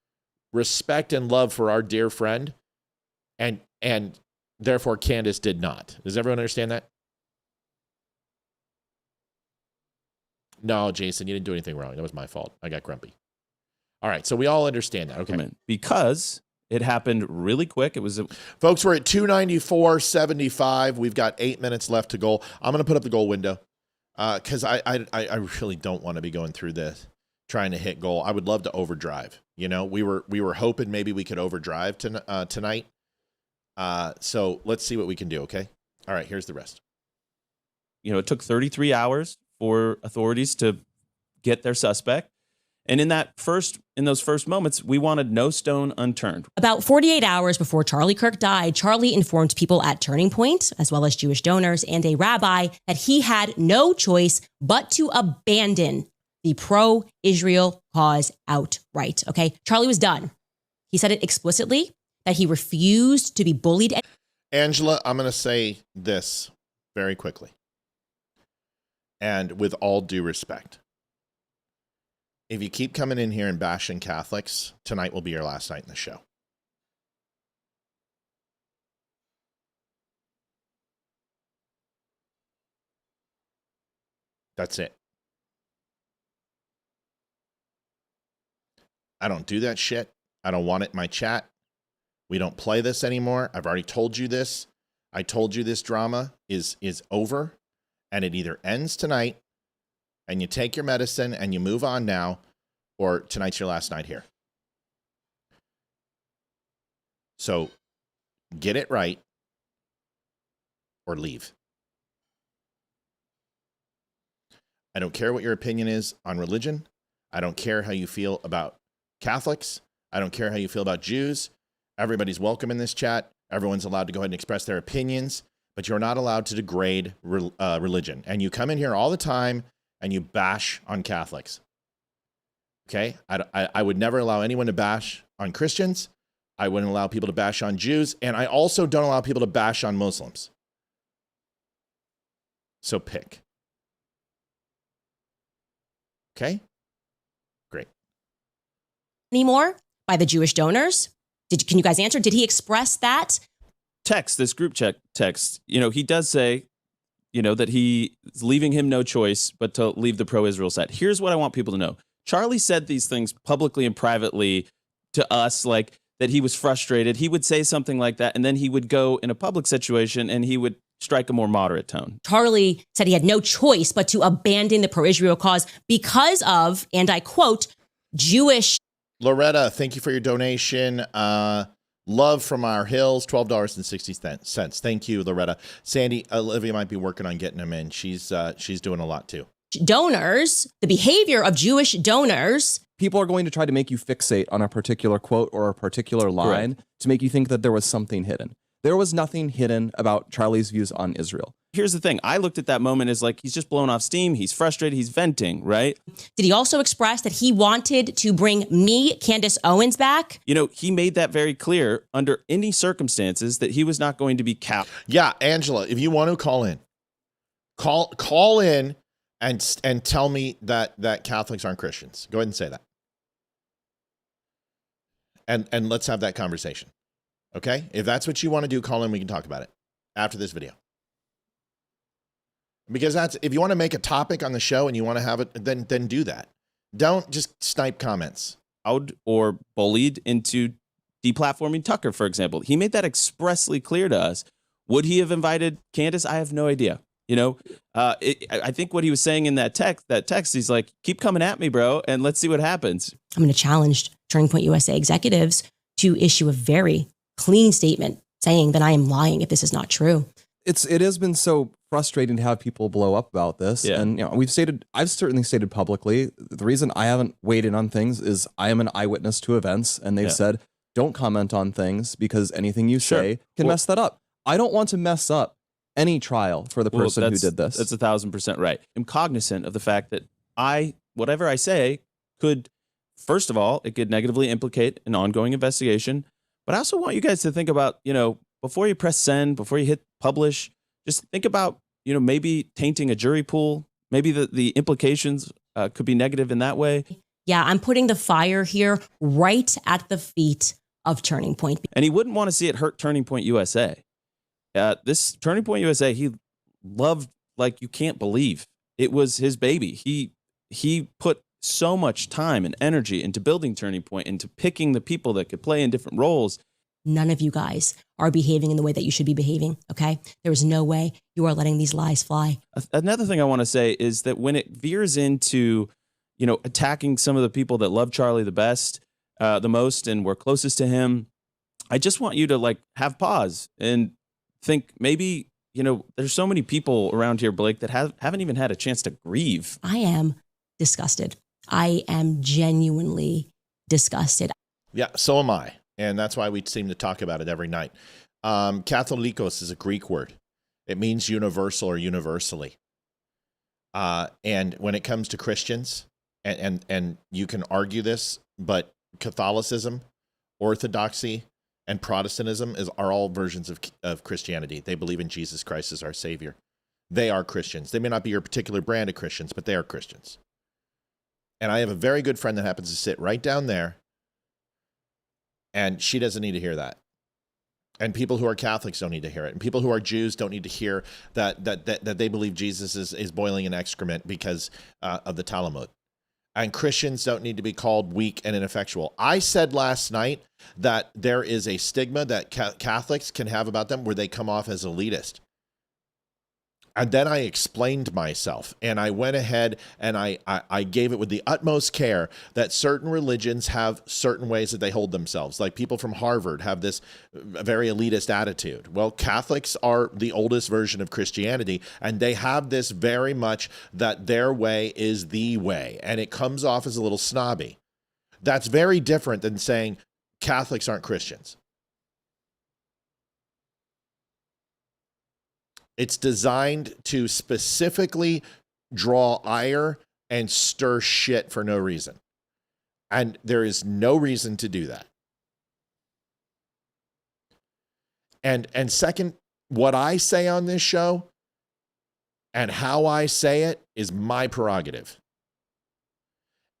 respect and love for our dear friend, and therefore Candace did not. Does everyone understand that? No, Jason, you didn't do anything wrong. That was my fault. I got grumpy. All right, so we all understand that. Okay. Because it happened really quick. It was folks, we're at 294.75. We've got 8 minutes left to goal. I'm going to put up the goal window because I really don't want to be going through this trying to hit goal. I would love to overdrive. You know, we were hoping maybe we could overdrive tonight. So let's see what we can do. Okay. All right. Here's the rest. You know, it took 33 hours for authorities to get their suspect. And in those first moments, we wanted no stone unturned. About 48 hours before Charlie Kirk died, Charlie informed people at Turning Point, as well as Jewish donors and a rabbi, that he had no choice but to abandon the pro-Israel cause outright. Okay, Charlie was done. He said it explicitly, that he refused to be bullied. Angela, I'm going to say this very quickly. And with all due respect, if you keep coming in here and bashing Catholics, tonight will be your last night in the show. That's it. I don't do that shit. I don't want it in my chat. We don't play this anymore. I've already told you this. I told you this drama is over, and it either ends tonight and you take your medicine and you move on now, or tonight's your last night here. So get it right or leave. I don't care what your opinion is on religion. I don't care how you feel about Catholics. I don't care how you feel about Jews. Everybody's welcome in this chat. Everyone's allowed to go ahead and express their opinions, but you're not allowed to degrade religion. And you come in here all the time and you bash on Catholics. Okay? I would never allow anyone to bash on Christians. I wouldn't allow people to bash on Jews. And I also don't allow people to bash on Muslims. So pick. Okay? Great. Anymore by the Jewish donors? Can you guys answer? Did he express that? This group chat text, he does say, that he is leaving him no choice but to leave the pro-Israel side. Here's what I want people to know. Charlie said these things publicly and privately to us, like that he was frustrated. He would say something like that, and then he would go in a public situation and he would strike a more moderate tone. Charlie said he had no choice but to abandon the pro-Israel cause because of, and I quote, Jewish. Loretta, thank you for your donation. Love from our hills, $12.60. Thank you, Loretta. Sandy, Olivia might be working on getting them in. She's doing a lot too. Donors, the behavior of Jewish donors. People are going to try to make you fixate on a particular quote or a particular line to make you think that there was something hidden. There was nothing hidden about Charlie's views on Israel. here's the thing. I looked at that moment as like, he's just blowing off steam. He's frustrated. He's venting, right? Did he also express that he wanted to bring me, Candace Owens, back? You know, he made that very clear under any circumstances that he was not going to be capped. Yeah, Angela, if you want to call in, call in and tell me that Catholics aren't Christians. Go ahead and say that. And let's have that conversation. Okay? If that's what you want to do, call in. We can talk about it after this video. Because if you want to make a topic on the show and you want to have it, then do that. Don't just snipe comments. Out or bullied into deplatforming Tucker, for example. He made that expressly clear to us. Would he have invited Candace? I have no idea. You know, I think what he was saying in that text, he's like, keep coming at me, bro, and let's see what happens. I'm going to challenge Turning Point USA executives to issue a very clean statement saying that I am lying if this is not true. It has been so frustrating to have people blow up about this. Yeah. And I've certainly stated publicly, the reason I haven't weighed in on things is I am an eyewitness to events, and they've said, don't comment on things because anything you say can mess that up. I don't want to mess up any trial for the person who did this. That's 1,000% right. I'm cognizant of the fact that whatever I say could, first of all, it could negatively implicate an ongoing investigation. But I also want you guys to think about, you know, before you press send, before you hit publish, just think about, you know, maybe tainting a jury pool. Maybe the implications could be negative in that way. Yeah, I'm putting the fire here right at the feet of Turning Point. And he wouldn't want to see it hurt Turning Point USA. This Turning Point USA, he loved like you can't believe. It was his baby. He put so much time and energy into building Turning Point, into picking the people that could play in different roles. None of you guys are behaving in the way that you should be behaving, okay? There is no way you are letting these lies fly. Another thing I want to say is that when it veers into, you know, attacking some of the people that love Charlie the most and were closest to him, I just want you to like have pause and think maybe, you know, there's so many people around here, Blake, that haven't even had a chance to grieve. I am disgusted. I am genuinely disgusted. Yeah, so am I. And that's why we seem to talk about it every night. Katholikos is a Greek word. It means universal or universally. And when it comes to Christians, and you can argue this, but Catholicism, Orthodoxy, and Protestantism are all versions of Christianity. They believe in Jesus Christ as our Savior. They are Christians. They may not be your particular brand of Christians, but they are Christians. And I have a very good friend that happens to sit right down there, and she doesn't need to hear that. And people who are Catholics don't need to hear it. And people who are Jews don't need to hear that they believe Jesus is boiling in excrement because of the Talmud. And Christians don't need to be called weak and ineffectual. I said last night that there is a stigma that Catholics can have about them where they come off as elitist. And then I explained myself, and I went ahead and I gave it with the utmost care that certain religions have certain ways that they hold themselves. Like people from Harvard have this very elitist attitude. Well, Catholics are the oldest version of Christianity, and they have this very much that their way is the way, and it comes off as a little snobby. That's very different than saying Catholics aren't Christians. It's designed to specifically draw ire and stir shit for no reason. And there is no reason to do that. And second, what I say on this show and how I say it is my prerogative.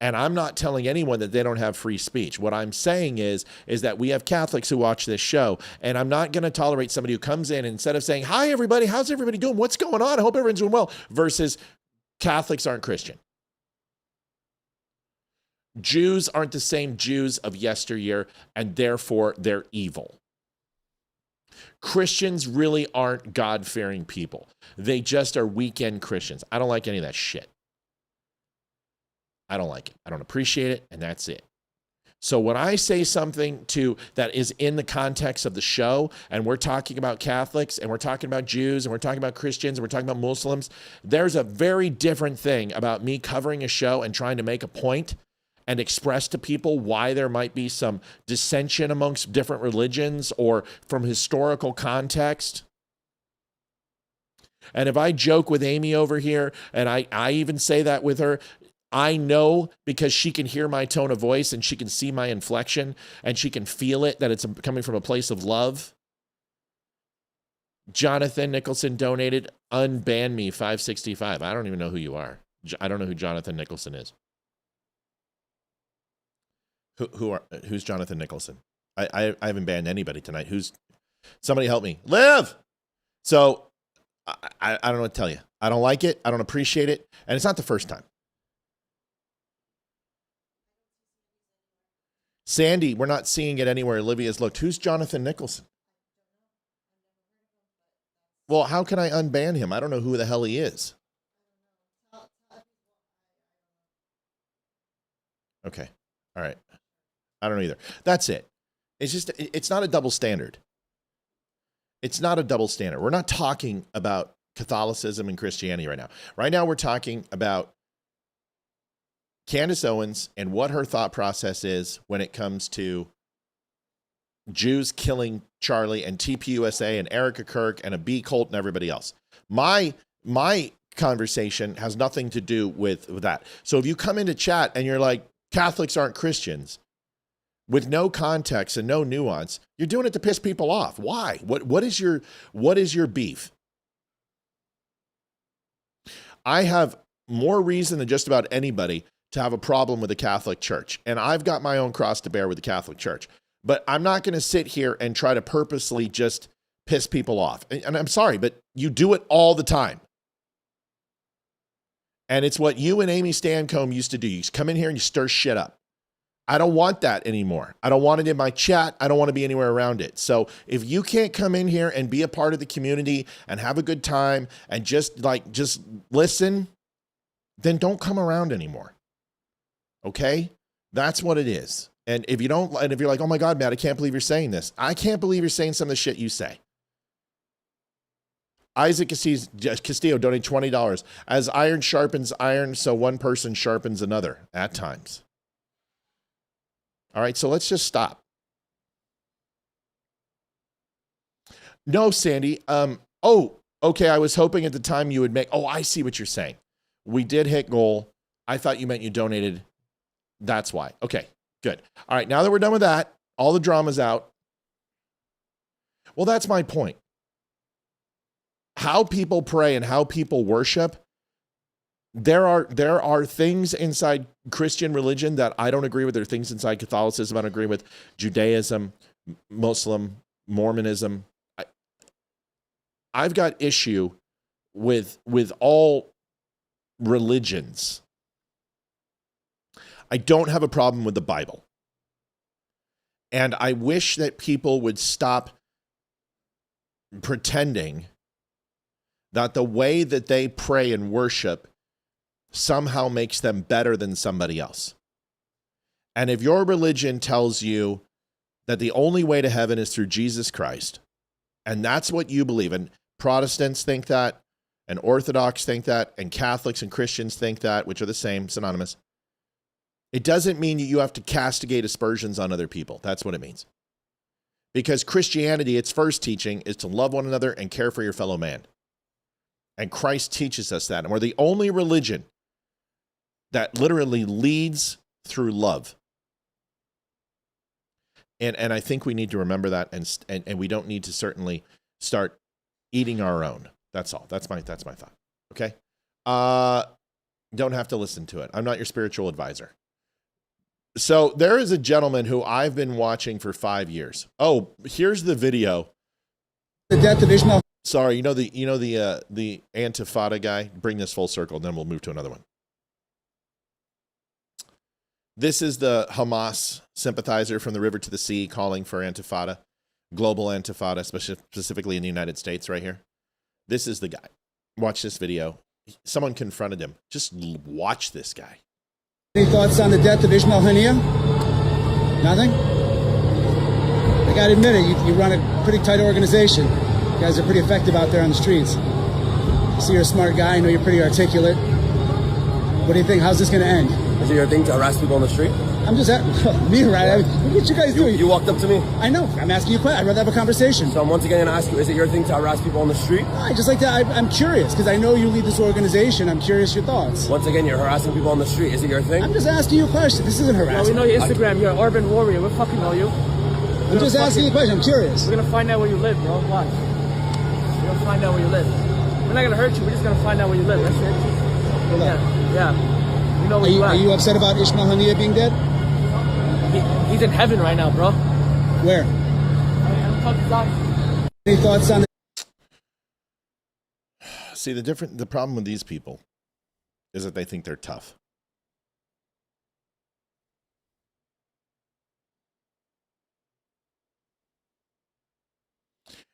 And I'm not telling anyone that they don't have free speech. What I'm saying is that we have Catholics who watch this show, and I'm not going to tolerate somebody who comes in and instead of saying, hi, everybody, how's everybody doing? What's going on? I hope everyone's doing well, versus Catholics aren't Christian. Jews aren't the same Jews of yesteryear, and therefore they're evil. Christians really aren't God-fearing people. They just are weekend Christians. I don't like any of that shit. I don't like it. I don't appreciate it, and that's it. So when I say something that is in the context of the show, and we're talking about Catholics, and we're talking about Jews, and we're talking about Christians, and we're talking about Muslims, there's a very different thing about me covering a show and trying to make a point and express to people why there might be some dissension amongst different religions or from historical context. And if I joke with Amy over here, and I even say that with her, I know because she can hear my tone of voice and she can see my inflection and she can feel it, that it's coming from a place of love. Jonathan Nicholson donated, unban me, $5.65. I don't even know who you are. I don't know who Jonathan Nicholson is. Who's Jonathan Nicholson? I haven't banned anybody tonight. Somebody help me. Liv! So, I don't know what to tell you. I don't like it. I don't appreciate it. And it's not the first time. Sandy, we're not seeing it anywhere. Olivia's looked. Who's Jonathan Nicholson? Well, how can I unban him? I don't know who the hell he is. Okay. All right. I don't know either. That's it. It's not a double standard. It's not a double standard. We're not talking about Catholicism and Christianity right now. Right now, we're talking about Candace Owens and what her thought process is when it comes to Jews killing Charlie and TPUSA and Erica Kirk and a B cult and everybody else. My conversation has nothing to do with that. So if you come into chat and you're like, Catholics aren't Christians, with no context and no nuance, you're doing it to piss people off. Why? What is your beef? I have more reason than just about anybody to have a problem with the Catholic Church. And I've got my own cross to bear with the Catholic Church. But I'm not going to sit here and try to purposely just piss people off. And I'm sorry, but you do it all the time. And it's what you and Amy Stancombe used to do. You come in here and you stir shit up. I don't want that anymore. I don't want it in my chat. I don't want to be anywhere around it. So if you can't come in here and be a part of the community and have a good time and just listen, then don't come around anymore. Okay? That's what it is. And if you're like, oh my God, Matt, I can't believe you're saying this. I can't believe you're saying some of the shit you say. Isaac Castillo donated $20. As iron sharpens iron, so one person sharpens another at times. All right, so let's just stop. No, Sandy. Okay, I was hoping at the time you would make, I see what you're saying. We did hit goal. I thought you meant you donated. That's why. Okay, good. All right, now that we're done with that, all the drama's out. Well, that's my point. How people pray and how people worship, there are things inside Christian religion that I don't agree with. There are things inside Catholicism I don't agree with. Judaism, Muslim, Mormonism. I've got issue with all religions. I don't have a problem with the Bible. And I wish that people would stop pretending that the way that they pray and worship somehow makes them better than somebody else. And if your religion tells you that the only way to heaven is through Jesus Christ, and that's what you believe, and Protestants think that, and Orthodox think that, and Catholics and Christians think that, which are the same, synonymous, it doesn't mean you have to castigate aspersions on other people. That's what it means. Because Christianity, its first teaching is to love one another and care for your fellow man. And Christ teaches us that. And we're the only religion that literally leads through love. And I think we need to remember that, and we don't need to certainly start eating our own. That's all. That's my thought. Okay? Don't have to listen to it. I'm not your spiritual advisor. So there is a gentleman who I've been watching for 5 years. Oh, here's the video. The death of Ishmael. Sorry, you know the Antifada guy? Bring this full circle, and then we'll move to another one. This is the Hamas sympathizer from the river to the sea calling for Antifada, global Antifada, specifically in the United States right here. This is the guy. Watch this video. Someone confronted him. Just watch this guy. Any thoughts on the death of Ishmael Haniyeh? Nothing? I gotta admit it, you run a pretty tight organization. You guys are pretty effective out there on the streets. I see you're a smart guy. I know you're pretty articulate. What do you think? How's this going to end? I it your thing to harass people on the street? I'm just me, right? Look what you guys do. You walked up to me. I know. I'm asking you a question. I'd rather have a conversation. So I'm once again going to ask you, is it your thing to harass people on the street? I just like that. I'm curious because I know you lead this organization. I'm curious your thoughts. Once again, you're harassing people on the street. Is it your thing? I'm just asking you a question. This isn't harassment. Well, we know your Instagram. You're an urban warrior. We fucking know you. I'm just asking you a question. I'm curious. We're going to find out where you live, bro. Watch. We're going to find out where you live. We're not going to hurt you. We're just going to find out where you live. That's it. Yeah. You know where you Are you upset about Ismail Haniyeh being dead? He's in heaven right now, bro. Where? Any thoughts on See, the problem with these people is that they think they're tough.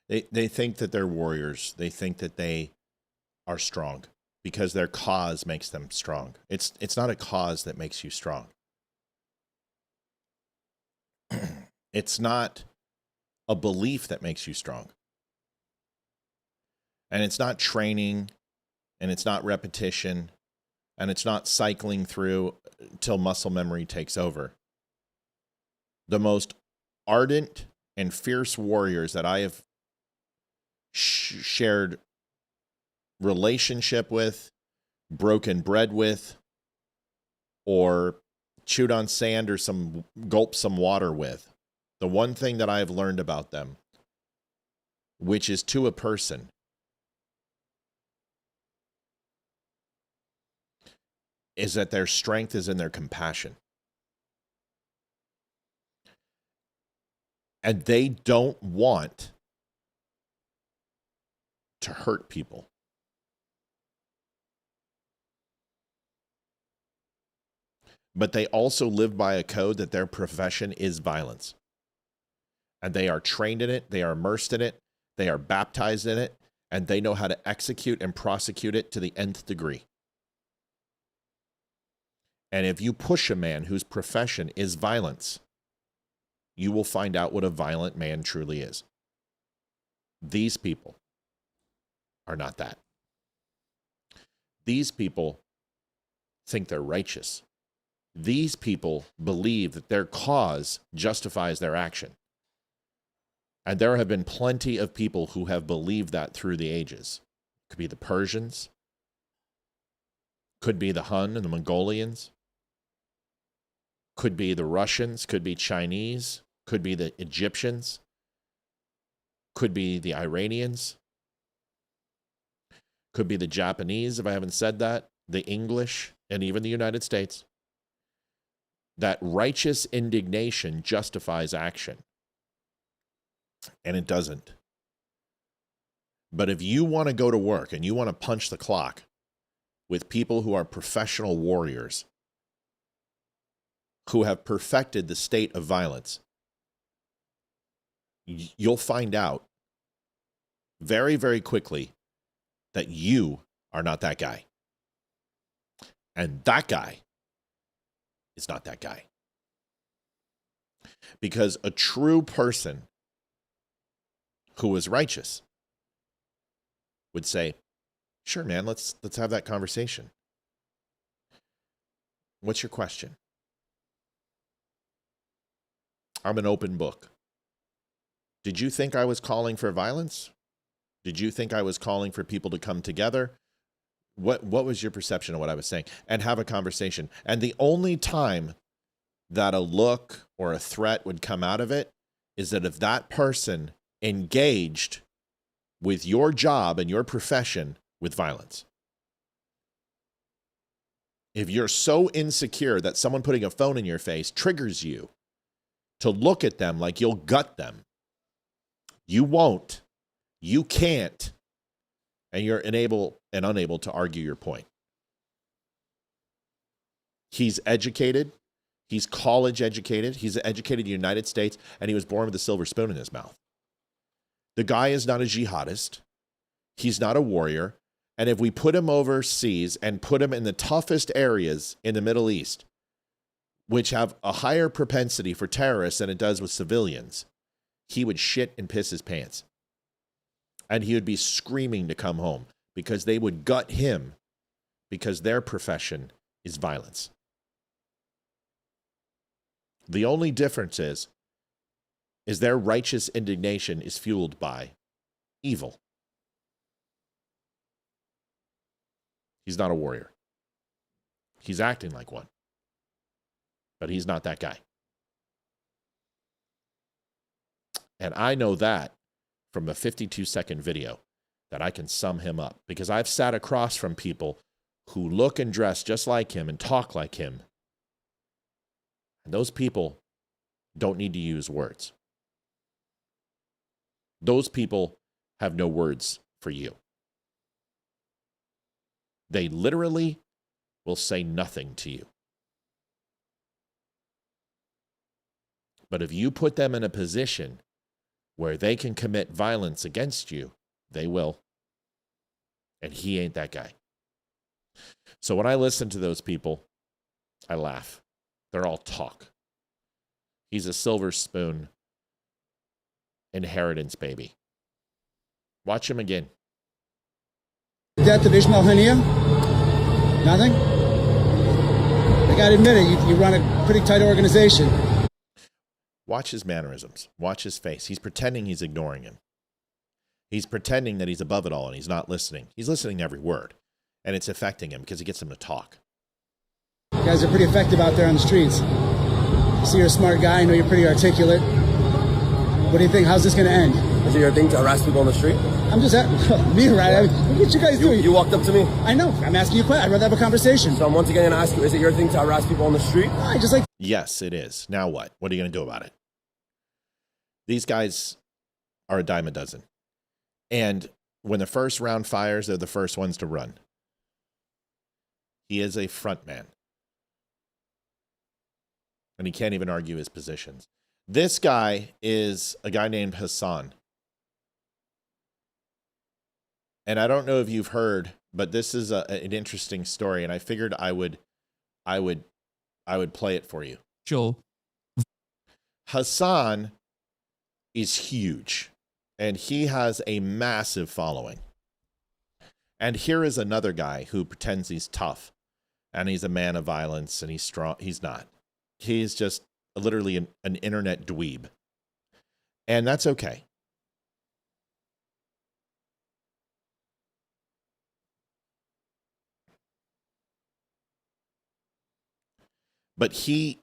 They think that they're warriors. They think that they are strong because their cause makes them strong. It's not a cause that makes you strong. It's not a belief that makes you strong. And it's not training, and it's not repetition, and it's not cycling through till muscle memory takes over. The most ardent and fierce warriors that I have shared relationship with, broken bread with, or chewed on sand or gulped some water with, the one thing that I have learned about them, which is to a person, is that their strength is in their compassion. And they don't want to hurt people. But they also live by a code that their profession is violence. And they are trained in it, they are immersed in it, they are baptized in it, and they know how to execute and prosecute it to the nth degree. And if you push a man whose profession is violence, you will find out what a violent man truly is. These people are not that. These people think they're righteous. These people believe that their cause justifies their action. And there have been plenty of people who have believed that through the ages. It could be the Persians, could be the Hun and the Mongolians, could be the Russians, could be Chinese, could be the Egyptians, could be the Iranians, could be the Japanese, if I haven't said that, the English, and even the United States. That righteous indignation justifies action. And it doesn't. But if you want to go to work and you want to punch the clock with people who are professional warriors, who have perfected the state of violence, you'll find out very, very quickly that you are not that guy. And that guy is not that guy. Because a true person who is righteous would say, sure, man, let's have that conversation. What's your question? I'm an open book. Did you think I was calling for violence? Did you think I was calling for people to come together? What was your perception of what I was saying? And have a conversation. And the only time that a look or a threat would come out of it is that if that person engaged with your job and your profession with violence. If you're so insecure that someone putting a phone in your face triggers you to look at them like you'll gut them, you won't, you can't, and you're unable to argue your point. He's educated. He's college educated. He's educated in the United States, and he was born with a silver spoon in his mouth. The guy is not a jihadist. He's not a warrior. And if we put him overseas and put him in the toughest areas in the Middle East, which have a higher propensity for terrorists than it does with civilians, he would shit and piss his pants. And he would be screaming to come home because they would gut him because their profession is violence. The only difference is their righteous indignation is fueled by evil. He's not a warrior. He's acting like one. But he's not that guy. And I know that from a 52-second video that I can sum him up, because I've sat across from people who look and dress just like him and talk like him. And those people don't need to use words. Those people have no words for you. They literally will say nothing to you. But if you put them in a position where they can commit violence against you, they will. And he ain't that guy. So when I listen to those people, I laugh. They're all talk. He's a silver spoon inheritance baby. Watch him again. Death of Ismail Hania? Nothing? I gotta admit it, you run a pretty tight organization. Watch his mannerisms. Watch his face. He's pretending he's ignoring him. He's pretending that he's above it all and he's not listening. He's listening to every word. And it's affecting him because it gets him to talk. You guys are pretty effective out there on the streets. I see you're a smart guy. I know you're pretty articulate. What do you think? How's this going to end? Is it your thing to harass people on the street? I'm just me, right? I mean, what you guys do? You walked up to me. I know. I'm asking you a question. I'd rather have a conversation. So I'm once again going to ask you, is it your thing to harass people on the street? I just like... Yes, it is. Now what? What are you going to do about it? These guys are a dime a dozen. And when the first round fires, they're the first ones to run. He is a front man. And he can't even argue his positions. This guy is a guy named Hasan. And I don't know if you've heard, but this is an interesting story, and I figured I would play it for you. Joel. Hasan is huge, and he has a massive following. And here is another guy who pretends he's tough, and he's a man of violence, and he's strong. He's not. He's just literally an internet dweeb. And that's okay. But he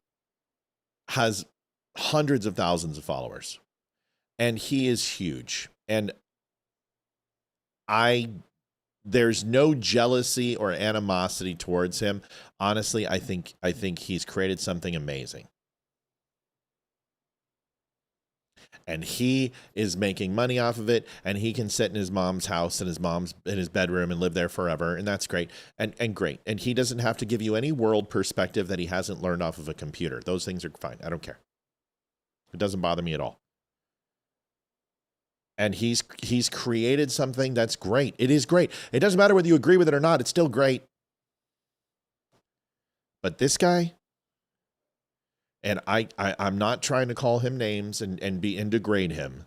has hundreds of thousands of followers. And he is huge. And there's no jealousy or animosity towards him. Honestly, I think he's created something amazing. And he is making money off of it, and he can sit in his mom's house and in his bedroom and live there forever, and that's great. And great. And he doesn't have to give you any world perspective that he hasn't learned off of a computer. Those things are fine. I don't care. It doesn't bother me at all. And he's created something that's great. It is great. It doesn't matter whether you agree with it or not. It's still great. But this guy, and I'm not trying to call him names and degrade him.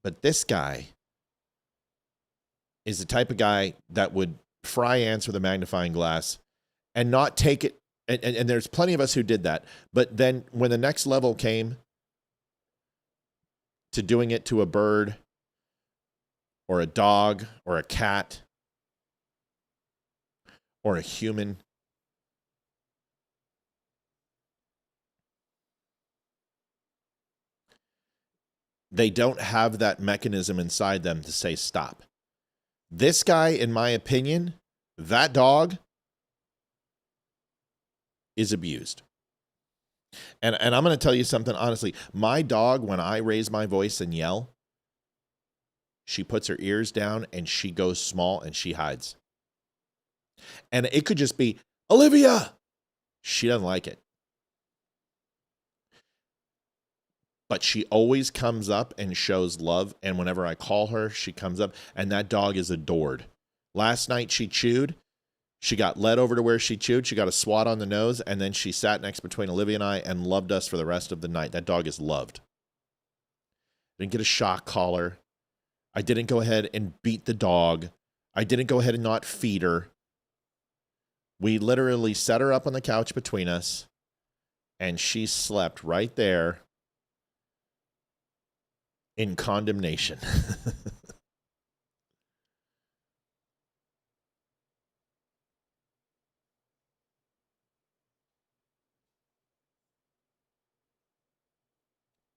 But this guy is the type of guy that would fry ants with a magnifying glass and not take it. And there's plenty of us who did that. But then when the next level came to doing it to a bird or a dog or a cat or a human, they don't have that mechanism inside them to say stop. This guy, in my opinion, that dog is abused. And I'm going to tell you something honestly. My dog, when I raise my voice and yell, she puts her ears down and she goes small and she hides. And it could just be, Olivia! She doesn't like it. But she always comes up and shows love. And whenever I call her, she comes up. And that dog is adored. Last night she chewed. She got led over to where she chewed. She got a swat on the nose. And then she sat next between Olivia and I and loved us for the rest of the night. That dog is loved. Didn't get a shock collar. I didn't go ahead and beat the dog. I didn't go ahead and not feed her. We literally set her up on the couch between us. And she slept right there in condemnation.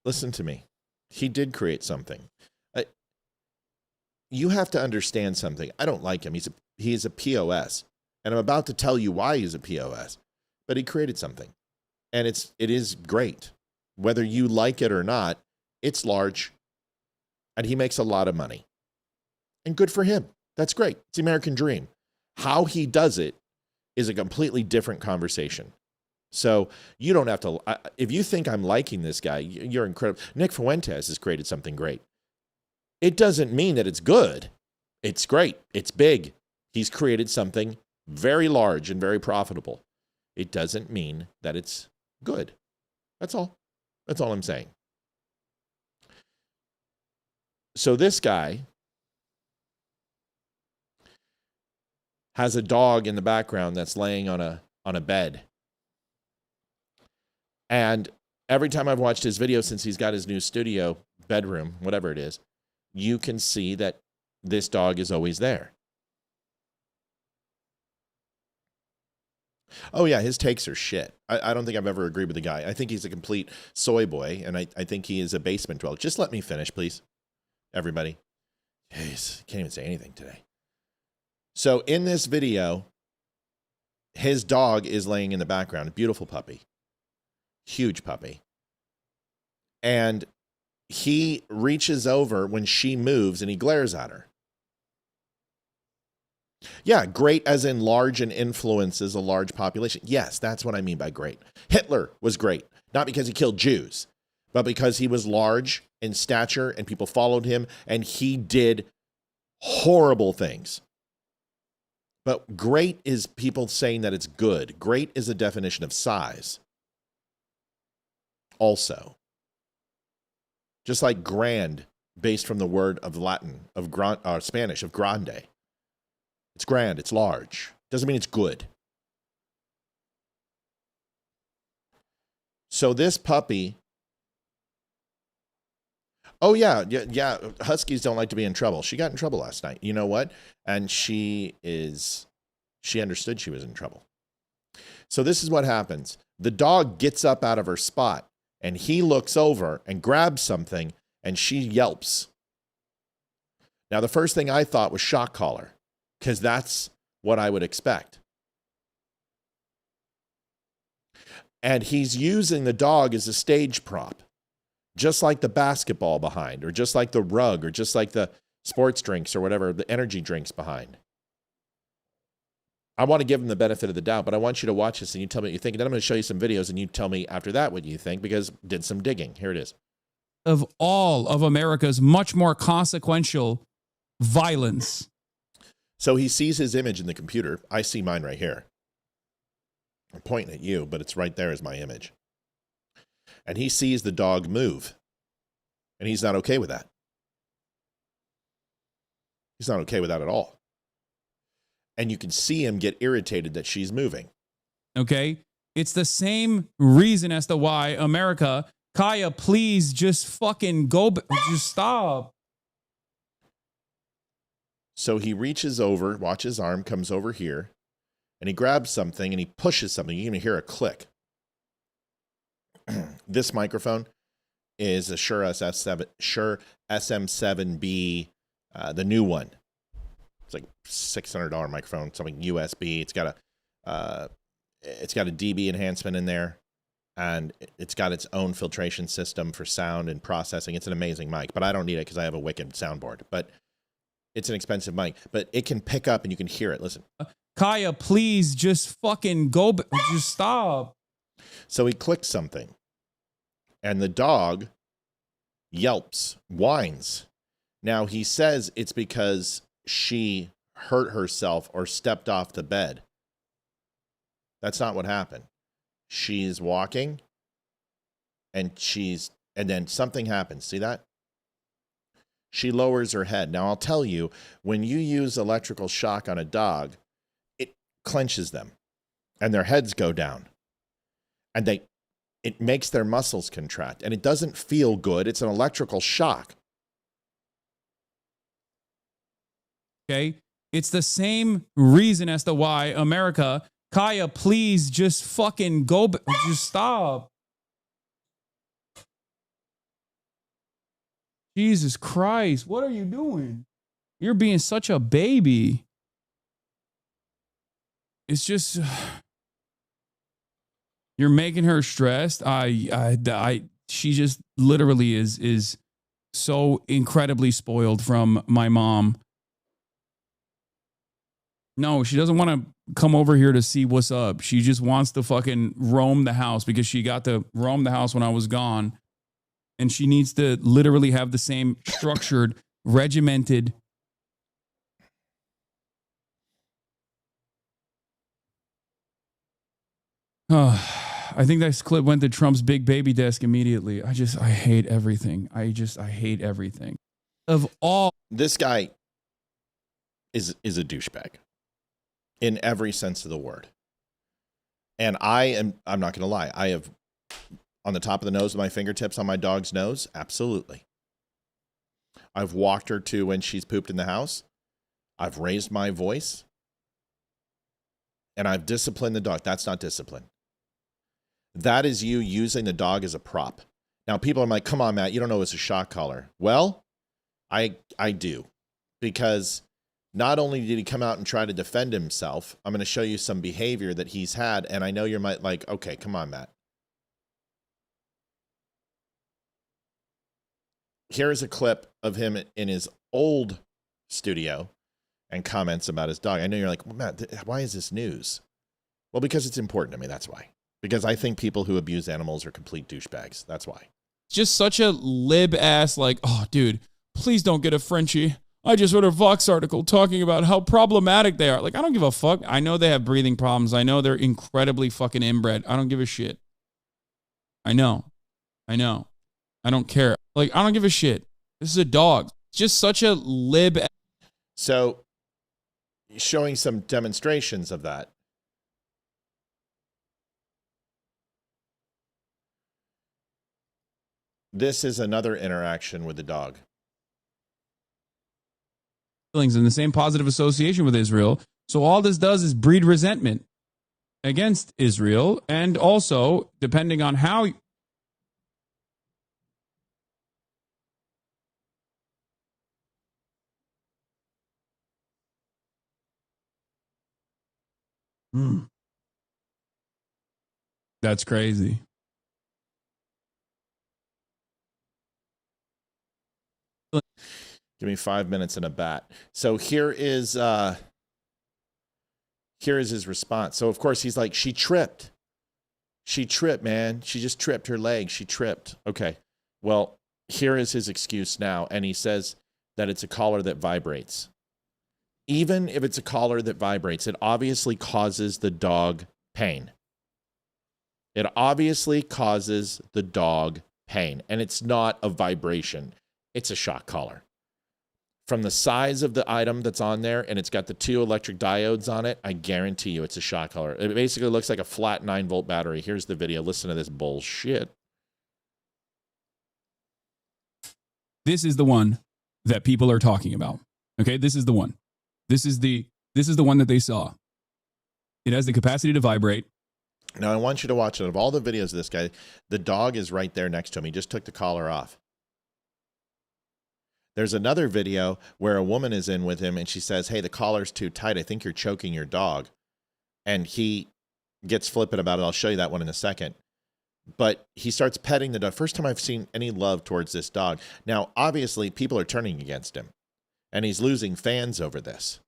Listen to me. He did create something. You have to understand something. I don't like him. He's a POS. And I'm about to tell you why he's a POS. But he created something. And it is great. Whether you like it or not, it's large. And he makes a lot of money. And good for him. That's great. It's the American dream. How he does it is a completely different conversation. So you don't have to, if you think I'm liking this guy, you're incredible. Nick Fuentes has created something great. It doesn't mean that it's good. It's great. It's big. He's created something very large and very profitable. It doesn't mean that it's good. That's all. That's all I'm saying. So this guy has a dog in the background that's laying on a bed. And every time I've watched his video since he's got his new studio, bedroom, whatever it is, you can see that this dog is always there. Oh, yeah, his takes are shit. I don't think I've ever agreed with the guy. I think he's a complete soy boy, and I think he is a basement dweller. Just let me finish, please, everybody. Jeez, can't even say anything today. So in this video, his dog is laying in the background, a beautiful puppy. Huge puppy. And he reaches over when she moves and he glares at her. Yeah, great as in large and influences a large population. Yes, that's what I mean by great. Hitler was great, not because he killed Jews, but because he was large in stature and people followed him and he did horrible things. But great is people saying that it's good. Great is a definition of size. Also, just like grand, based from the word of Latin, of Spanish, of grande. It's grand, it's large. Doesn't mean it's good. So this puppy, oh yeah, Huskies don't like to be in trouble. She got in trouble last night. You know what? And she understood she was in trouble. So this is what happens. The dog gets up out of her spot. And he looks over and grabs something, and she yelps. Now, the first thing I thought was shock collar, because that's what I would expect. And he's using the dog as a stage prop, just like the basketball behind, or just like the rug, or just like the sports drinks, or whatever, the energy drinks behind. I want to give him the benefit of the doubt, but I want you to watch this and you tell me what you think. And then I'm going to show you some videos and you tell me after that what you think, because I did some digging. Here it is. Of all of America's much more consequential violence. So he sees his image in the computer. I see mine right here. I'm pointing at you, but it's right there as my image. And he sees the dog move. And he's not okay with that. He's not okay with that at all. And you can see him get irritated that she's moving. Okay? It's the same reason as to why America, Kaya, please just fucking go, just stop. So he reaches over, watch his arm, comes over here, and he grabs something and he pushes something. You can even hear a click. This microphone is a Shure SM7B, the new one. It's like $600 microphone, something USB. It's got a dB enhancement in there, and it's got its own filtration system for sound and processing. It's an amazing mic, but I don't need it because I have a wicked soundboard. But it's an expensive mic, but it can pick up and you can hear it. Listen. Kaya, please just fucking go, just stop. So he clicks something, and the dog yelps, whines. Now he says it's because she hurt herself or stepped off the bed. That's not what happened. She's walking and then something happens. See that? She lowers her head. Now I'll tell you, when you use electrical shock on a dog, it clenches them and their heads go down and they it makes their muscles contract, and it doesn't feel good. It's an electrical shock. Okay. It's the same reason as to why America, Kaya, please just fucking go. Just stop. Jesus Christ. What are you doing? You're being such a baby. It's just, you're making her stressed. She just literally is so incredibly spoiled from my mom. No, she doesn't want to come over here to see what's up. She just wants to fucking roam the house because she got to roam the house when I was gone. And she needs to literally have the same structured, regimented. I think that clip went to Trump's big baby desk immediately. I hate everything. I hate everything. Of all. This guy is a douchebag in every sense of the word. And I'm not going to lie. I have on the top of the nose with my fingertips on my dog's nose. Absolutely. I've walked her to when she's pooped in the house. I've raised my voice. And I've disciplined the dog. That's not discipline. That is you using the dog as a prop. Now, people are like, come on, Matt, you don't know it's a shock collar. Well, I do. Because not only did he come out and try to defend himself, I'm going to show you some behavior that he's had. And I know you're like, okay, come on, Matt. Here's a clip of him in his old studio and comments about his dog. I know you're like, well, Matt, why is this news? Well, because it's important to me. That's why. Because I think people who abuse animals are complete douchebags. That's why. Just such a lib ass, like, oh, dude, please don't get a Frenchie. I just wrote a Vox article talking about how problematic they are. Like, I don't give a fuck. I know they have breathing problems. I know they're incredibly fucking inbred. I don't give a shit. I know. I don't care. Like, I don't give a shit. This is a dog. Just such a lib. So, showing some demonstrations of that. This is another interaction with the dog. Feelings and the same positive association with Israel. So all this does is breed resentment against Israel. And also, depending on how... That's crazy. Give me 5 minutes and a bat. So here is his response. So of course he's like, she tripped. She tripped, man. She just tripped her leg. She tripped. Okay. Well, here is his excuse now. And he says that it's a collar that vibrates. Even if it's a collar that vibrates, it obviously causes the dog pain. It obviously causes the dog pain. And it's not a vibration. It's a shock collar. From the size of the item that's on there, and it's got the 2 electric diodes on it, I guarantee you it's a shock collar. It basically looks like a flat 9-volt battery. Here's the video. Listen to this bullshit. This is the one that people are talking about. Okay, this is the one. This is the one that they saw. It has the capacity to vibrate. Now I want you to watch it. Of all the videos of this guy, the dog is right there next to him. He just took the collar off. There's another video where a woman is in with him and she says, hey, the collar's too tight. I think you're choking your dog. And he gets flippant about it. I'll show you that one in a second. But he starts petting the dog. First time I've seen any love towards this dog. Now, obviously, people are turning against him. And he's losing fans over this.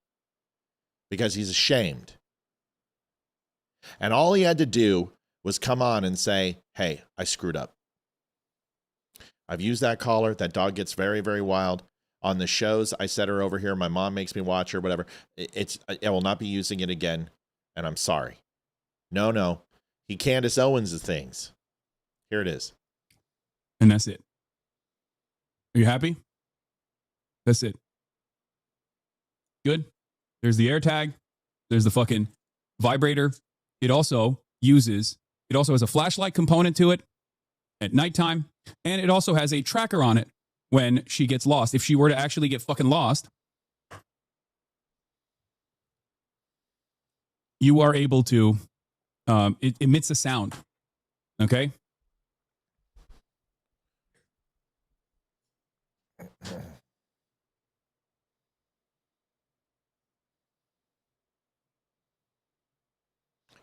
Because he's ashamed. And all he had to do was come on and say, hey, I screwed up. I've used that collar. That dog gets very, very wild. On the shows, I set her over here. My mom makes me watch her, whatever. I will not be using it again, and I'm sorry. No. He Candace Owens the things. Here it is. And that's it. Are you happy? That's it. Good. There's the AirTag. There's the fucking vibrator. It also uses It also has a flashlight component to it at nighttime. And it also has a tracker on it when she gets lost. If she were to actually get fucking lost, you are able to, it emits a sound. Okay?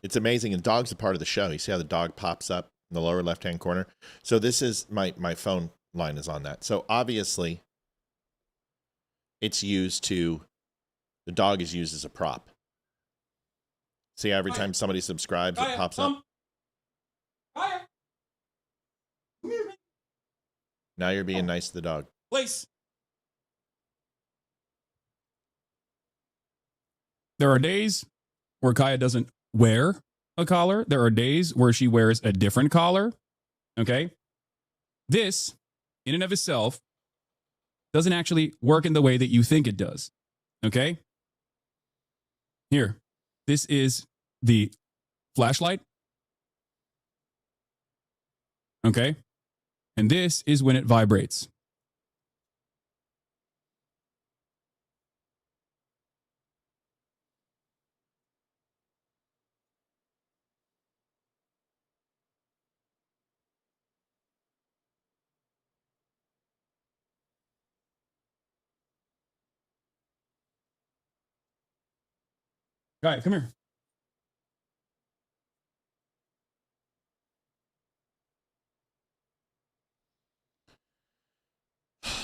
It's amazing. And dog's a part of the show. You see how the dog pops up in the lower left-hand corner? So this is my phone line is on that. So obviously it's used to, the dog is used as a prop. See, every time somebody subscribes, it pops up. Now you're being nice to the dog. Place. There are days where Kaya doesn't wear a collar. There are days where she wears a different collar. Okay? This, in and of itself, doesn't actually work in the way that you think it does. Okay? Here. This is the flashlight. Okay? And this is when it vibrates. Guy, come here.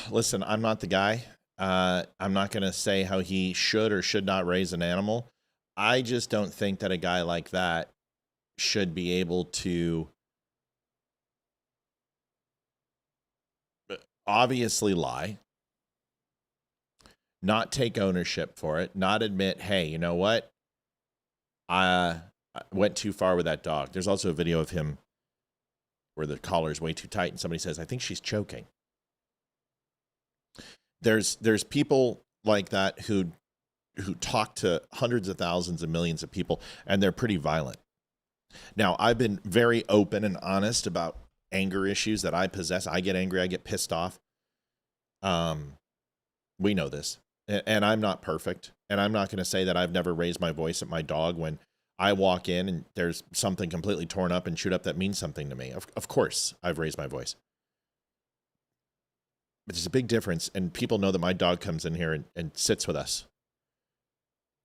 Listen, I'm not the guy. I'm not going to say how he should or should not raise an animal. I just don't think that a guy like that should be able to obviously lie, not take ownership for it, not admit, hey, you know what? I went too far with that dog. There's also a video of him where the collar is way too tight and somebody says, I think she's choking. There's people like that who talk to hundreds of thousands and millions of people, and they're pretty violent. Now, I've been very open and honest about anger issues that I possess. I get angry. I get pissed off. We know this. And I'm not perfect. And I'm not going to say that I've never raised my voice at my dog when I walk in and there's something completely torn up and chewed up that means something to me. Of course, I've raised my voice. But there's a big difference. And people know that my dog comes in here and sits with us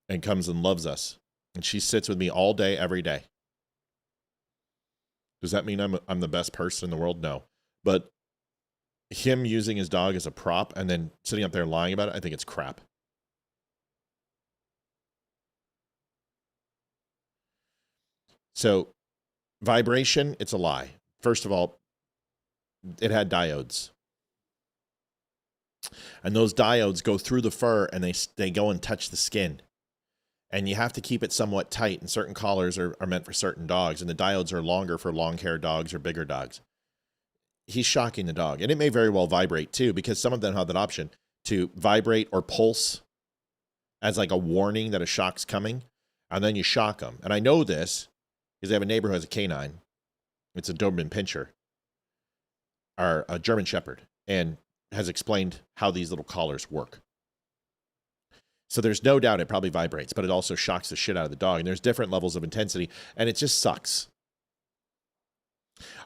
and comes and loves us. And she sits with me all day, every day. Does that mean I'm the best person in the world? No. But him using his dog as a prop and then sitting up there lying about it, I think it's crap. So vibration, it's a lie. First of all, it had diodes. And those diodes go through the fur and they go and touch the skin. And you have to keep it somewhat tight, and certain collars are meant for certain dogs, and the diodes are longer for long-haired dogs or bigger dogs. He's shocking the dog, and it may very well vibrate too, because some of them have that option to vibrate or pulse as like a warning that a shock's coming, and then you shock them. And I know this because I have a neighbor who has a canine. It's a Doberman Pinscher, or a German Shepherd, and has explained how these little collars work. So there's no doubt it probably vibrates, but it also shocks the shit out of the dog. And there's different levels of intensity, and it just sucks.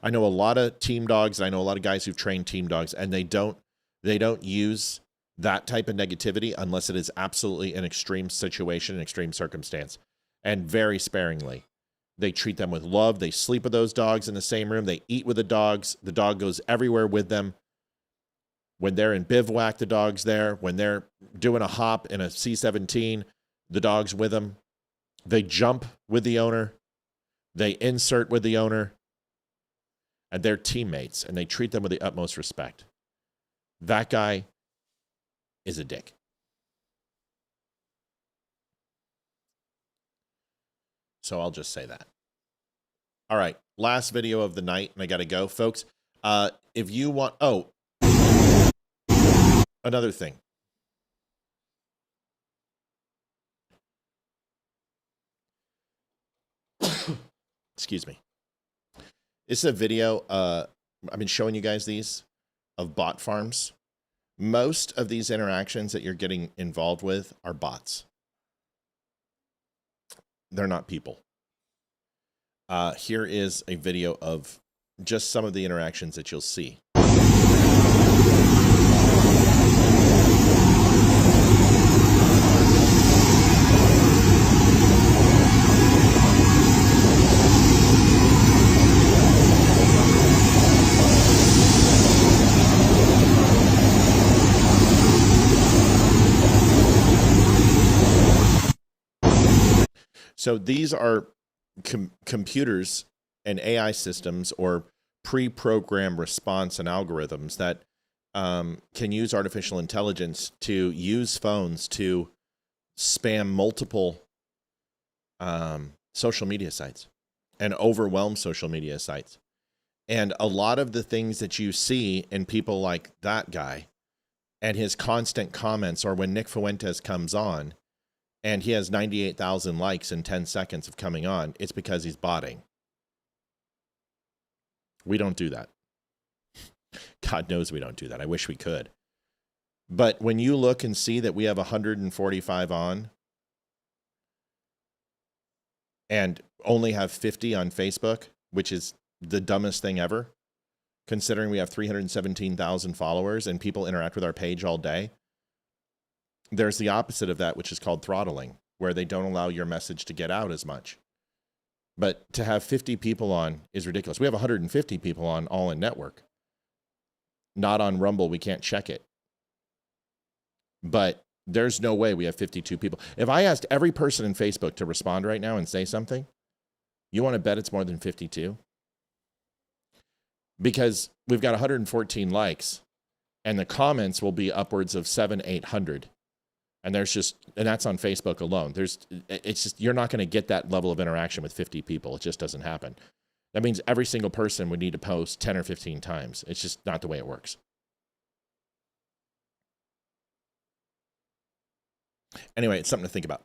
I know a lot of team dogs, and I know a lot of guys who've trained team dogs, and they don't use that type of negativity unless it is absolutely an extreme situation, an extreme circumstance, and very sparingly. They treat them with love. They sleep with those dogs in the same room. They eat with the dogs. The dog goes everywhere with them. When they're in bivouac, the dog's there. When they're doing a hop in a C-17, the dog's with them. They jump with the owner. They insert with the owner. And they're teammates, and they treat them with the utmost respect. That guy is a dick. So I'll just say that. All right, last video of the night, and I got to go, folks. If you want... Oh, another thing. Excuse me. This is a video. I've been showing you guys these of bot farms. Most of these interactions that you're getting involved with are bots. They're not people. Here is a video of just some of the interactions that you'll see. So these are computers and AI systems or pre-programmed response and algorithms that can use artificial intelligence to use phones to spam multiple social media sites and overwhelm social media sites. And a lot of the things that you see in people like that guy and his constant comments, or when Nick Fuentes comes on, and he has 98,000 likes in 10 seconds of coming on, it's because he's botting. We don't do that. God knows we don't do that. I wish we could. But when you look and see that we have 145 on and only have 50 on Facebook, which is the dumbest thing ever, considering we have 317,000 followers and people interact with our page all day, there's the opposite of that, which is called throttling, where they don't allow your message to get out as much. But to have 50 people on is ridiculous. We have 150 people on All In Network. Not on Rumble. We can't check it. But there's no way we have 52 people. If I asked every person in Facebook to respond right now and say something, you want to bet it's more than 52? Because we've got 114 likes, and the comments will be upwards of 700-800. And and that's on Facebook alone. It's just, you're not going to get that level of interaction with 50 people. It just doesn't happen. That means every single person would need to post 10 or 15 times. It's just not the way it works. Anyway, it's something to think about.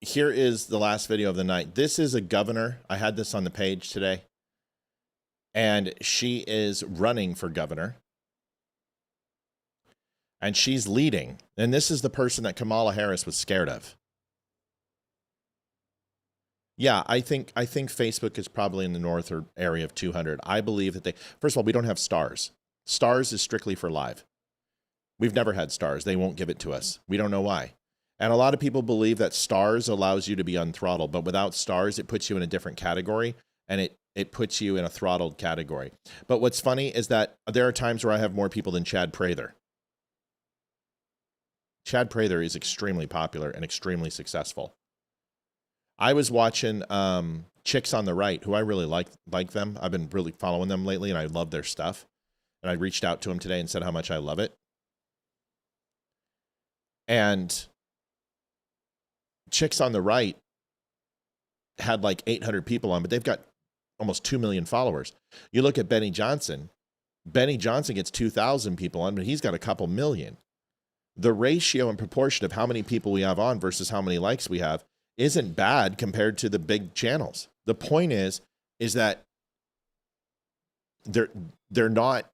Here is the last video of the night. This is a governor. I had this on the page today. And she is running for governor. And she's leading. And this is the person that Kamala Harris was scared of. Yeah, I think Facebook is probably in the north or area of 200. I believe that first of all, we don't have stars. Stars is strictly for live. We've never had stars. They won't give it to us. We don't know why. And a lot of people believe that stars allows you to be unthrottled, but without stars, it puts you in a different category, and it puts you in a throttled category. But what's funny is that there are times where I have more people than Chad Prather. Chad Prather is extremely popular and extremely successful. I was watching Chicks on the Right, who I really like them. I've been really following them lately, and I love their stuff. And I reached out to him today and said how much I love it. And Chicks on the Right had like 800 people on, but they've got almost 2 million followers. You look at Benny Johnson. Benny Johnson gets 2,000 people on, but he's got a couple million. The ratio and proportion of how many people we have on versus how many likes we have isn't bad compared to the big channels. The point is that they're not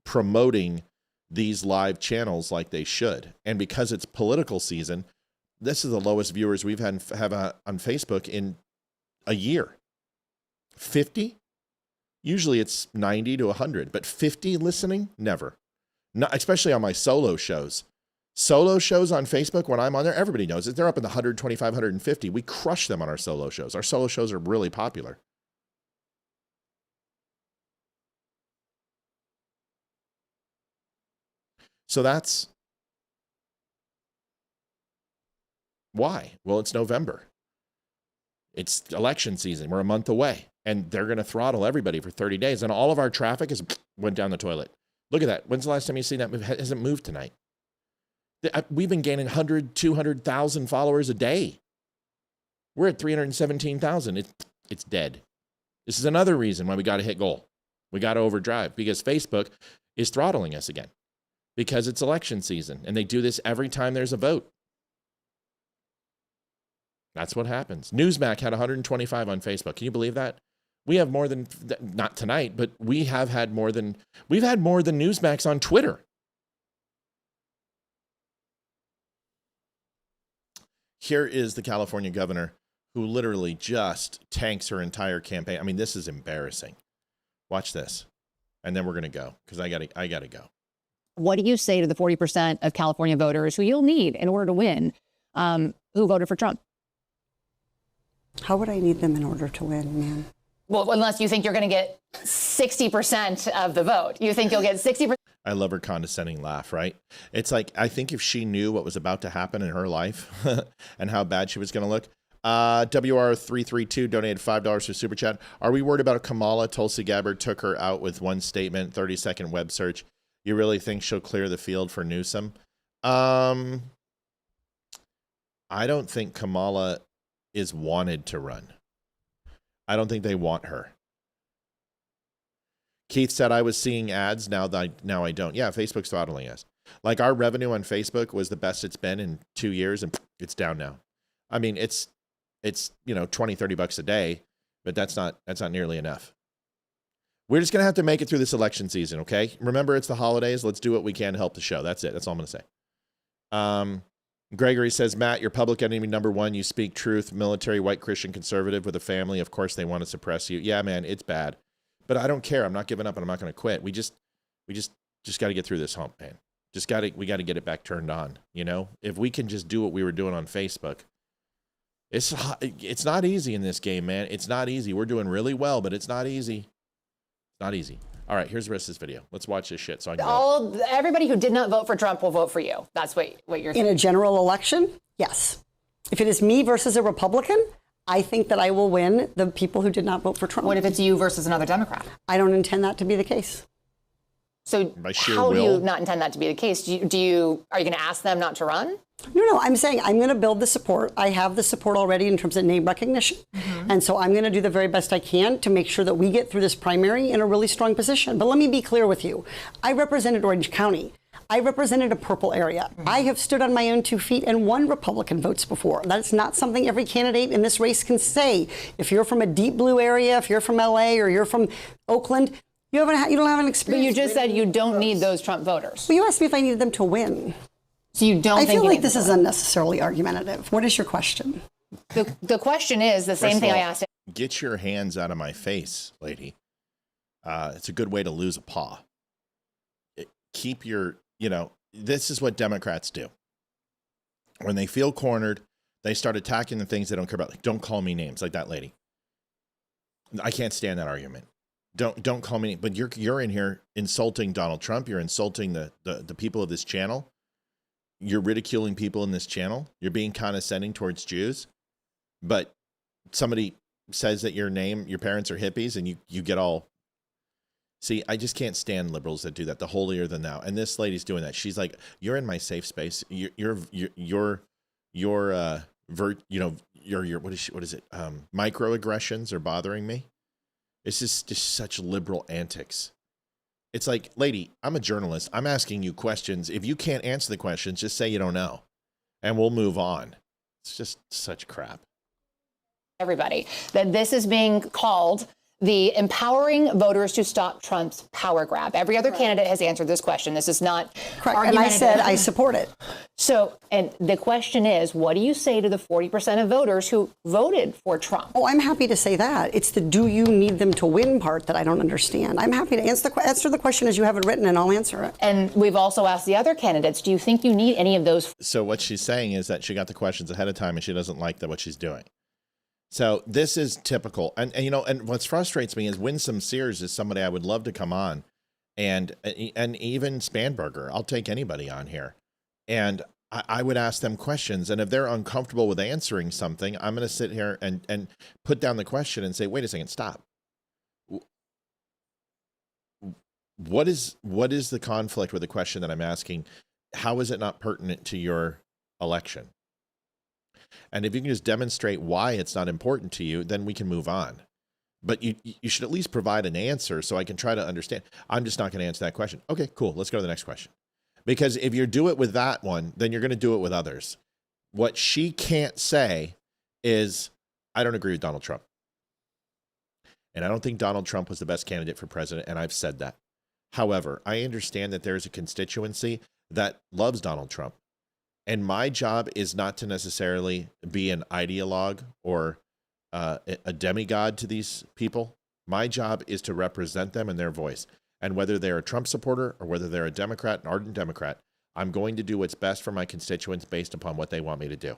promoting these live channels like they should. And because it's political season, this is the lowest viewers we've have on Facebook in a year. 50? Usually it's 90 to 100, but 50 listening? Never. Not, especially on my solo shows. Solo shows on Facebook, when I'm on there, everybody knows it. They're up in the 125, 150. We crush them on our solo shows. Our solo shows are really popular. So that's why. Well, it's November. It's election season. We're a month away. And they're going to throttle everybody for 30 days. And all of our traffic went down the toilet. Look at that. When's the last time you seen that move? It hasn't moved tonight. We've been gaining 100, 200,000 followers a day. We're at 317,000. It's dead. This is another reason why we got to hit goal. We got to overdrive, because Facebook is throttling us again because it's election season, and they do this every time there's a vote. That's what happens. Newsmax had 125 on Facebook. Can you believe that? We have more than, not tonight, but we've had more than Newsmax on Twitter. Here is the California governor who literally just tanks her entire campaign. I mean, this is embarrassing. Watch this. And then we're going to go because I got to go. What do you say to the 40% of California voters who you'll need in order to win, who voted for Trump? How would I need them in order to win, man? Well, unless you think you're going to get 60% of the vote. You think you'll get 60%? I love her condescending laugh, right? It's like, I think if she knew what was about to happen in her life and how bad she was going to look. WR332 donated $5 for Super Chat. Are we worried about Kamala? Tulsi Gabbard took her out with one statement, 30-second web search. You really think she'll clear the field for Newsom? I don't think Kamala is wanted to run. I don't think they want her. Keith said, I was seeing ads. Now I don't. Yeah, Facebook's throttling us. Like, our revenue on Facebook was the best it's been in 2 years, and it's down now. I mean, it's $20-$30 a day, but that's not nearly enough. We're just going to have to make it through this election season, okay? Remember, it's the holidays. Let's do what we can to help the show. That's it. That's all I'm going to say. Gregory says, Matt, you're public enemy number one. You speak truth, military, white Christian conservative with a family. Of course, they want to suppress you. Yeah, man, it's bad. But I don't care. I'm not giving up, and I'm not going to quit. We just got to get through this hump, man. We got to get it back turned on. If we can just do what we were doing on Facebook. It's not easy in this game, man. It's not easy. We're doing really well, but it's not easy. It's not easy. All right, here's the rest of this video. Let's watch this shit. So I can Everybody who did not vote for Trump will vote for you. That's what you're saying. In a general election, yes. If it is me versus a Republican, I think that I will win the people who did not vote for Trump. What if it's you versus another Democrat? I don't intend that to be the case. So how do you not intend that to be the case? Are you going to ask them not to run? No, I'm saying I'm going to build the support. I have the support already in terms of name recognition. And so I'm going to do the very best I can to make sure that we get through this primary in a really strong position. But let me be clear with you. I represented Orange County. I represented a purple area. I have stood on my own 2 feet and won Republican votes before. That's not something every candidate in this race can say. If you're from a deep blue area, if you're from LA or you're from Oakland, you don't have an experience. But you just said you don't need those Trump voters. Well, you asked me if I needed them to win. So you don't I think feel like this is unnecessarily argumentative. What is your question? The question is the same thing I asked. Get your hands out of my face, lady. It's a good way to lose a paw. Keep your, this is what Democrats do. When they feel cornered, they start attacking the things they don't care about. Like, don't call me names, like that lady. I can't stand that argument. Don't call me, but you're in here insulting Donald Trump. You're insulting the people of this channel. You're ridiculing people in this channel. You're being condescending towards Jews, but somebody says that your parents are hippies, and you get all. See, I just can't stand liberals that do that. The holier than thou, and this lady's doing that. She's like, "You're in my safe space. Your microaggressions are bothering me." It's just such liberal antics. It's like, lady, I'm a journalist. I'm asking you questions. If you can't answer the questions, just say you don't know, and we'll move on. It's just such crap. Everybody, that this is being called the empowering voters to stop Trump's power grab. Every other candidate has answered this question. This is not correct. And I said I support it. So, and the question is, what do you say to the 40% of voters who voted for Trump? Oh, I'm happy to say that. It's the do you need them to win part that I don't understand. I'm happy to answer the question as you have it written, and I'll answer it. And we've also asked the other candidates, do you think you need any of those? So what she's saying is that she got the questions ahead of time, and she doesn't like what she's doing. So this is typical. And what frustrates me is Winsome Sears is somebody I would love to come on, and even Spanberger. I'll take anybody on here. And I would ask them questions. And if they're uncomfortable with answering something, I'm going to sit here and put down the question and say, wait a second, stop. What is the conflict with the question that I'm asking? How is it not pertinent to your election? And if you can just demonstrate why it's not important to you, then we can move on. But you should at least provide an answer so I can try to understand. I'm just not going to answer that question. Okay, cool. Let's go to the next question. Because if you do it with that one, then you're going to do it with others. What she can't say is, I don't agree with Donald Trump. And I don't think Donald Trump was the best candidate for president, and I've said that. However, I understand that there's a constituency that loves Donald Trump. And my job is not to necessarily be an ideologue or a demigod to these people. My job is to represent them and their voice. And whether they're a Trump supporter or whether they're a Democrat, an ardent Democrat, I'm going to do what's best for my constituents based upon what they want me to do.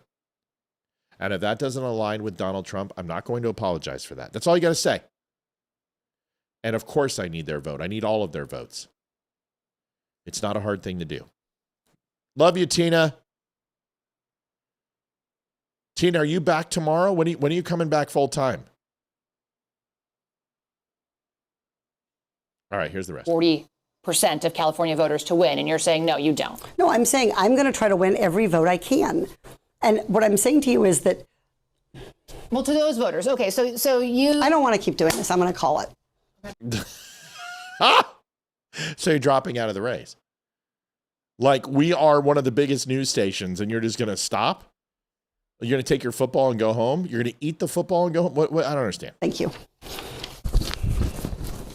And if that doesn't align with Donald Trump, I'm not going to apologize for that. That's all you got to say. And of course I need their vote. I need all of their votes. It's not a hard thing to do. Love you, Tina. Tina, are you back tomorrow? When are you coming back full time? All right, here's the rest. 40% of California voters to win, and you're saying, no, you don't. No, I'm saying I'm going to try to win every vote I can. And what I'm saying to you is that... Well, to those voters, okay, so you... I don't want to keep doing this. I'm going to call it. So you're dropping out of the race. Like we are one of the biggest news stations, and you're just going to stop? You're going to take your football and go home? You're going to eat the football and go home? What? I don't understand. Thank you.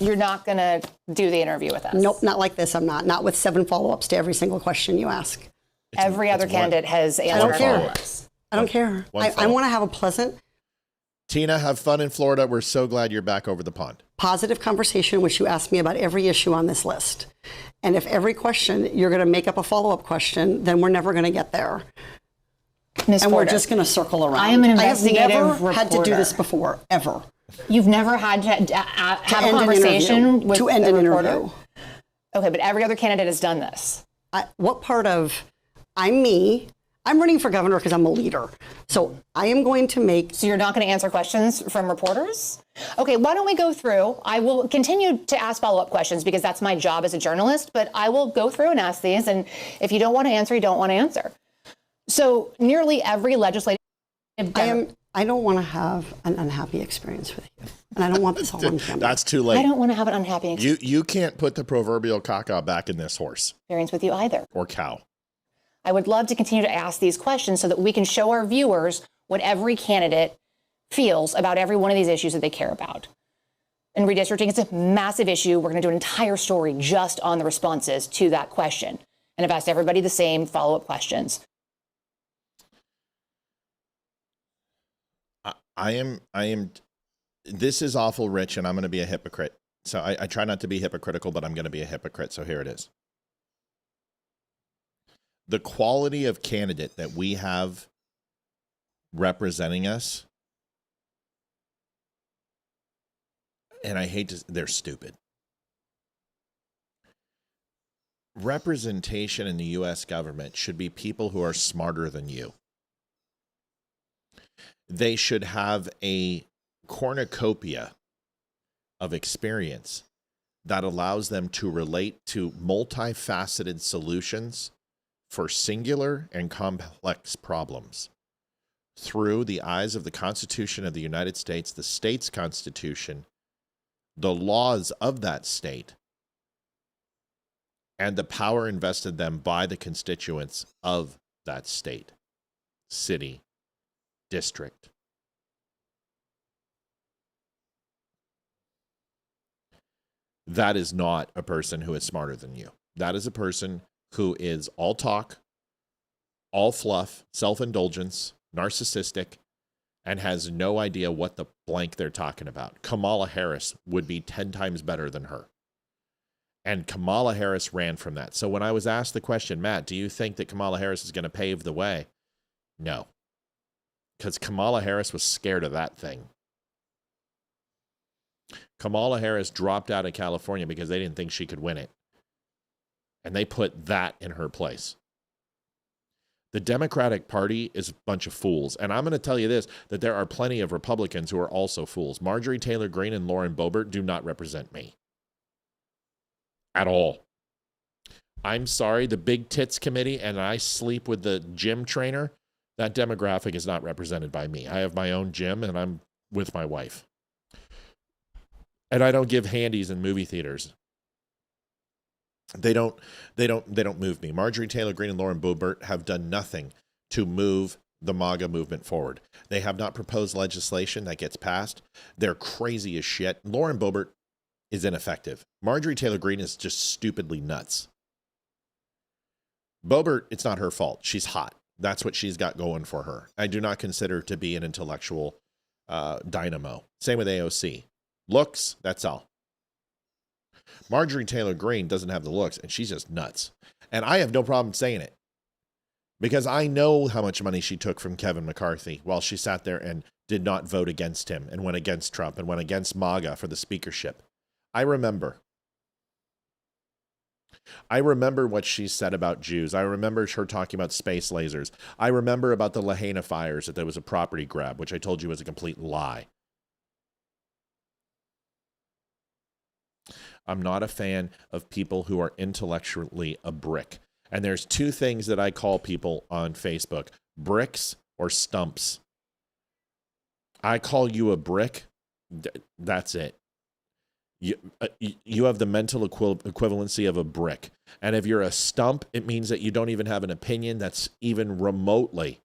You're not going to do the interview with us? Nope, not like this. I'm not. Not with 7 follow-ups to every single question you ask. Every other candidate has answered. I don't care. follow-ups. I don't care. I want to have a pleasant, Tina, have fun in Florida. We're so glad you're back over the pond. positive conversation in which you ask me about every issue on this list. And if every question you're going to make up a follow-up question, then we're never going to get there. Ms. And we're Porter, just going to circle around. I am an investigative I have never had to do reporter. this before, ever. You've never had to have a end an conversation interview. with To end a an reporter? interview. Okay, but every other candidate has done this. What part of I'm me? I'm running for governor because I'm a leader. So I am going to make... So you're not going to answer questions from reporters? Okay, why don't we go through? I will continue to ask follow-up questions because that's my job as a journalist, but I will go through and ask these. And if you don't want to answer, you don't want to answer. So nearly every legislative... I don't want to have an unhappy experience with you. And I don't want this all on camera. That's too late. I don't want to have an unhappy You can't put the proverbial caca back in this horse. experience with you either. Or cow. I would love to continue to ask these questions so that we can show our viewers what every candidate feels about every one of these issues that they care about. And redistricting is a massive issue. We're going to do an entire story just on the responses to that question. And I've asked everybody the same follow-up questions. I am, this is awful rich, and I'm going to be a hypocrite. So I try not to be hypocritical, but I'm going to be a hypocrite. So here it is. The quality of candidate that we have representing us, and I hate to, they're stupid. Representation in the U.S. government should be people who are smarter than you. They should have a cornucopia of experience that allows them to relate to multifaceted solutions for singular and complex problems through the eyes of the Constitution of the United States, the state's constitution, the laws of that state, and the power invested them by the constituents of that state, city, district. That is not a person who is smarter than you. That is a person who is all talk, all fluff, self-indulgence, narcissistic, and has no idea what the blank they're talking about. Kamala Harris would be 10 times better than her. And Kamala Harris ran from that. So when I was asked the question, Matt, do you think that Kamala Harris is going to pave the way? No. Because Kamala Harris was scared of that thing. Kamala Harris dropped out of California because they didn't think she could win it. And they put that in her place. The Democratic Party is a bunch of fools. And I'm going to tell you this, that there are plenty of Republicans who are also fools. Marjorie Taylor Greene and Lauren Boebert do not represent me. At all. I'm sorry, the Big Tits Committee and I sleep with the gym trainer, that demographic is not represented by me. I have my own gym and I'm with my wife. And I don't give handies in movie theaters. They don't move me. Marjorie Taylor Greene and Lauren Boebert have done nothing to move the MAGA movement forward. They have not proposed legislation that gets passed. They're crazy as shit. Lauren Boebert is ineffective. Marjorie Taylor Greene is just stupidly nuts. Boebert, it's not her fault. She's hot. That's what she's got going for her. I do not consider her to be an intellectual dynamo. Same with AOC. Looks, that's all. Marjorie Taylor Greene doesn't have the looks, and she's just nuts. And I have no problem saying it, because I know how much money she took from Kevin McCarthy while she sat there and did not vote against him and went against Trump and went against MAGA for the speakership. I remember what she said about Jews. I remember her talking about space lasers. I remember about the Lahaina fires, that there was a property grab, which I told you was a complete lie. I'm not a fan of people who are intellectually a brick. And there's two things that I call people on Facebook: bricks or stumps. I call you a brick. That's it. You have the mental equivalency of a brick. And if you're a stump, it means that you don't even have an opinion that's even remotely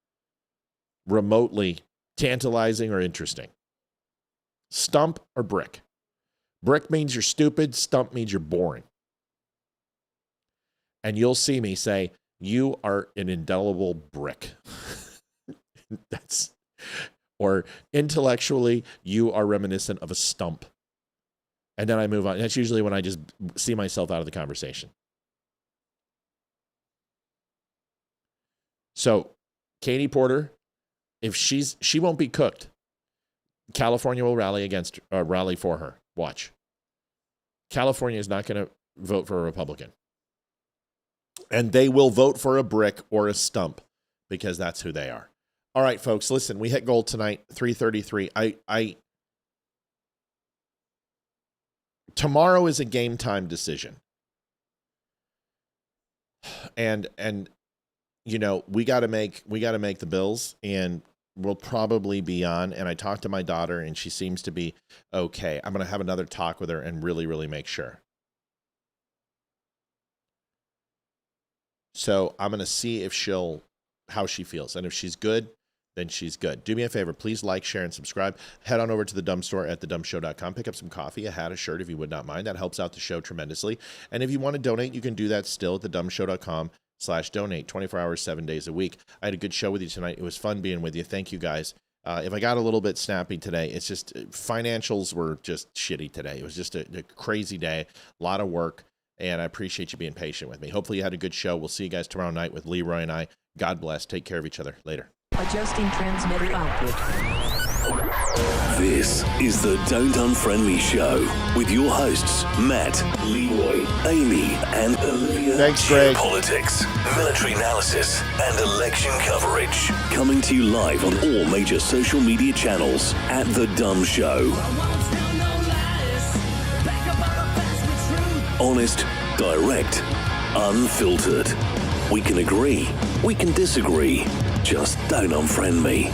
tantalizing or interesting. Stump or brick. Brick means you're stupid. Stump means you're boring. And you'll see me say, you are an indelible brick. Or intellectually, you are reminiscent of a stump. And then I move on. That's usually when I just see myself out of the conversation. So, Katie Porter, if she won't be cooked, California will rally for her. Watch. California is not going to vote for a Republican. And they will vote for a brick or a stump, because that's who they are. All right, folks, listen, we hit gold tonight, 333. Tomorrow is a game time decision. And you know, we got to make the bills, and we'll probably be on. And I talked to my daughter, and she seems to be okay. I'm going to have another talk with her and really, really make sure. So I'm going to see how she feels. And if she's good, then she's good. Do me a favor. Please like, share, and subscribe. Head on over to the Dumb Store at thedumbshow.com. Pick up some coffee, a hat, a shirt, if you would not mind. That helps out the show tremendously. And if you want to donate, you can do that still at thedumbshow.com/donate, 24 hours, 7 days a week. I had a good show with you tonight. It was fun being with you. Thank you, guys. If I got a little bit snappy today, it's just financials were just shitty today. It was just a crazy day, a lot of work. And I appreciate you being patient with me. Hopefully you had a good show. We'll see you guys tomorrow night with Leroy and I. God bless. Take care of each other. Later. Adjusting transmitter output. This is the Don't Unfriend Me Show with your hosts, Matt, Leroy, Amy, and Olivia. Thanks, Greg. Politics, military analysis, and election coverage. Coming to you live on all major social media channels at The Dumb Show. Honest, direct, unfiltered. We can agree, we can disagree. Just don't unfriend me.